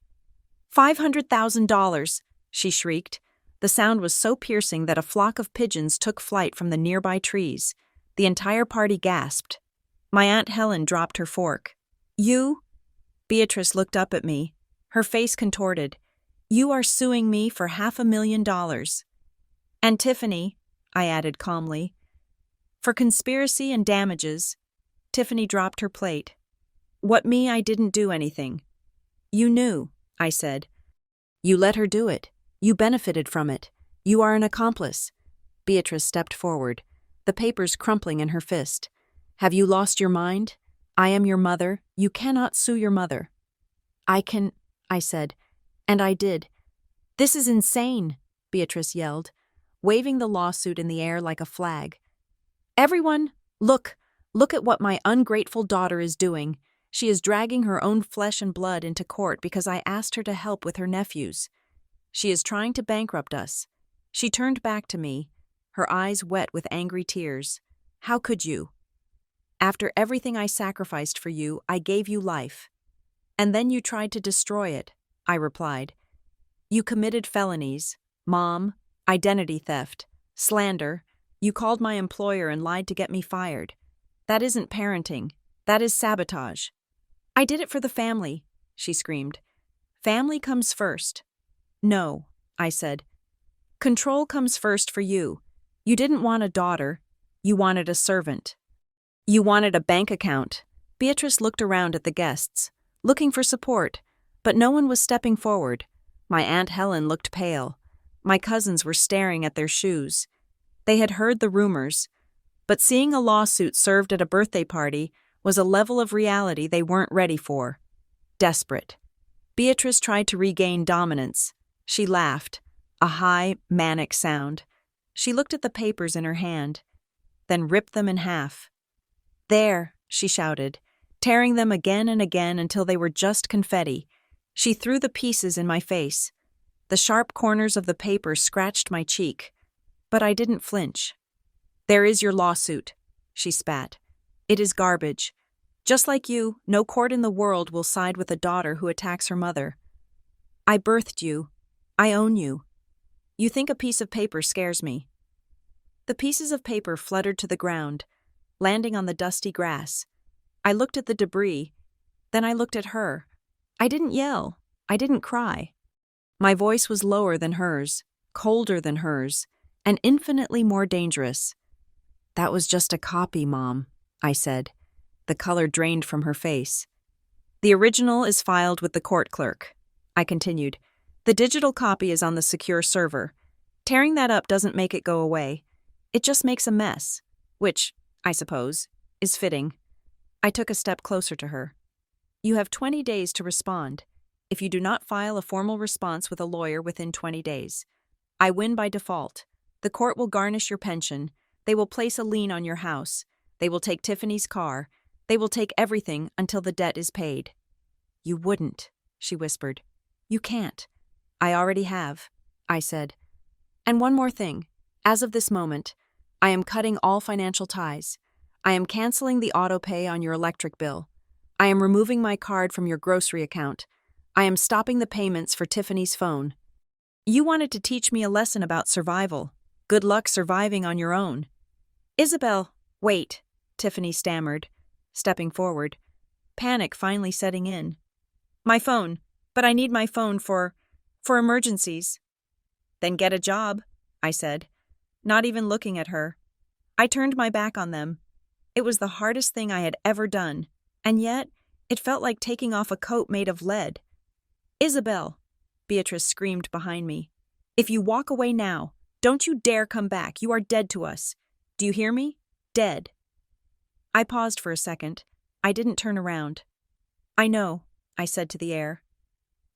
$500,000, she shrieked. The sound was so piercing that a flock of pigeons took flight from the nearby trees. The entire party gasped. My Aunt Helen dropped her fork. "You?" Beatrice looked up at me, her face contorted. "You are suing me for $500,000. And Tiffany," I added calmly, "for conspiracy and damages." Tiffany dropped her plate. "What me? I didn't do anything." "You knew," I said. "You let her do it. You benefited from it. You are an accomplice." Beatrice stepped forward, the papers crumpling in her fist. "Have you lost your mind? I am your mother. You cannot sue your mother." "I can," I said, and I did. "This is insane," Beatrice yelled, waving the lawsuit in the air like a flag. "Everyone, look at what my ungrateful daughter is doing. She is dragging her own flesh and blood into court because I asked her to help with her nephews. She is trying to bankrupt us." She turned back to me, her eyes wet with angry tears. "How could you? After everything I sacrificed for you, I gave you life. And then you tried to destroy it," I replied. "You committed felonies, Mom, identity theft, slander. You called my employer and lied to get me fired. That isn't parenting. That is sabotage." "I did it for the family," she screamed. "Family comes first." "No," I said. "Control comes first for you. You didn't want a daughter. You wanted a servant. You wanted a bank account." Beatrice looked around at the guests, looking for support, but no one was stepping forward. My Aunt Helen looked pale. My cousins were staring at their shoes. They had heard the rumors, but seeing a lawsuit served at a birthday party was a level of reality they weren't ready for. Desperate. Beatrice tried to regain dominance. She laughed, a high, manic sound. She looked at the papers in her hand, then ripped them in half. "There," she shouted, tearing them again and again until they were just confetti. She threw the pieces in my face. The sharp corners of the paper scratched my cheek, but I didn't flinch. "There is your lawsuit," she spat. "It is garbage. Just like you, no court in the world will side with a daughter who attacks her mother. I birthed you. I own you. You think a piece of paper scares me. The pieces of paper fluttered to the ground, landing on the dusty grass. I looked at the debris, then I looked at her. I didn't yell. I didn't cry. My voice was lower than hers, colder than hers, and infinitely more dangerous. That was just a copy, Mom, I said. The color drained from her face. The original is filed with the court clerk, I continued. The digital copy is on the secure server. Tearing that up doesn't make it go away. It just makes a mess, which, I suppose, is fitting. I took a step closer to her. You have 20 days to respond. If you do not file a formal response with a lawyer within 20 days, I win by default. The court will garnish your pension. They will place a lien on your house. They will take Tiffany's car. They will take everything until the debt is paid. You wouldn't, she whispered. You can't. I already have, I said. And one more thing. As of this moment, I am cutting all financial ties. I am canceling the auto pay on your electric bill. I am removing my card from your grocery account. I am stopping the payments for Tiffany's phone. You wanted to teach me a lesson about survival. Good luck surviving on your own. Isabel, wait, Tiffany stammered, stepping forward, panic finally setting in. My phone, but I need my phone for emergencies. Then get a job, I said, not even looking at her. I turned my back on them. It was the hardest thing I had ever done, and yet it felt like taking off a coat made of lead. Isabel, Beatrice screamed behind me. If you walk away now, don't you dare come back. You are dead to us. Do you hear me? Dead. I paused for a second. I didn't turn around. I know, I said to the air.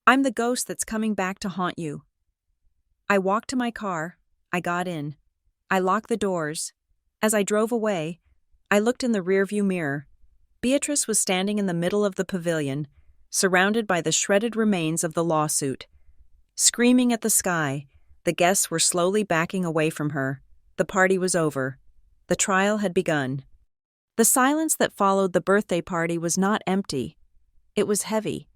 I'm the ghost that's coming back to haunt you. I walked to my car. I got in. I locked the doors. As I drove away, I looked in the rearview mirror. Beatrice was standing in the middle of the pavilion, surrounded by the shredded remains of the lawsuit. Screaming at the sky, the guests were slowly backing away from her. The party was over. The trial had begun. The silence that followed the birthday party was not empty. It was heavy,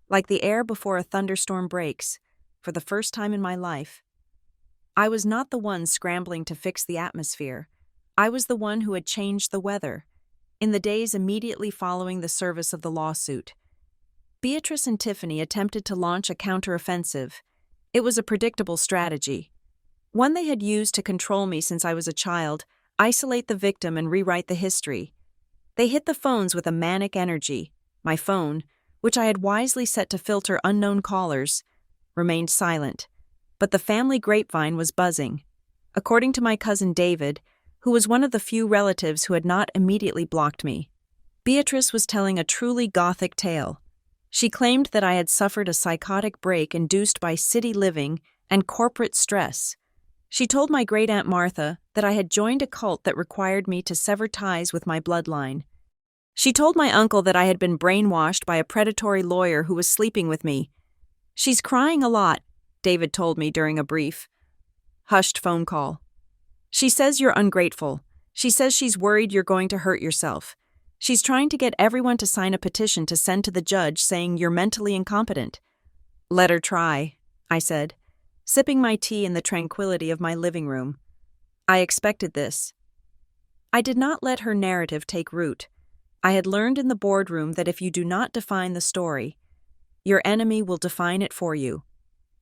like the air before a thunderstorm breaks, for the first time in my life. I was not the one scrambling to fix the atmosphere. I was the one who had changed the weather. In the days immediately following the service of the lawsuit, Beatrice and Tiffany attempted to launch a counteroffensive. It was a predictable strategy, one they had used to control me since I was a child, isolate the victim and rewrite the history. They hit the phones with a manic energy. My phone, which I had wisely set to filter unknown callers, remained silent, but the family grapevine was buzzing. According to my cousin David, who was one of the few relatives who had not immediately blocked me, Beatrice was telling a truly gothic tale. She claimed that I had suffered a psychotic break induced by city living and corporate stress. She told my great-aunt Martha that I had joined a cult that required me to sever ties with my bloodline. She told my uncle that I had been brainwashed by a predatory lawyer who was sleeping with me. She's crying a lot, David told me during a brief, hushed phone call. She says you're ungrateful. She says she's worried you're going to hurt yourself. She's trying to get everyone to sign a petition to send to the judge saying you're mentally incompetent. Let her try, I said, sipping my tea in the tranquility of my living room. I expected this. I did not let her narrative take root. I had learned in the boardroom that if you do not define the story, your enemy will define it for you.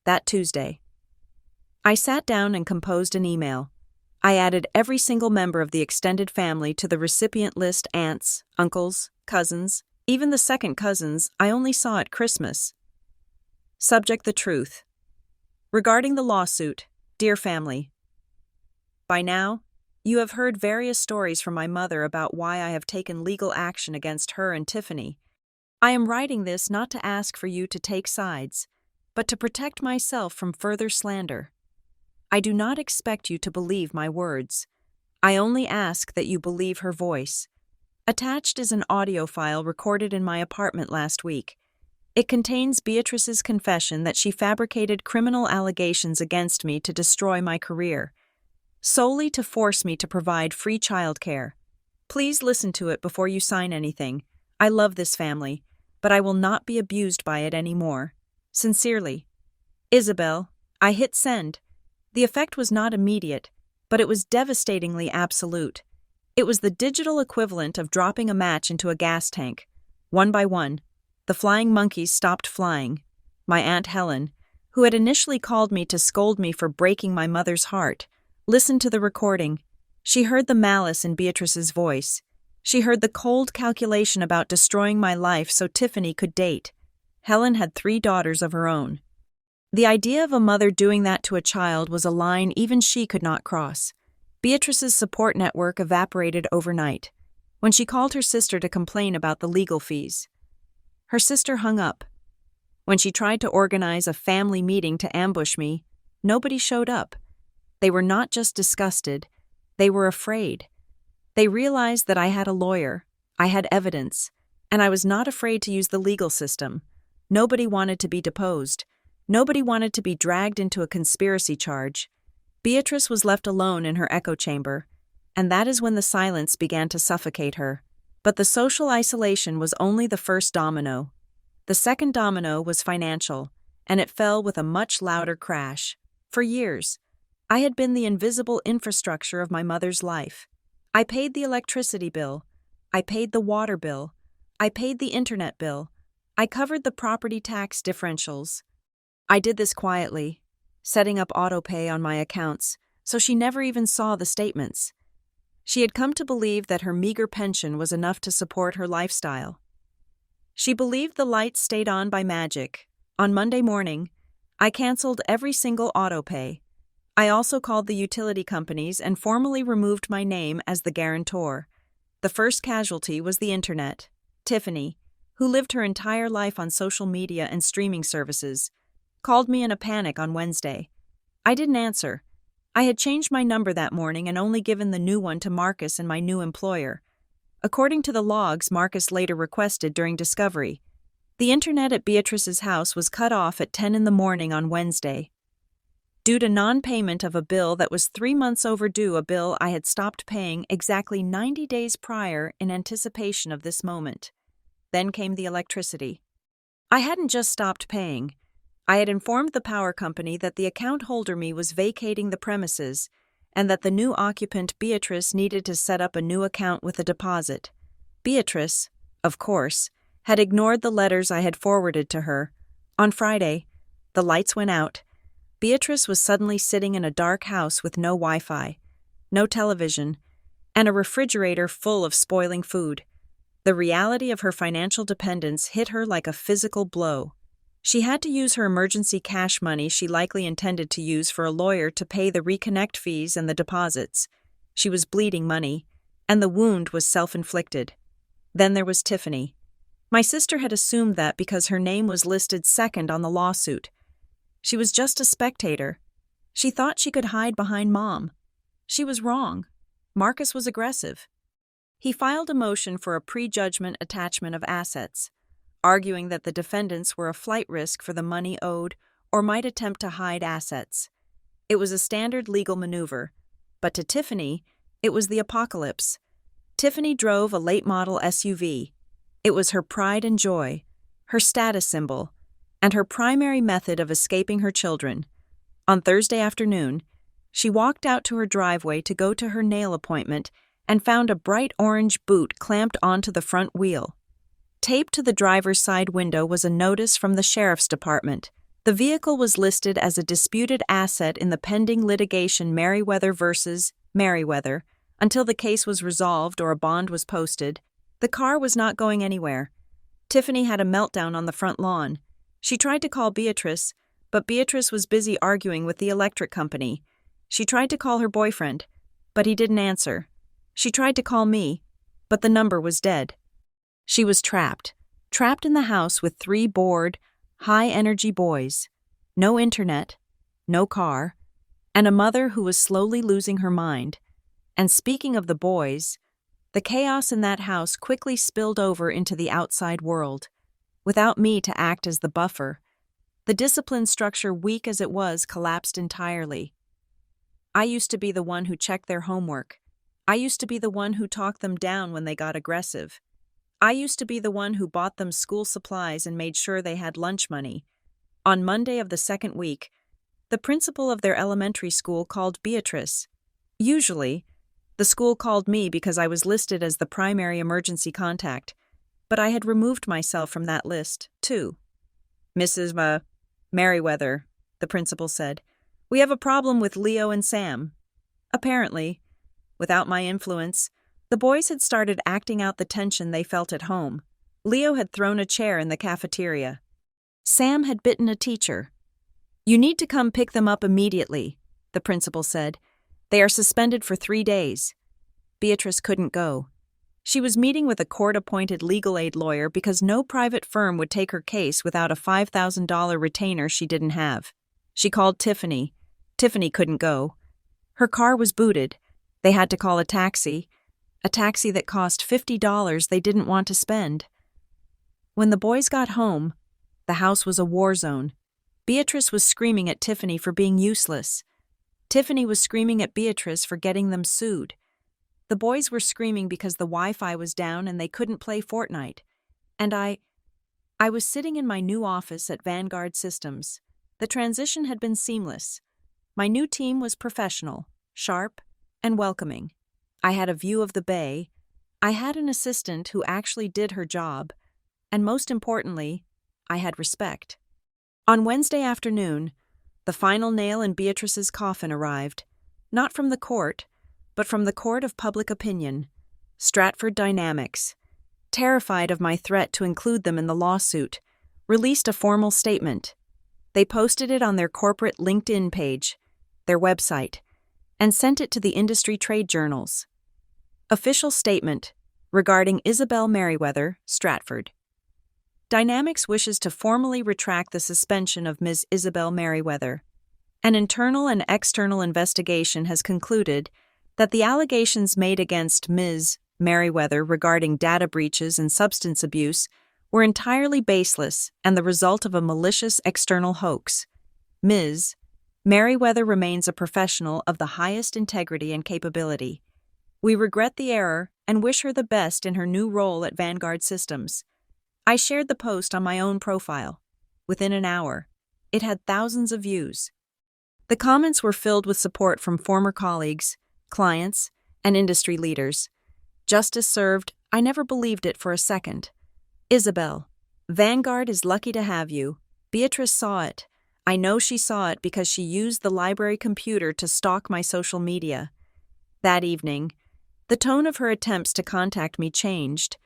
That Tuesday, I sat down and composed an email. I added every single member of the extended family to the recipient list: aunts, uncles, cousins, even the second cousins I only saw at Christmas. Subject: the truth. Regarding the lawsuit, dear family. By now, you have heard various stories from my mother about why I have taken legal action against her and Tiffany. I am writing this not to ask for you to take sides, but to protect myself from further slander. I do not expect you to believe my words. I only ask that you believe her voice. Attached is an audio file recorded in my apartment last week. It contains Beatrice's confession that she fabricated criminal allegations against me to destroy my career, solely to force me to provide free childcare. Please listen to it before you sign anything. I love this family, but I will not be abused by it anymore. Sincerely. Isabel. I hit send. The effect was not immediate, but it was devastatingly absolute. It was the digital equivalent of dropping a match into a gas tank. One by one, the flying monkeys stopped flying. My Aunt Helen, who had initially called me to scold me for breaking my mother's heart, listened to the recording. She heard the malice in Beatrice's voice. She heard the cold calculation about destroying my life so Tiffany could date. Helen had 3 daughters of her own. The idea of a mother doing that to a child was a line even she could not cross. Beatrice's support network evaporated overnight when she called her sister to complain about the legal fees. Her sister hung up. When she tried to organize a family meeting to ambush me, nobody showed up. They were not just disgusted, they were afraid. They realized that I had a lawyer, I had evidence, and I was not afraid to use the legal system. Nobody wanted to be deposed. Nobody wanted to be dragged into a conspiracy charge. Beatrice was left alone in her echo chamber, and that is when the silence began to suffocate her. But the social isolation was only the first domino. The second domino was financial, and it fell with a much louder crash. For years, I had been the invisible infrastructure of my mother's life. I paid the electricity bill. I paid the water bill. I paid the internet bill. I covered the property tax differentials. I did this quietly, setting up autopay on my accounts, so she never even saw the statements. She had come to believe that her meager pension was enough to support her lifestyle. She believed the lights stayed on by magic. On Monday morning, I canceled every single autopay. I also called the utility companies and formally removed my name as the guarantor. The first casualty was the internet. Tiffany, who lived her entire life on social media and streaming services, called me in a panic on Wednesday. I didn't answer. I had changed my number that morning and only given the new one to Marcus and my new employer. According to the logs Marcus later requested during discovery, the internet at Beatrice's house was cut off at 10 in the morning on Wednesday. Due to non-payment of a bill that was 3 months overdue, a bill I had stopped paying exactly 90 days prior in anticipation of this moment. Then came the electricity. I hadn't just stopped paying. I had informed the power company that the account holder me was vacating the premises and that the new occupant, Beatrice, needed to set up a new account with a deposit. Beatrice, of course, had ignored the letters I had forwarded to her. On Friday, the lights went out. Beatrice was suddenly sitting in a dark house with no Wi-Fi, no television, and a refrigerator full of spoiling food. The reality of her financial dependence hit her like a physical blow. She had to use her emergency cash money she likely intended to use for a lawyer to pay the reconnect fees and the deposits. She was bleeding money, and the wound was self-inflicted. Then there was Tiffany. My sister had assumed that because her name was listed second on the lawsuit. She was just a spectator. She thought she could hide behind Mom. She was wrong. Marcus was aggressive. He filed a motion for a prejudgment attachment of assets, arguing that the defendants were a flight risk for the money owed or might attempt to hide assets. It was a standard legal maneuver, but to Tiffany, it was the apocalypse. Tiffany drove a late-model SUV. It was her pride and joy, her status symbol, and her primary method of escaping her children. On Thursday afternoon, she walked out to her driveway to go to her nail appointment and found a bright orange boot clamped onto the front wheel. Taped to the driver's side window was a notice from the sheriff's department. The vehicle was listed as a disputed asset in the pending litigation Merriweather versus Merriweather. Until the case was resolved or a bond was posted, the car was not going anywhere. Tiffany had a meltdown on the front lawn. She tried to call Beatrice, but Beatrice was busy arguing with the electric company. She tried to call her boyfriend, but he didn't answer. She tried to call me, but the number was dead. She was trapped in the house with 3 bored, high-energy boys, no internet, no car, and a mother who was slowly losing her mind. And speaking of the boys, the chaos in that house quickly spilled over into the outside world. Without me to act as the buffer, the discipline structure, weak as it was, collapsed entirely. I used to be the one who checked their homework. I used to be the one who talked them down when they got aggressive. I used to be the one who bought them school supplies and made sure they had lunch money. On Monday of the second week, the principal of their elementary school called Beatrice. Usually, the school called me because I was listed as the primary emergency contact, but I had removed myself from that list, too. "Mrs. Merriweather," the principal said, "we have a problem with Leo and Sam." Apparently, without my influence, the boys had started acting out the tension they felt at home. Leo had thrown a chair in the cafeteria. Sam had bitten a teacher. "You need to come pick them up immediately," the principal said. "They are suspended for 3 days." Beatrice couldn't go. She was meeting with a court-appointed legal aid lawyer because no private firm would take her case without a $5,000 retainer she didn't have. She called Tiffany. Tiffany couldn't go. Her car was booted. They had to call a taxi that cost $50 they didn't want to spend. When the boys got home, the house was a war zone. Beatrice was screaming at Tiffany for being useless. Tiffany was screaming at Beatrice for getting them sued. The boys were screaming because the Wi-Fi was down and they couldn't play Fortnite. And I was sitting in my new office at Vanguard Systems. The transition had been seamless. My new team was professional, sharp, and welcoming. I had a view of the bay. I had an assistant who actually did her job. And most importantly, I had respect. On Wednesday afternoon, the final nail in Beatrice's coffin arrived, not from the court, but from the court of public opinion, Stratford Dynamics, terrified of my threat to include them in the lawsuit, released a formal statement. They posted it on their corporate LinkedIn page, their website, and sent it to the industry trade journals. Official statement regarding Isabel Merriweather, Stratford. Dynamics wishes to formally retract the suspension of Ms. Isabel Merriweather. An internal and external investigation has concluded that the allegations made against Ms. Merriweather regarding data breaches and substance abuse were entirely baseless and the result of a malicious external hoax. Ms. Merriweather remains a professional of the highest integrity and capability. We regret the error and wish her the best in her new role at Vanguard Systems. I shared the post on my own profile. Within an hour, it had thousands of views. The comments were filled with support from former colleagues, clients, and industry leaders. Justice served. I never believed it for a second. Isabel, Vanguard is lucky to have you. Beatrice saw it. I know she saw it because she used the library computer to stalk my social media. That evening, the tone of her attempts to contact me changed.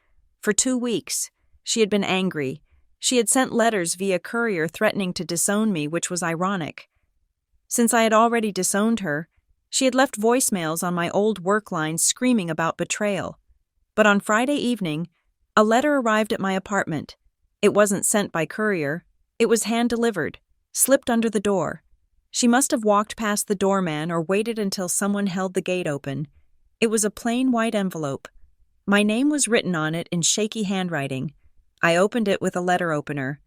For 2 weeks, she had been angry. She had sent letters via courier threatening to disown me, which was ironic. Since I had already disowned her, she had left voicemails on my old work line screaming about betrayal. But on Friday evening, a letter arrived at my apartment. It wasn't sent by courier. It was hand-delivered, slipped under the door. She must have walked past the doorman or waited until someone held the gate open. It was a plain white envelope. My name was written on it in shaky handwriting. I opened it with a letter opener,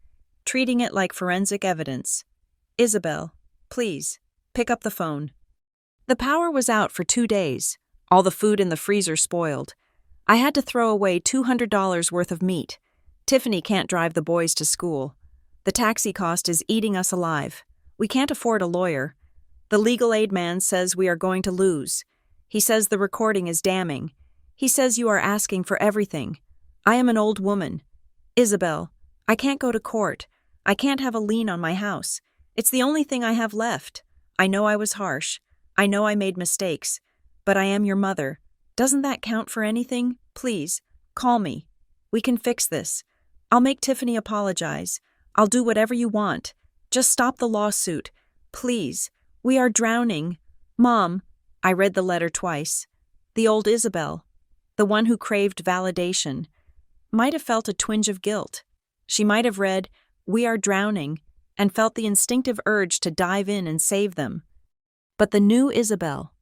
treating it like forensic evidence. Isabel, please, pick up the phone. The power was out for 2 days. All the food in the freezer spoiled. I had to throw away $200 worth of meat. Tiffany can't drive the boys to school. The taxi cost is eating us alive. We can't afford a lawyer. The legal aid man says we are going to lose. He says the recording is damning. He says you are asking for everything. I am an old woman. Isabel, I can't go to court. I can't have a lien on my house. It's the only thing I have left. I know I was harsh. I know I made mistakes. But I am your mother. Doesn't that count for anything? Please, call me. We can fix this. I'll make Tiffany apologize. I'll do whatever you want. Just stop the lawsuit. Please. We are drowning. Mom. I read the letter twice. The old Isabel, the one who craved validation, might have felt a twinge of guilt. She might have read, "We are drowning," and felt the instinctive urge to dive in and save them. But the new Isabel,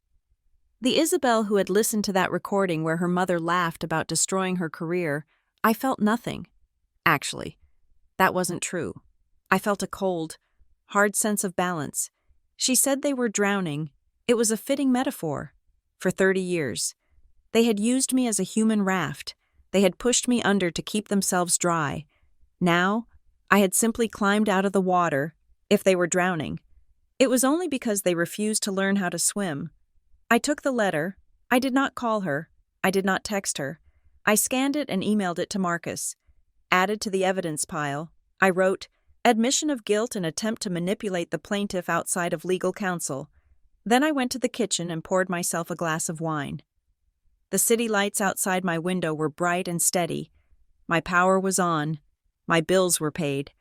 the Isabel who had listened to that recording where her mother laughed about destroying her career, I felt nothing. Actually, that wasn't true. I felt a cold, hard sense of balance. She said they were drowning. It was a fitting metaphor. For 30 years, they had used me as a human raft. They had pushed me under to keep themselves dry. Now, I had simply climbed out of the water, if they were drowning. It was only because they refused to learn how to swim. I took the letter. I did not call her. I did not text her. I scanned it and emailed it to Marcus. Added to the evidence pile, I wrote, "Admission of guilt and attempt to manipulate the plaintiff outside of legal counsel." Then I went to the kitchen and poured myself a glass of wine. The city lights outside my window were bright and steady. My power was on. My bills were paid.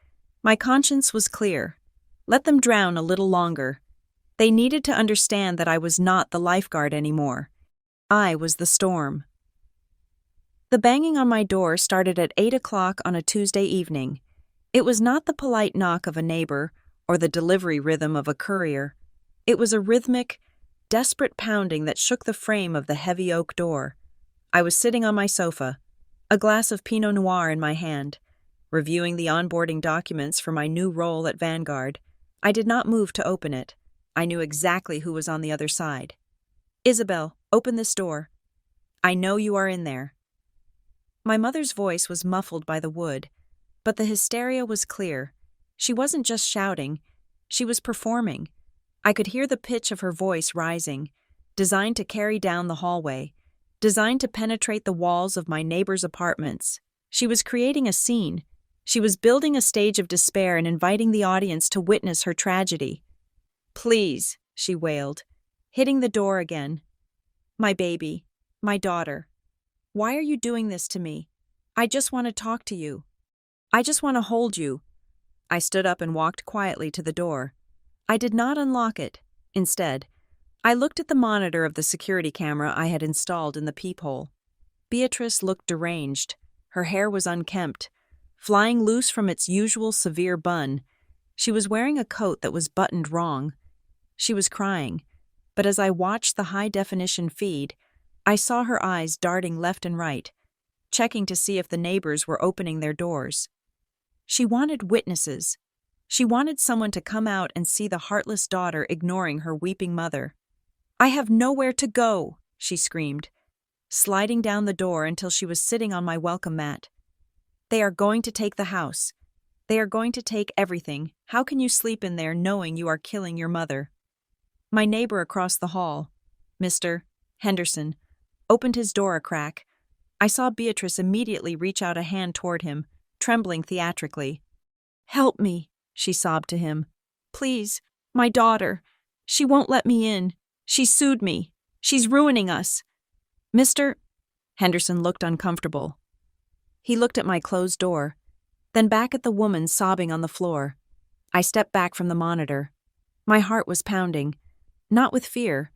My conscience was clear. Let them drown a little longer. They needed to understand that I was not the lifeguard anymore. I was the storm. The banging on my door started at 8 o'clock on a Tuesday evening. It was not the polite knock of a neighbor or the delivery rhythm of a courier. It was a rhythmic, desperate pounding that shook the frame of the heavy oak door. I was sitting on my sofa, a glass of Pinot Noir in my hand, reviewing the onboarding documents for my new role at Vanguard. I did not move to open it. I knew exactly who was on the other side. "Isabel, open this door. I know you are in there." My mother's voice was muffled by the wood, but the hysteria was clear. She wasn't just shouting, she was performing. I could hear the pitch of her voice rising, designed to carry down the hallway, designed to penetrate the walls of my neighbors' apartments. She was creating a scene. She was building a stage of despair and inviting the audience to witness her tragedy. "Please," she wailed, hitting the door again. "My baby, my daughter. Why are you doing this to me? I just want to talk to you. I just want to hold you." I stood up and walked quietly to the door. I did not unlock it. Instead, I looked at the monitor of the security camera I had installed in the peephole. Beatrice looked deranged. Her hair was unkempt, flying loose from its usual severe bun. She was wearing a coat that was buttoned wrong. She was crying, but as I watched the high-definition feed, I saw her eyes darting left and right, checking to see if the neighbors were opening their doors. She wanted witnesses. She wanted someone to come out and see the heartless daughter ignoring her weeping mother. "I have nowhere to go," she screamed, sliding down the door until she was sitting on my welcome mat. "They are going to take the house. They are going to take everything. How can you sleep in there knowing you are killing your mother?" My neighbor across the hall, Mr. Henderson, opened his door a crack. I saw Beatrice immediately reach out a hand toward him, trembling theatrically. "Help me," she sobbed to him. "Please, my daughter. She won't let me in. She sued me. She's ruining us." Mr. Henderson looked uncomfortable. He looked at my closed door, then back at the woman sobbing on the floor. I stepped back from the monitor. My heart was pounding, not with fear,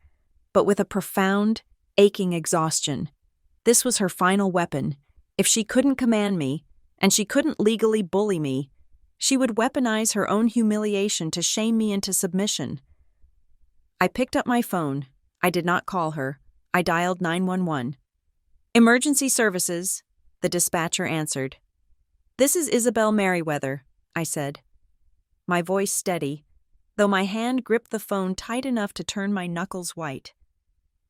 but with a profound, aching exhaustion. This was her final weapon. If she couldn't command me, and she couldn't legally bully me, she would weaponize her own humiliation to shame me into submission. I picked up my phone. I did not call her. I dialed 911. "Emergency services," the dispatcher answered. "This is Isabel Merriweather," I said. My voice steady, though my hand gripped the phone tight enough to turn my knuckles white.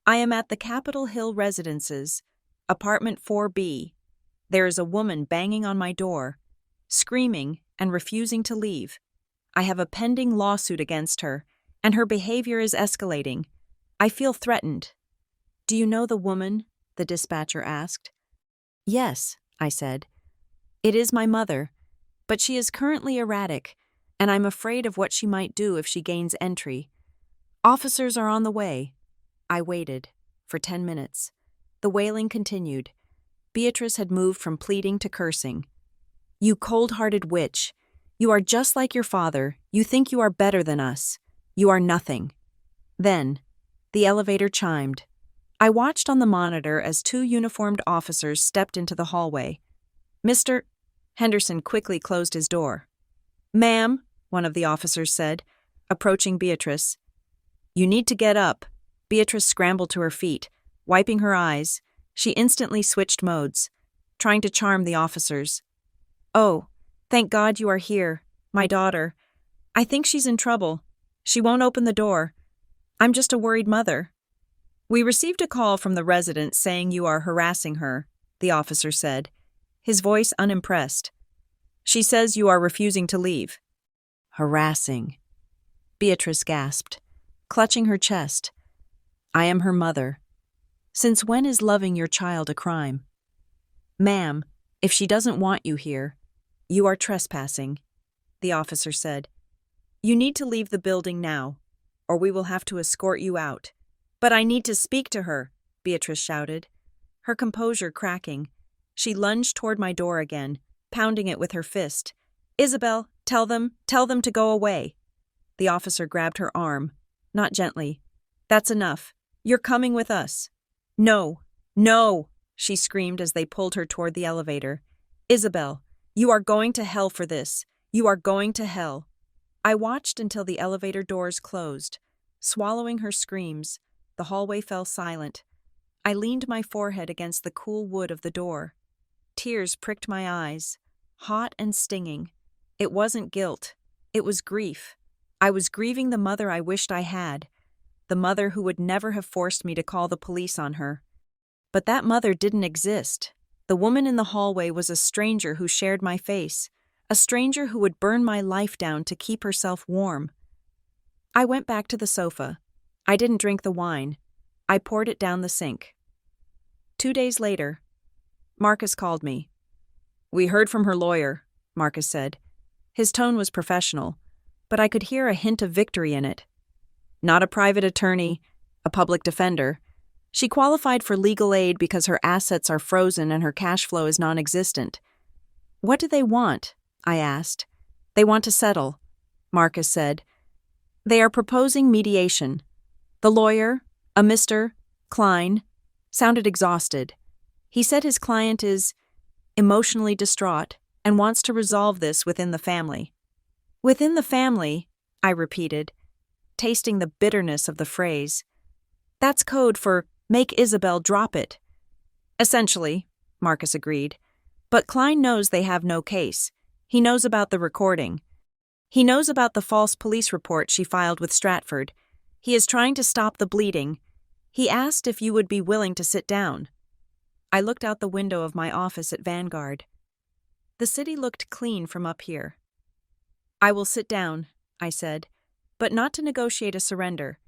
"I am at the Capitol Hill Residences, apartment 4B. There is a woman banging on my door, screaming and refusing to leave. I have a pending lawsuit against her, and her behavior is escalating. I feel threatened." "Do you know the woman?" the dispatcher asked. "Yes," I said. "It is my mother, but she is currently erratic, and I'm afraid of what she might do if she gains entry. Officers are on the way." I waited for 10 minutes. The wailing continued. Beatrice had moved from pleading to cursing. "You cold-hearted witch. You are just like your father. You think you are better than us. You are nothing." Then, the elevator chimed. I watched on the monitor as 2 uniformed officers stepped into the hallway. Mr. Henderson quickly closed his door. "Ma'am," one of the officers said, approaching Beatrice. "You need to get up." Beatrice scrambled to her feet, wiping her eyes. She instantly switched modes, trying to charm the officers. "Oh, thank God you are here. My daughter. I think she's in trouble. She won't open the door. I'm just a worried mother. We received a call from the resident saying you are harassing her. the officer said, his voice unimpressed. She says you are refusing to leave. Harassing. Beatrice gasped, clutching her chest. I am her mother. Since when is loving your child a crime? Ma'am, if she doesn't want you here, you are trespassing, the officer said. You need to leave the building now, or we will have to escort you out. But I need to speak to her, Beatrice shouted, her composure cracking. She lunged toward my door again, pounding it with her fist. Isabel, tell them to go away. The officer grabbed her arm, not gently. That's enough. You're coming with us. No, no, she screamed as they pulled her toward the elevator. Isabel, you are going to hell for this. You are going to hell. I watched until the elevator doors closed. Swallowing her screams, the hallway fell silent. I leaned my forehead against the cool wood of the door. Tears pricked my eyes, hot and stinging. It wasn't guilt. It was grief. I was grieving the mother I wished I had, the mother who would never have forced me to call the police on her. But that mother didn't exist. The woman in the hallway was a stranger who shared my face, a stranger who would burn my life down to keep herself warm. I went back to the sofa. I didn't drink the wine. I poured it down the sink. 2 days later, Marcus called me. We heard from her lawyer, Marcus said. His tone was professional, but I could hear a hint of victory in it. Not a private attorney, a public defender. She qualified for legal aid because her assets are frozen and her cash flow is non-existent. What do they want? I asked. They want to settle, Marcus said. They are proposing mediation. The lawyer, a Mr. Klein, sounded exhausted. He said his client is emotionally distraught and wants to resolve this within the family. Within the family, I repeated, tasting the bitterness of the phrase. That's code for make Isabel drop it. Essentially, Marcus agreed. But Klein knows they have no case. He knows about the recording. He knows about the false police report she filed with Stratford. He is trying to stop the bleeding. He asked if you would be willing to sit down. I looked out the window of my office at Vanguard. The city looked clean from up here. I will sit down, I said, but not to negotiate a surrender.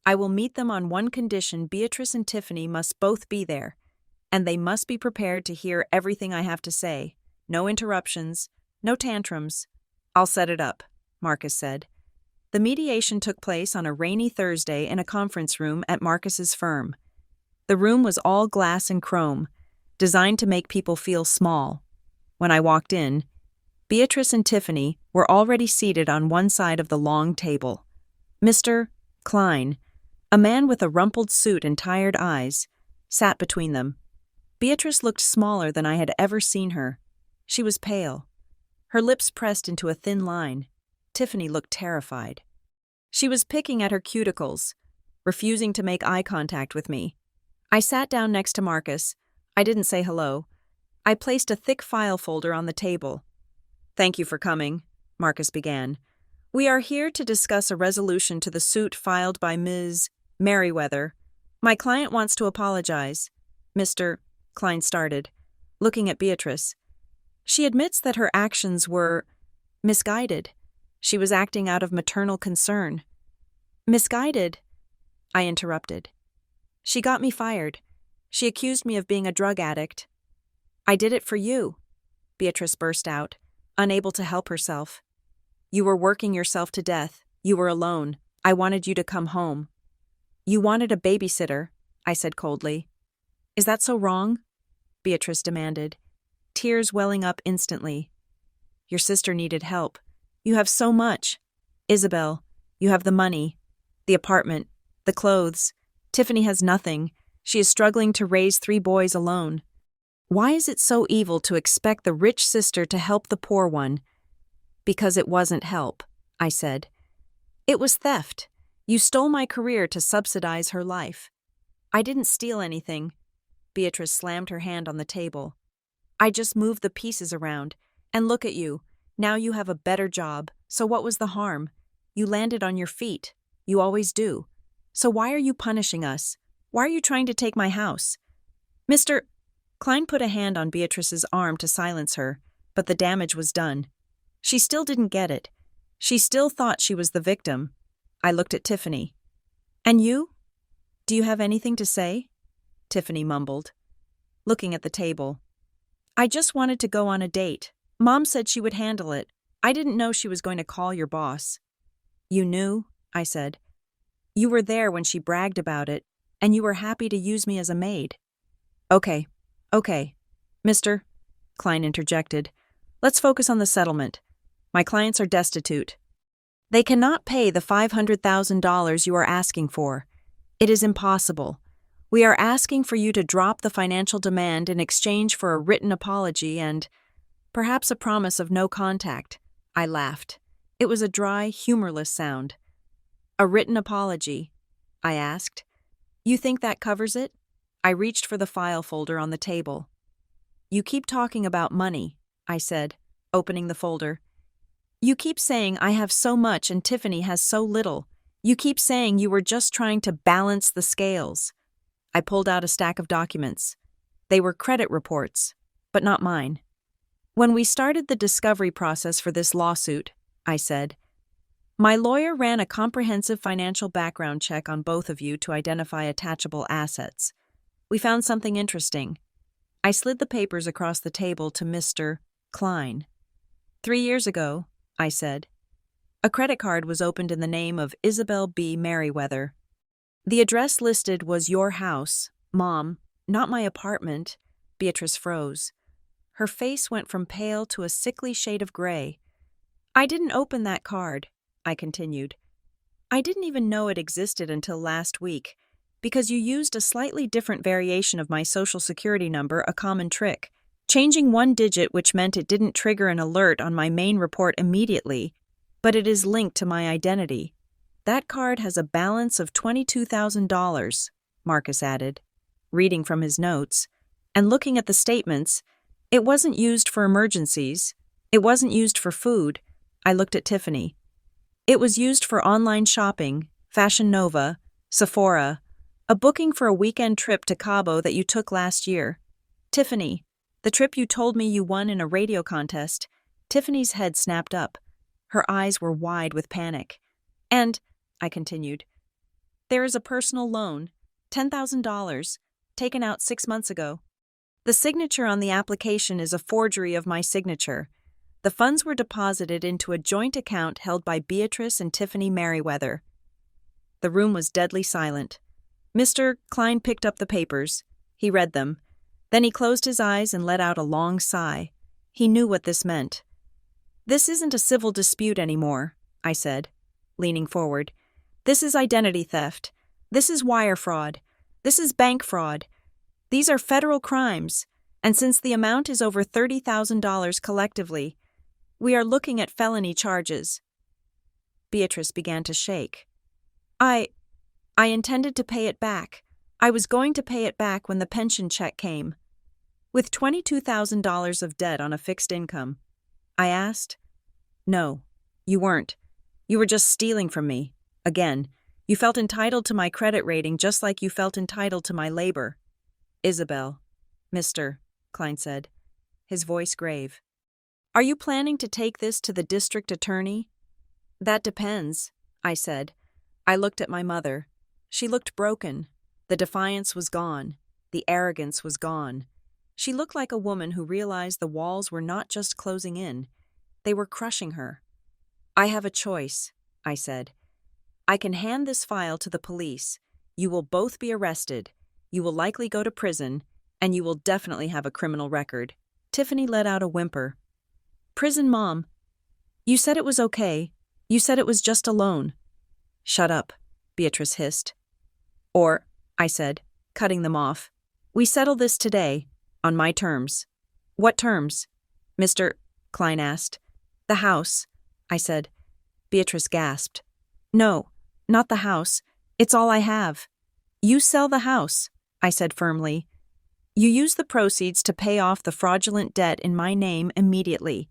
I will meet them on one condition: Beatrice and Tiffany must both be there, and they must be prepared to hear everything I have to say. No interruptions, no tantrums. I'll set it up, Marcus said. The mediation took place on a rainy Thursday in a conference room at Marcus's firm. The room was all glass and chrome, designed to make people feel small. When I walked in, Beatrice and Tiffany were already seated on one side of the long table. Mr. Klein, a man with a rumpled suit and tired eyes, sat between them. Beatrice looked smaller than I had ever seen her. She was pale, her lips pressed into a thin line. Tiffany looked terrified. She was picking at her cuticles, refusing to make eye contact with me. I sat down next to Marcus. I didn't say hello. I placed a thick file folder on the table. Thank you for coming, Marcus began. We are here to discuss a resolution to the suit filed by Ms. Merriweather. My client wants to apologize. Mr. Klein started, looking at Beatrice. She admits that her actions were misguided. She was acting out of maternal concern. Misguided? I interrupted. She got me fired. She accused me of being a drug addict. I did it for you, Beatrice burst out, unable to help herself. You were working yourself to death. You were alone. I wanted you to come home. You wanted a babysitter, I said coldly. Is that so wrong? Beatrice demanded, tears welling up instantly. Your sister needed help. You have so much. Isabel, you have the money, the apartment, the clothes. Tiffany has nothing. She is struggling to raise 3 boys alone. Why is it so evil to expect the rich sister to help the poor one? Because it wasn't help, I said. It was theft. You stole my career to subsidize her life. I didn't steal anything. Beatrice slammed her hand on the table. I just moved the pieces around. And look at you. Now you have a better job. So what was the harm? You landed on your feet. You always do. So why are you punishing us? Why are you trying to take my house? Mr. Klein put a hand on Beatrice's arm to silence her, but the damage was done. She still didn't get it. She still thought she was the victim. I looked at Tiffany. "And you? Do you have anything to say?" Tiffany mumbled, looking at the table. "I just wanted to go on a date. Mom said she would handle it. I didn't know she was going to call your boss." "You knew?" I said. "You were there when she bragged about it, and you were happy to use me as a maid." Okay. Mister," Klein interjected, "let's focus on the settlement. My clients are destitute. They cannot pay the $500,000 you are asking for. It is impossible. We are asking for you to drop the financial demand in exchange for a written apology and perhaps a promise of no contact." I laughed. It was a dry, humorless sound. "A written apology?" I asked. "You think that covers it?" I reached for the file folder on the table. "You keep talking about money," I said, opening the folder. "You keep saying I have so much and Tiffany has so little. You keep saying you were just trying to balance the scales." I pulled out a stack of documents. They were credit reports, but not mine. "When we started the discovery process for this lawsuit," I said, "my lawyer ran a comprehensive financial background check on both of you to identify attachable assets. We found something interesting." I slid the papers across the table to Mr. Klein. 3 years ago," I said, "a credit card was opened in the name of Isabel B. Merriweather. The address listed was your house, Mom, not my apartment." Beatrice froze. Her face went from pale to a sickly shade of gray. "I didn't open that card," I continued. "I didn't even know it existed until last week, because you used a slightly different variation of my social security number, a common trick, changing one digit, which meant it didn't trigger an alert on my main report immediately, but it is linked to my identity. That card has a balance of $22,000, Marcus added, reading from his notes, and looking at the statements. It wasn't used for emergencies. It wasn't used for food. I looked at Tiffany. It was used for online shopping, Fashion Nova, Sephora, a booking for a weekend trip to Cabo that you took last year. Tiffany, the trip you told me you won in a radio contest." Tiffany's head snapped up. Her eyes were wide with panic. "And," I continued, "there is a personal loan, $10,000, taken out 6 months ago. The signature on the application is a forgery of my signature. The funds were deposited into a joint account held by Beatrice and Tiffany Merriweather." The room was deadly silent. Mr. Klein picked up the papers. He read them. Then he closed his eyes and let out a long sigh. He knew what this meant. "This isn't a civil dispute anymore," I said, leaning forward. "This is identity theft. This is wire fraud. This is bank fraud. These are federal crimes, and since the amount is over $30,000 collectively, we are looking at felony charges." Beatrice began to shake. I intended to pay it back. I was going to pay it back when the pension check came. With $22,000 of debt on a fixed income. I asked. "No, you weren't. You were just stealing from me. Again, you felt entitled to my credit rating just like you felt entitled to my labor." "Isabel," Mr. Klein said, his voice grave. "Are you planning to take this to the district attorney?" "That depends," I said. I looked at my mother. She looked broken. The defiance was gone. The arrogance was gone. She looked like a woman who realized the walls were not just closing in. They were crushing her. "I have a choice," I said. "I can hand this file to the police. You will both be arrested. You will likely go to prison, and you will definitely have a criminal record." Tiffany let out a whimper. "Prison, Mom. You said it was okay. You said it was just a loan." "Shut up," Beatrice hissed. "Or," I said, cutting them off, "we settle this today, on my terms." "What terms?" Mr. Klein asked. "The house," I said. Beatrice gasped. "No, not the house. It's all I have." "You sell the house," I said firmly. "You use the proceeds to pay off the fraudulent debt in my name immediately.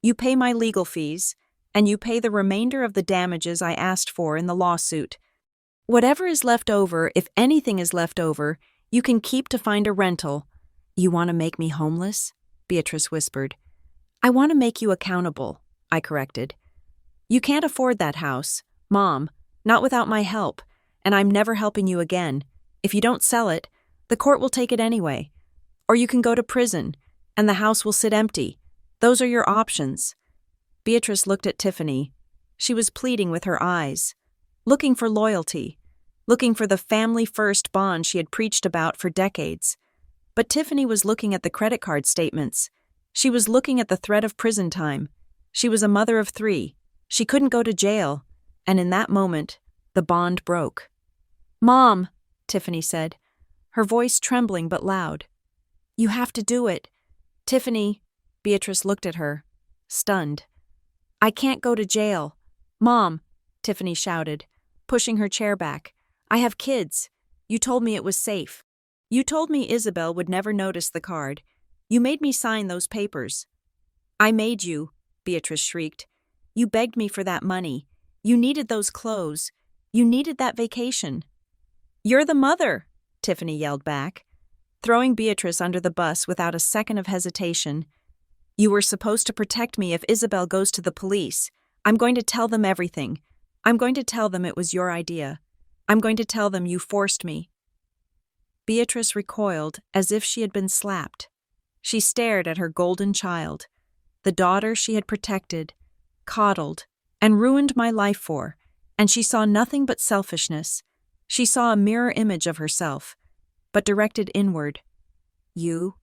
You pay my legal fees, and you pay the remainder of the damages I asked for in the lawsuit. Whatever is left over, if anything is left over, you can keep to find a rental. You want to make me homeless? Beatrice whispered. I want to make you accountable, I corrected. You can't afford that house, Mom, not without my help, and I'm never helping you again. If you don't sell it, the court will take it anyway. Or you can go to prison, and the house will sit empty. Those are your options. Beatrice looked at Tiffany. She was pleading with her eyes, looking for loyalty, looking for the family-first bond she had preached about for decades. But Tiffany was looking at the credit card statements. She was looking at the threat of prison time. She was a mother of 3. She couldn't go to jail, and in that moment, the bond broke. Mom, Tiffany said, her voice trembling but loud. You have to do it. Tiffany, Beatrice looked at her, stunned. I can't go to jail. Mom, Tiffany shouted, pushing her chair back. I have kids. You told me it was safe. You told me Isabel would never notice the card. You made me sign those papers. I made you, Beatrice shrieked. You begged me for that money. You needed those clothes. You needed that vacation. You're the mother, Tiffany yelled back, throwing Beatrice under the bus without a second of hesitation. You were supposed to protect me if Isabel goes to the police. I'm going to tell them everything. I'm going to tell them it was your idea. I'm going to tell them you forced me. Beatrice recoiled as if she had been slapped. She stared at her golden child, the daughter she had protected, coddled, and ruined my life for, and she saw nothing but selfishness. She saw a mirror image of herself, but directed inward. You,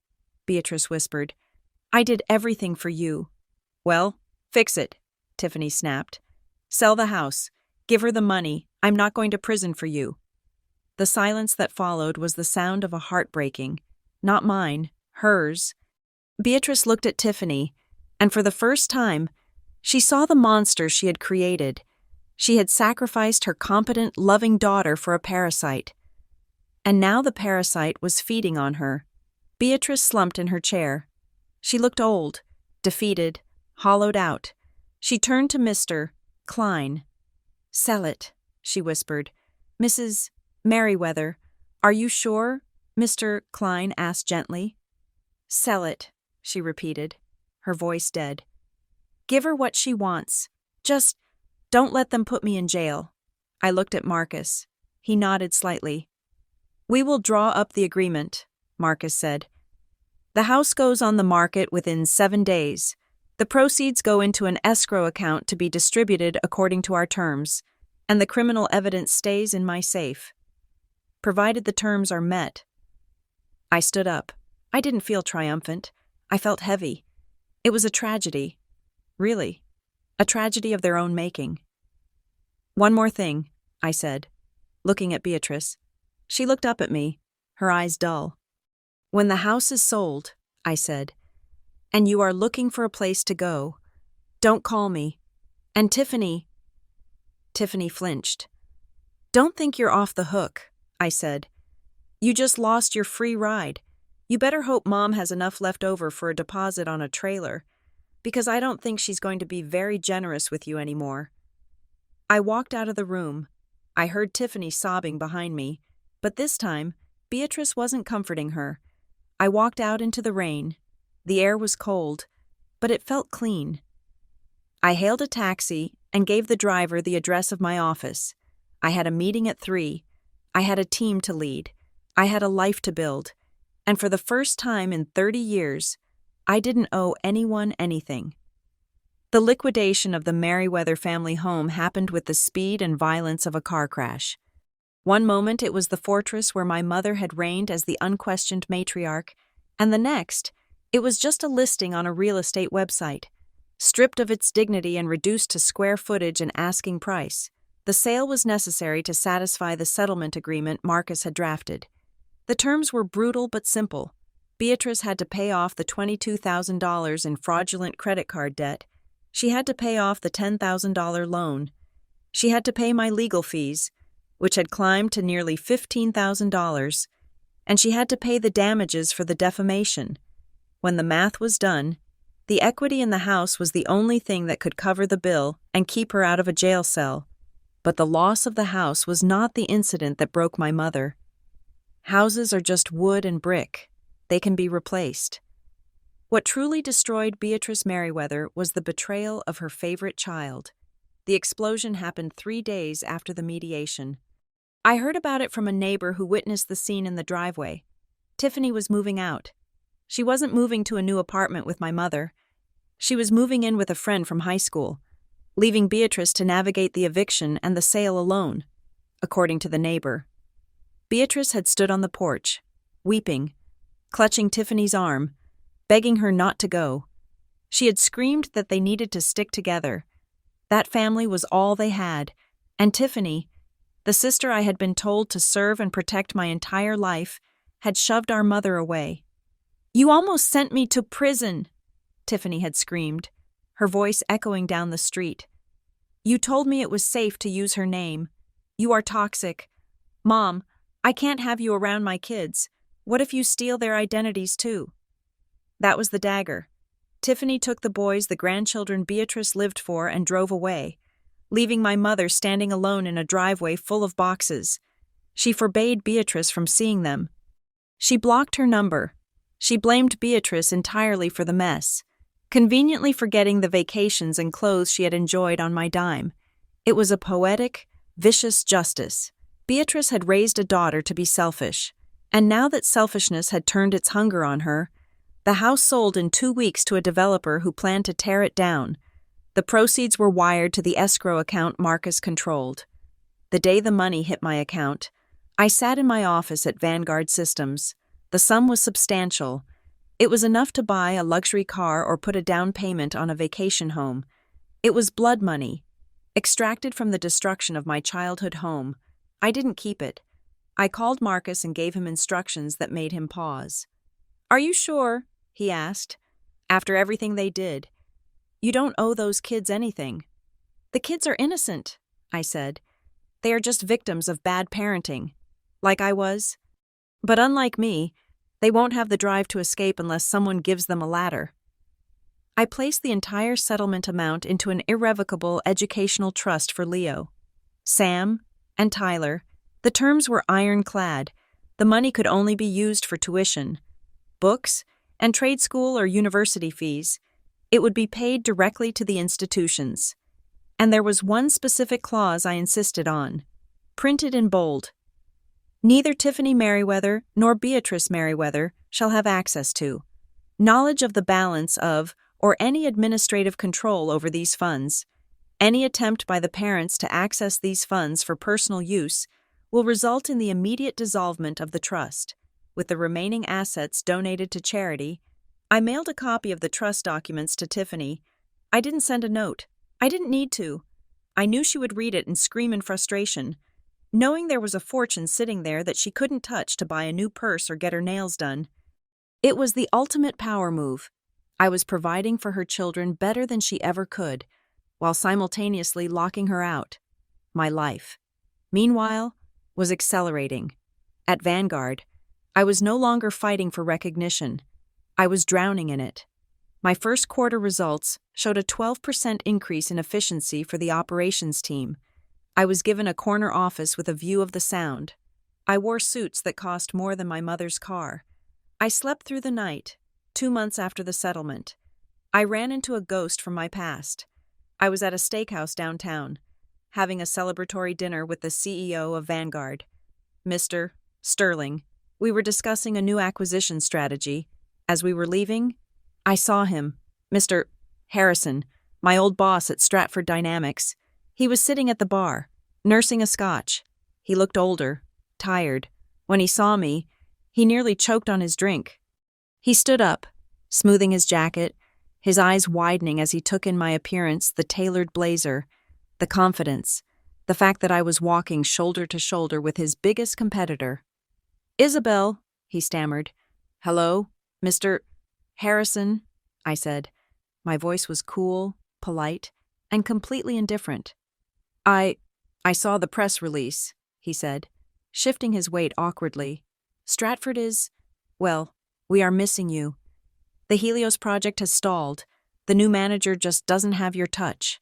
Beatrice whispered. I did everything for you. Well, fix it, Tiffany snapped. Sell the house. Give her the money. I'm not going to prison for you. The silence that followed was the sound of a heart breaking, not mine, hers. Beatrice looked at Tiffany, and for the first time, she saw the monster she had created. She had sacrificed her competent, loving daughter for a parasite. And now the parasite was feeding on her. Beatrice slumped in her chair. She looked old, defeated, hollowed out. She turned to Mr. Klein. Sell it, she whispered. Mrs. Merriweather, are you sure? Mr. Klein asked gently. Sell it, she repeated, her voice dead. Give her what she wants. Just don't let them put me in jail. I looked at Marcus. He nodded slightly. We will draw up the agreement, Marcus said. The house goes on the market within 7 days. The proceeds go into an escrow account to be distributed according to our terms, and the criminal evidence stays in my safe, provided the terms are met. I stood up. I didn't feel triumphant. I felt heavy. It was a tragedy. Really. A tragedy of their own making. One more thing, I said, looking at Beatrice. She looked up at me, her eyes dull. When the house is sold, I said, and you are looking for a place to go, don't call me. And Tiffany flinched. Don't think you're off the hook, I said. You just lost your free ride. You better hope Mom has enough left over for a deposit on a trailer, because I don't think she's going to be very generous with you anymore. I walked out of the room. I heard Tiffany sobbing behind me, but this time, Beatrice wasn't comforting her. I walked out into the rain. The air was cold, but it felt clean. I hailed a taxi and gave the driver the address of my office. I had a meeting at 3. I had a team to lead. I had a life to build. And for the first time in 30 years, I didn't owe anyone anything. The liquidation of the Merriweather family home happened with the speed and violence of a car crash. One moment it was the fortress where my mother had reigned as the unquestioned matriarch, and the next, it was just a listing on a real estate website. Stripped of its dignity and reduced to square footage and asking price, the sale was necessary to satisfy the settlement agreement Marcus had drafted. The terms were brutal but simple. Beatrice had to pay off the $22,000 in fraudulent credit card debt. She had to pay off the $10,000 loan. She had to pay my legal fees, which had climbed to nearly $15,000, and she had to pay the damages for the defamation. When the math was done, the equity in the house was the only thing that could cover the bill and keep her out of a jail cell. But the loss of the house was not the incident that broke my mother. Houses are just wood and brick. They can be replaced. What truly destroyed Beatrice Merriweather was the betrayal of her favorite child. The explosion happened 3 days after the mediation. I heard about it from a neighbor who witnessed the scene in the driveway. Tiffany was moving out. She wasn't moving to a new apartment with my mother. She was moving in with a friend from high school, leaving Beatrice to navigate the eviction and the sale alone, according to the neighbor. Beatrice had stood on the porch, weeping, clutching Tiffany's arm, begging her not to go. She had screamed that they needed to stick together. That family was all they had, and Tiffany, the sister I had been told to serve and protect my entire life, had shoved our mother away. "You almost sent me to prison," Tiffany had screamed, her voice echoing down the street. "You told me it was safe to use her name. You are toxic. Mom, I can't have you around my kids. What if you steal their identities too?" That was the dagger. Tiffany took the boys the grandchildren Beatrice lived for and drove away, leaving my mother standing alone in a driveway full of boxes. She forbade Beatrice from seeing them. She blocked her number. She blamed Beatrice entirely for the mess, conveniently forgetting the vacations and clothes she had enjoyed on my dime. It was a poetic, vicious justice. Beatrice had raised a daughter to be selfish, and now that selfishness had turned its hunger on her, the house sold in 2 weeks to a developer who planned to tear it down. The proceeds were wired to the escrow account Marcus controlled. The day the money hit my account, I sat in my office at Vanguard Systems. The sum was substantial. It was enough to buy a luxury car or put a down payment on a vacation home. It was blood money, extracted from the destruction of my childhood home. I didn't keep it. I called Marcus and gave him instructions that made him pause. "Are you sure?" he asked. "After everything they did. You don't owe those kids anything." "The kids are innocent," I said. "They are just victims of bad parenting, like I was. But unlike me, they won't have the drive to escape unless someone gives them a ladder." I placed the entire settlement amount into an irrevocable educational trust for Leo, Sam, and Tyler. The terms were ironclad. The money could only be used for tuition, books, and trade school or university fees. It would be paid directly to the institutions. And there was one specific clause I insisted on, printed in bold. Neither Tiffany Merriweather nor Beatrice Merriweather shall have access to, knowledge of the balance of, or any administrative control over these funds. Any attempt by the parents to access these funds for personal use will result in the immediate dissolvement of the trust, with the remaining assets donated to charity. I mailed a copy of the trust documents to Tiffany. I didn't send a note. I didn't need to. I knew she would read it and scream in frustration, knowing there was a fortune sitting there that she couldn't touch to buy a new purse or get her nails done. It was the ultimate power move. I was providing for her children better than she ever could, while simultaneously locking her out. My life, meanwhile, was accelerating. At Vanguard, I was no longer fighting for recognition. I was drowning in it. My first quarter results showed a 12% increase in efficiency for the operations team. I was given a corner office with a view of the Sound. I wore suits that cost more than my mother's car. I slept through the night, 2 months after the settlement. I ran into a ghost from my past. I was at a steakhouse downtown, having a celebratory dinner with the CEO of Vanguard, Mr. Sterling. We were discussing a new acquisition strategy. As we were leaving, I saw him, Mr. Harrison, my old boss at Stratford Dynamics. He was sitting at the bar, nursing a scotch. He looked older, tired. When he saw me, he nearly choked on his drink. He stood up, smoothing his jacket, his eyes widening as he took in my appearance, the tailored blazer, the confidence, the fact that I was walking shoulder to shoulder with his biggest competitor. "Isabel," he stammered. "Hello, Mr. Harrison," I said. My voice was cool, polite, and completely indifferent. I saw the press release," he said, shifting his weight awkwardly. "Stratford is, well, we are missing you. The Helios project has stalled. The new manager just doesn't have your touch."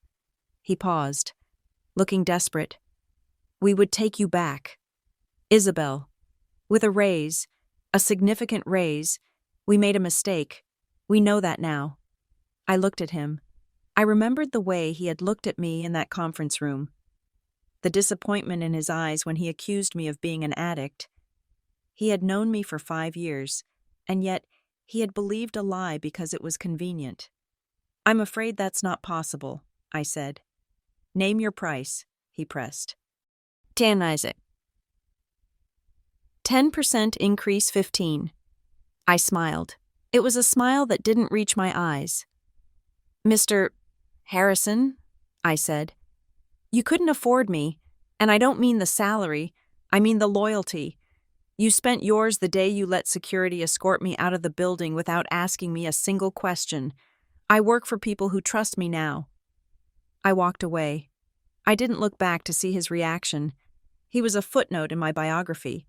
He paused, looking desperate. "We would take you back. Isabel." With a raise, a significant raise, We made a mistake. We know that now. I looked at him. I remembered the way he had looked at me in that conference room. The disappointment in his eyes when he accused me of being an addict. He had known me for 5 years, and yet he had believed a lie because it was convenient. "I'm afraid that's not possible," I said. "Name your price," he pressed. 10, Isaac. 10% increase 15. I smiled. It was a smile that didn't reach my eyes. "Mr. Harrison," I said, "you couldn't afford me, and I don't mean the salary, I mean the loyalty. You spent yours the day you let security escort me out of the building without asking me a single question. I work for people who trust me now." I walked away. I didn't look back to see his reaction. He was a footnote in my biography,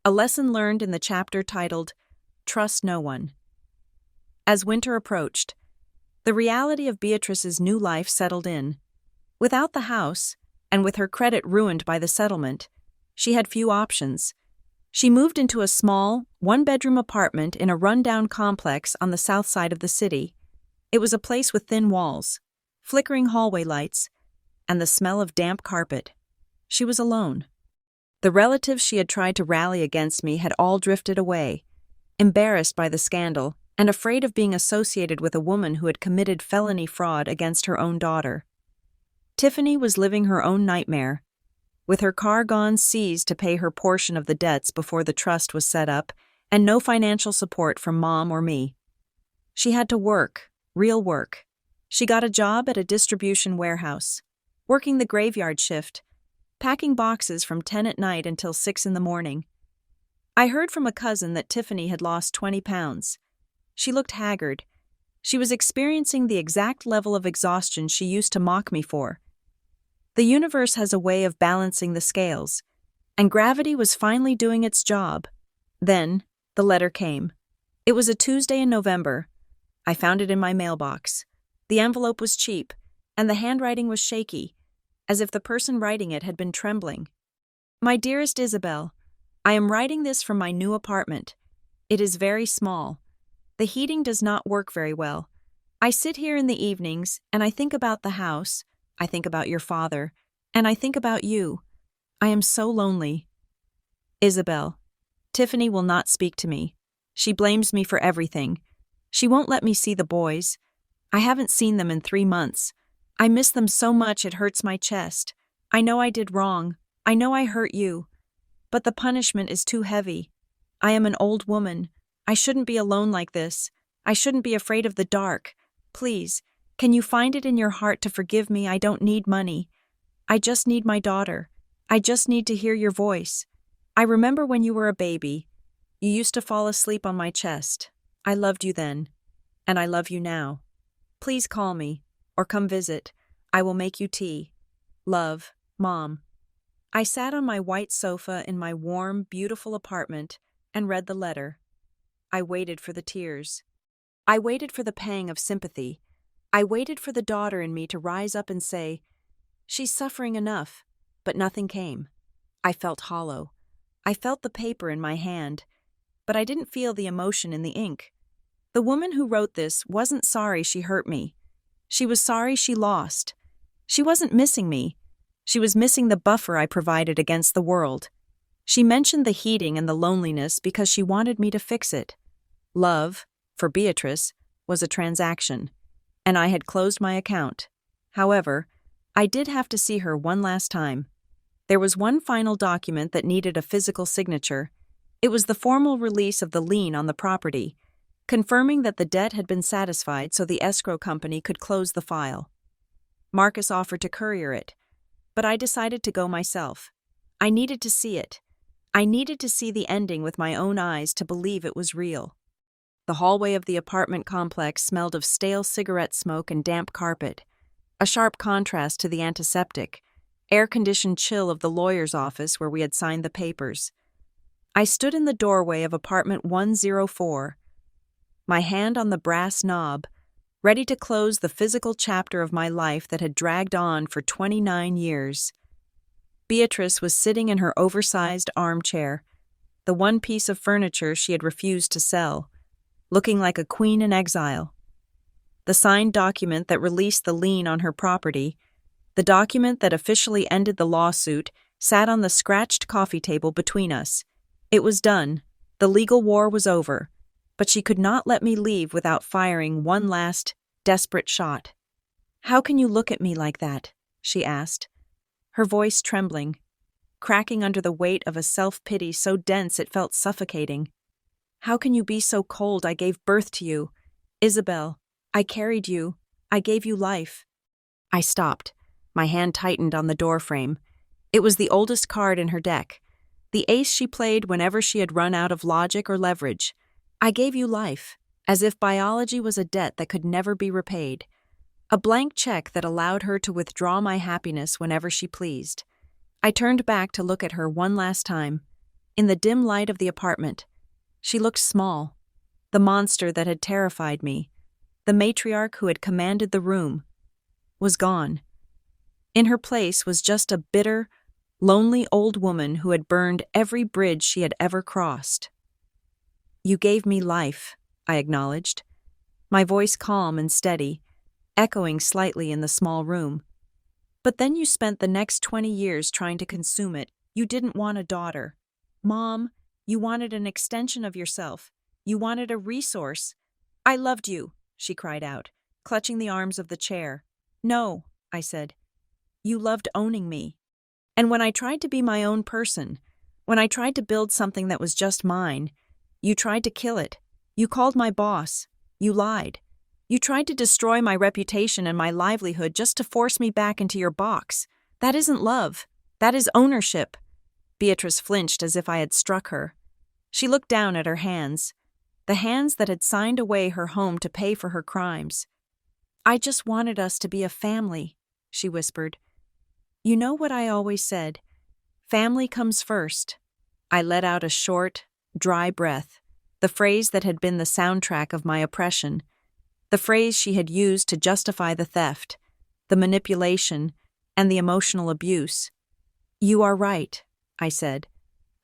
a lesson learned in the chapter titled, "Trust No One." As winter approached, the reality of Beatrice's new life settled in. Without the house, and with her credit ruined by the settlement, she had few options. She moved into a small, one-bedroom apartment in a run-down complex on the south side of the city. It was a place with thin walls, flickering hallway lights, and the smell of damp carpet. She was alone. The relatives she had tried to rally against me had all drifted away, embarrassed by the scandal and afraid of being associated with a woman who had committed felony fraud against her own daughter. Tiffany was living her own nightmare, with her car gone seized to pay her portion of the debts before the trust was set up, and no financial support from Mom or me. She had to work, real work. She got a job at a distribution warehouse, working the graveyard shift, packing boxes from 10 at night until 6 in the morning. I heard from a cousin that Tiffany had lost 20 pounds. She looked haggard. She was experiencing the exact level of exhaustion she used to mock me for. The universe has a way of balancing the scales, and gravity was finally doing its job. Then, the letter came. It was a Tuesday in November. I found it in my mailbox. The envelope was cheap, and the handwriting was shaky, as if the person writing it had been trembling. "My dearest Isabel, I am writing this from my new apartment. It is very small. The heating does not work very well. I sit here in the evenings, and I think about the house, I think about your father, and I think about you. I am so lonely. Isabel, Tiffany will not speak to me. She blames me for everything. She won't let me see the boys. I haven't seen them in 3 months. I miss them so much it hurts my chest. I know I did wrong. I know I hurt you. But the punishment is too heavy. I am an old woman. I shouldn't be alone like this. I shouldn't be afraid of the dark. Please, can you find it in your heart to forgive me? I don't need money. I just need my daughter. I just need to hear your voice. I remember when you were a baby. You used to fall asleep on my chest. I loved you then, and I love you now. Please call me, or come visit. I will make you tea. Love, Mom." I sat on my white sofa in my warm, beautiful apartment and read the letter. I waited for the tears. I waited for the pang of sympathy. I waited for the daughter in me to rise up and say, "She's suffering enough," but nothing came. I felt hollow. I felt the paper in my hand, but I didn't feel the emotion in the ink. The woman who wrote this wasn't sorry she hurt me. She was sorry she lost. She wasn't missing me. She was missing the buffer I provided against the world. She mentioned the heating and the loneliness because she wanted me to fix it. Love, for Beatrice, was a transaction, and I had closed my account. However, I did have to see her one last time. There was one final document that needed a physical signature. It was the formal release of the lien on the property, confirming that the debt had been satisfied so the escrow company could close the file. Marcus offered to courier it, but I decided to go myself. I needed to see it. I needed to see the ending with my own eyes to believe it was real. The hallway of the apartment complex smelled of stale cigarette smoke and damp carpet, a sharp contrast to the antiseptic, air-conditioned chill of the lawyer's office where we had signed the papers. I stood in the doorway of apartment 104, my hand on the brass knob, ready to close the physical chapter of my life that had dragged on for 29 years. Beatrice was sitting in her oversized armchair, the one piece of furniture she had refused to sell, looking like a queen in exile. The signed document that released the lien on her property, the document that officially ended the lawsuit, sat on the scratched coffee table between us. It was done. The legal war was over. But she could not let me leave without firing one last, desperate shot. "How can you look at me like that?" she asked, her voice trembling, cracking under the weight of a self-pity so dense it felt suffocating. "How can you be so cold? I gave birth to you. Isabel, I carried you. I gave you life." I stopped. My hand tightened on the doorframe. It was the oldest card in her deck, the ace she played whenever she had run out of logic or leverage. I gave you life, as if biology was a debt that could never be repaid. A blank check that allowed her to withdraw my happiness whenever she pleased. I turned back to look at her one last time. In the dim light of the apartment, she looked small, the monster that had terrified me, the matriarch who had commanded the room, was gone. In her place was just a bitter, lonely old woman who had burned every bridge she had ever crossed. "You gave me life," I acknowledged, my voice calm and steady, echoing slightly in the small room. "But then you spent the next 20 years trying to consume it. You didn't want a daughter. Mom, you wanted an extension of yourself. You wanted a resource." "I loved you," she cried out, clutching the arms of the chair. "No," I said. "You loved owning me. And when I tried to be my own person, when I tried to build something that was just mine, you tried to kill it. You called my boss. You lied. You tried to destroy my reputation and my livelihood just to force me back into your box. That isn't love. That is ownership." Beatrice flinched as if I had struck her. She looked down at her hands, the hands that had signed away her home to pay for her crimes. "I just wanted us to be a family," she whispered. "You know what I always said? Family comes first." I let out a short, dry breath, the phrase that had been the soundtrack of my oppression, the phrase she had used to justify the theft, the manipulation, and the emotional abuse. "You are right," I said.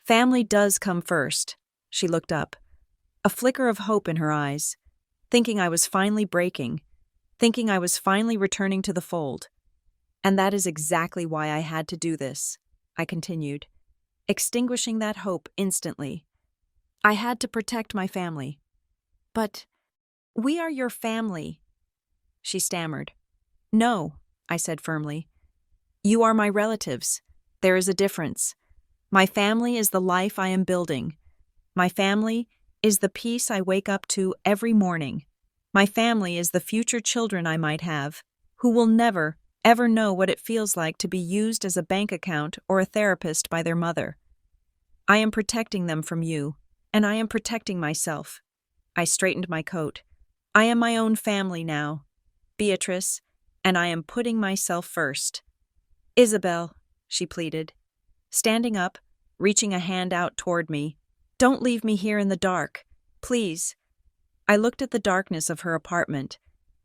"Family does come first." She looked up, a flicker of hope in her eyes, thinking I was finally breaking, thinking I was finally returning to the fold. "And that is exactly why I had to do this," I continued, extinguishing that hope instantly. "I had to protect my family." "But we are your family," she stammered. "No," I said firmly. "You are my relatives. There is a difference. My family is the life I am building. My family is the peace I wake up to every morning. My family is the future children I might have, who will never, ever know what it feels like to be used as a bank account or a therapist by their mother. I am protecting them from you, and I am protecting myself." I straightened my coat. "I am my own family now, Beatrice, and I am putting myself first." "Isabel," she pleaded, standing up, reaching a hand out toward me. "Don't leave me here in the dark. Please." I looked at the darkness of her apartment.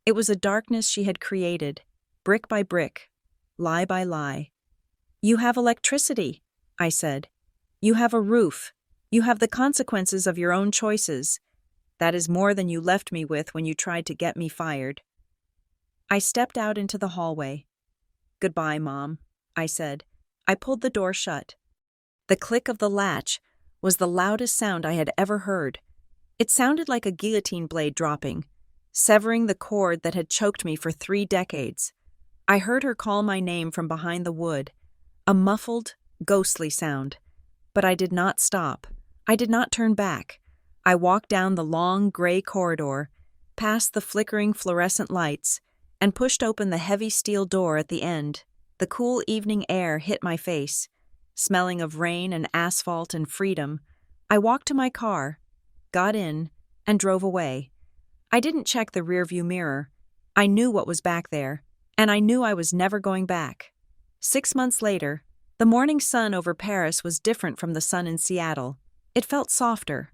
It was a darkness she had created, brick by brick, lie by lie. "You have electricity," I said. "You have a roof. You have the consequences of your own choices. That is more than you left me with when you tried to get me fired." I stepped out into the hallway. "Goodbye, Mom," I said. I pulled the door shut. The click of the latch was the loudest sound I had ever heard. It sounded like a guillotine blade dropping, severing the cord that had choked me for 3 decades. I heard her call my name from behind the wood, a muffled, ghostly sound. But I did not stop. I did not turn back. I walked down the long, gray corridor, past the flickering fluorescent lights, and pushed open the heavy steel door at the end. The cool evening air hit my face, smelling of rain and asphalt and freedom. I walked to my car, got in, and drove away. I didn't check the rearview mirror. I knew what was back there, and I knew I was never going back. 6 months later, the morning sun over Paris was different from the sun in Seattle. It felt softer,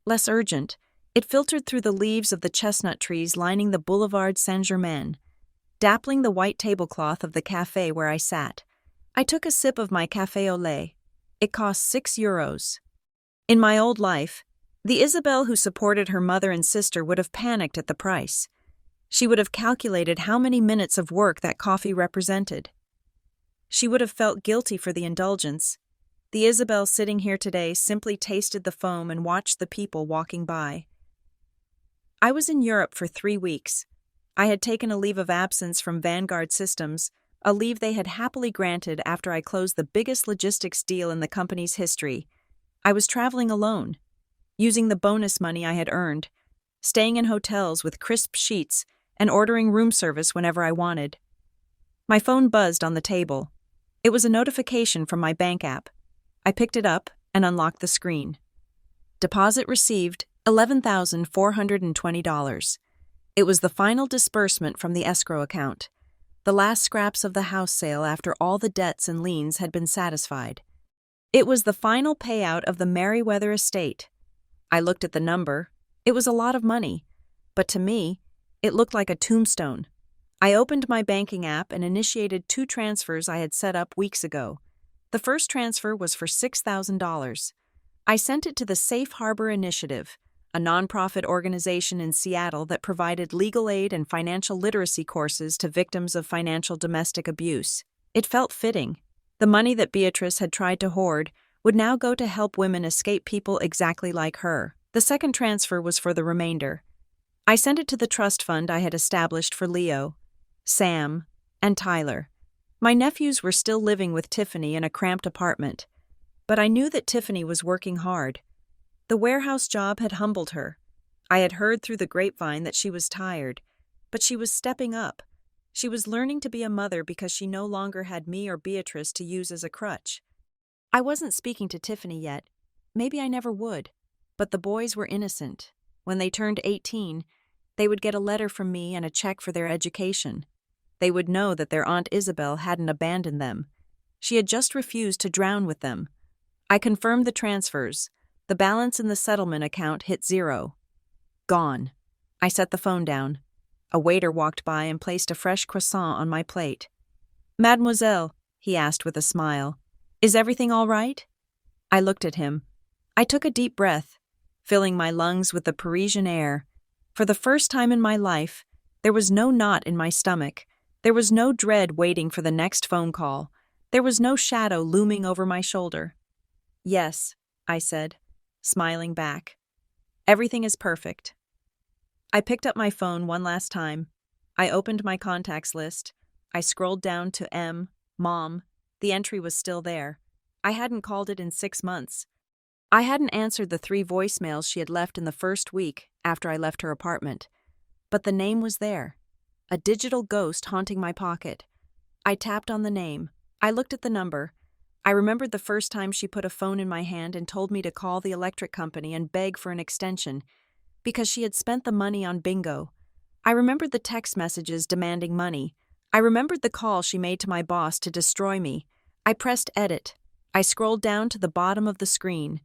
less urgent. It filtered through the leaves of the chestnut trees lining the Boulevard Saint-Germain, dappling the white tablecloth of the cafe where I sat. I took a sip of my café au lait. It cost €6. In my old life, The Isabel who supported her mother and sister would have panicked at the price. She would have calculated how many minutes of work that coffee represented. She would have felt guilty for the indulgence. The Isabel sitting here today simply tasted the foam and watched the people walking by. I was in Europe for 3 weeks. I had taken a leave of absence from Vanguard Systems, a leave they had happily granted after I closed the biggest logistics deal in the company's history. I was traveling alone, using the bonus money I had earned, staying in hotels with crisp sheets and ordering room service whenever I wanted. My phone buzzed on the table. It was a notification from my bank app. I picked it up and unlocked the screen. Deposit received $11,420. It was the final disbursement from the escrow account, the last scraps of the house sale after all the debts and liens had been satisfied. It was the final payout of the Merriweather estate. I looked at the number. It was a lot of money, but to me, it looked like a tombstone. I opened my banking app and initiated 2 transfers I had set up weeks ago. The first transfer was for $6,000. I sent it to the Safe Harbor Initiative, a nonprofit organization in Seattle that provided legal aid and financial literacy courses to victims of financial domestic abuse. It felt fitting. The money that Beatrice had tried to hoard would now go to help women escape people exactly like her. The second transfer was for the remainder. I sent it to the trust fund I had established for Leo, Sam, and Tyler. My nephews were still living with Tiffany in a cramped apartment, but I knew that Tiffany was working hard. The warehouse job had humbled her. I had heard through the grapevine that she was tired, but she was stepping up. She was learning to be a mother because she no longer had me or Beatrice to use as a crutch. I wasn't speaking to Tiffany yet. Maybe I never would. But the boys were innocent. When they turned 18, they would get a letter from me and a check for their education. They would know that their Aunt Isabel hadn't abandoned them. She had just refused to drown with them. I confirmed the transfers. The balance in the settlement account hit 0. Gone. I set the phone down. A waiter walked by and placed a fresh croissant on my plate. "Mademoiselle," he asked with a smile, "is everything all right?" I looked at him. I took a deep breath, filling my lungs with the Parisian air. For the first time in my life, there was no knot in my stomach. There was no dread waiting for the next phone call. There was no shadow looming over my shoulder. "Yes," I said, smiling back. "Everything is perfect." I picked up my phone one last time. I opened my contacts list. I scrolled down to Mom. The entry was still there. I hadn't called it in 6 months. I hadn't answered the 3 voicemails she had left in the first week after I left her apartment. But the name was there. A digital ghost haunting my pocket. I tapped on the name. I looked at the number. I remembered the first time she put a phone in my hand and told me to call the electric company and beg for an extension, because she had spent the money on bingo. I remembered the text messages demanding money. I remembered the call she made to my boss to destroy me. I pressed edit. I scrolled down to the bottom of the screen.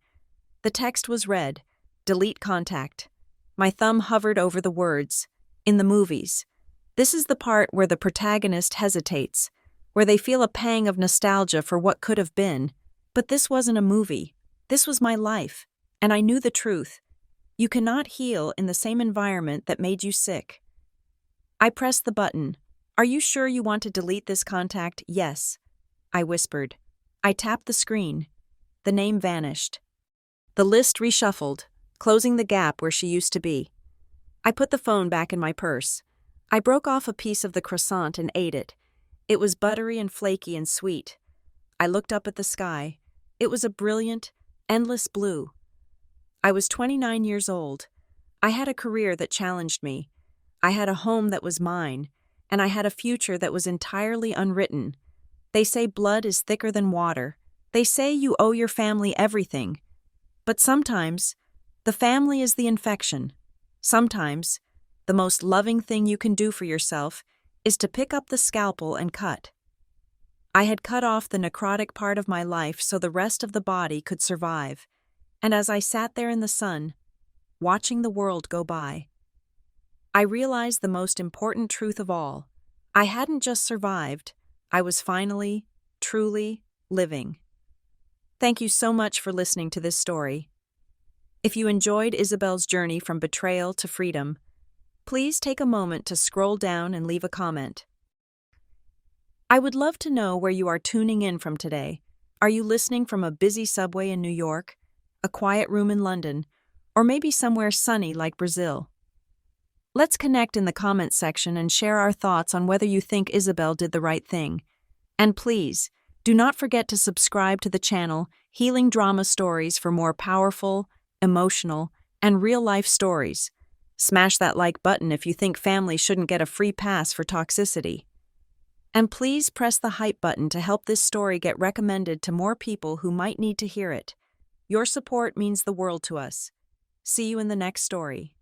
The text was read, "Delete contact." My thumb hovered over the words, "In the movies." This is the part where the protagonist hesitates, where they feel a pang of nostalgia for what could have been. But this wasn't a movie. This was my life, and I knew the truth. You cannot heal in the same environment that made you sick. I pressed the button. "Are you sure you want to delete this contact?" "Yes," I whispered. I tapped the screen. The name vanished. The list reshuffled, closing the gap where she used to be. I put the phone back in my purse. I broke off a piece of the croissant and ate it. It was buttery and flaky and sweet. I looked up at the sky. It was a brilliant, endless blue. I was 29 years old. I had a career that challenged me. I had a home that was mine, and I had a future that was entirely unwritten. They say blood is thicker than water. They say you owe your family everything. But sometimes, the family is the infection. Sometimes, the most loving thing you can do for yourself is to pick up the scalpel and cut. I had cut off the necrotic part of my life so the rest of the body could survive. And as I sat there in the sun, watching the world go by, I realized the most important truth of all. I hadn't just survived, I was finally, truly living. Thank you so much for listening to this story. If you enjoyed Isabel's journey from betrayal to freedom, please take a moment to scroll down and leave a comment. I would love to know where you are tuning in from today. Are you listening from a busy subway in New York, a quiet room in London, or maybe somewhere sunny like Brazil? Let's connect in the comments section and share our thoughts on whether you think Isabel did the right thing. And please, do not forget to subscribe to the channel Healing Drama Stories for more powerful, emotional, and real-life stories. Smash that like button if you think family shouldn't get a free pass for toxicity. And please press the hype button to help this story get recommended to more people who might need to hear it. Your support means the world to us. See you in the next story.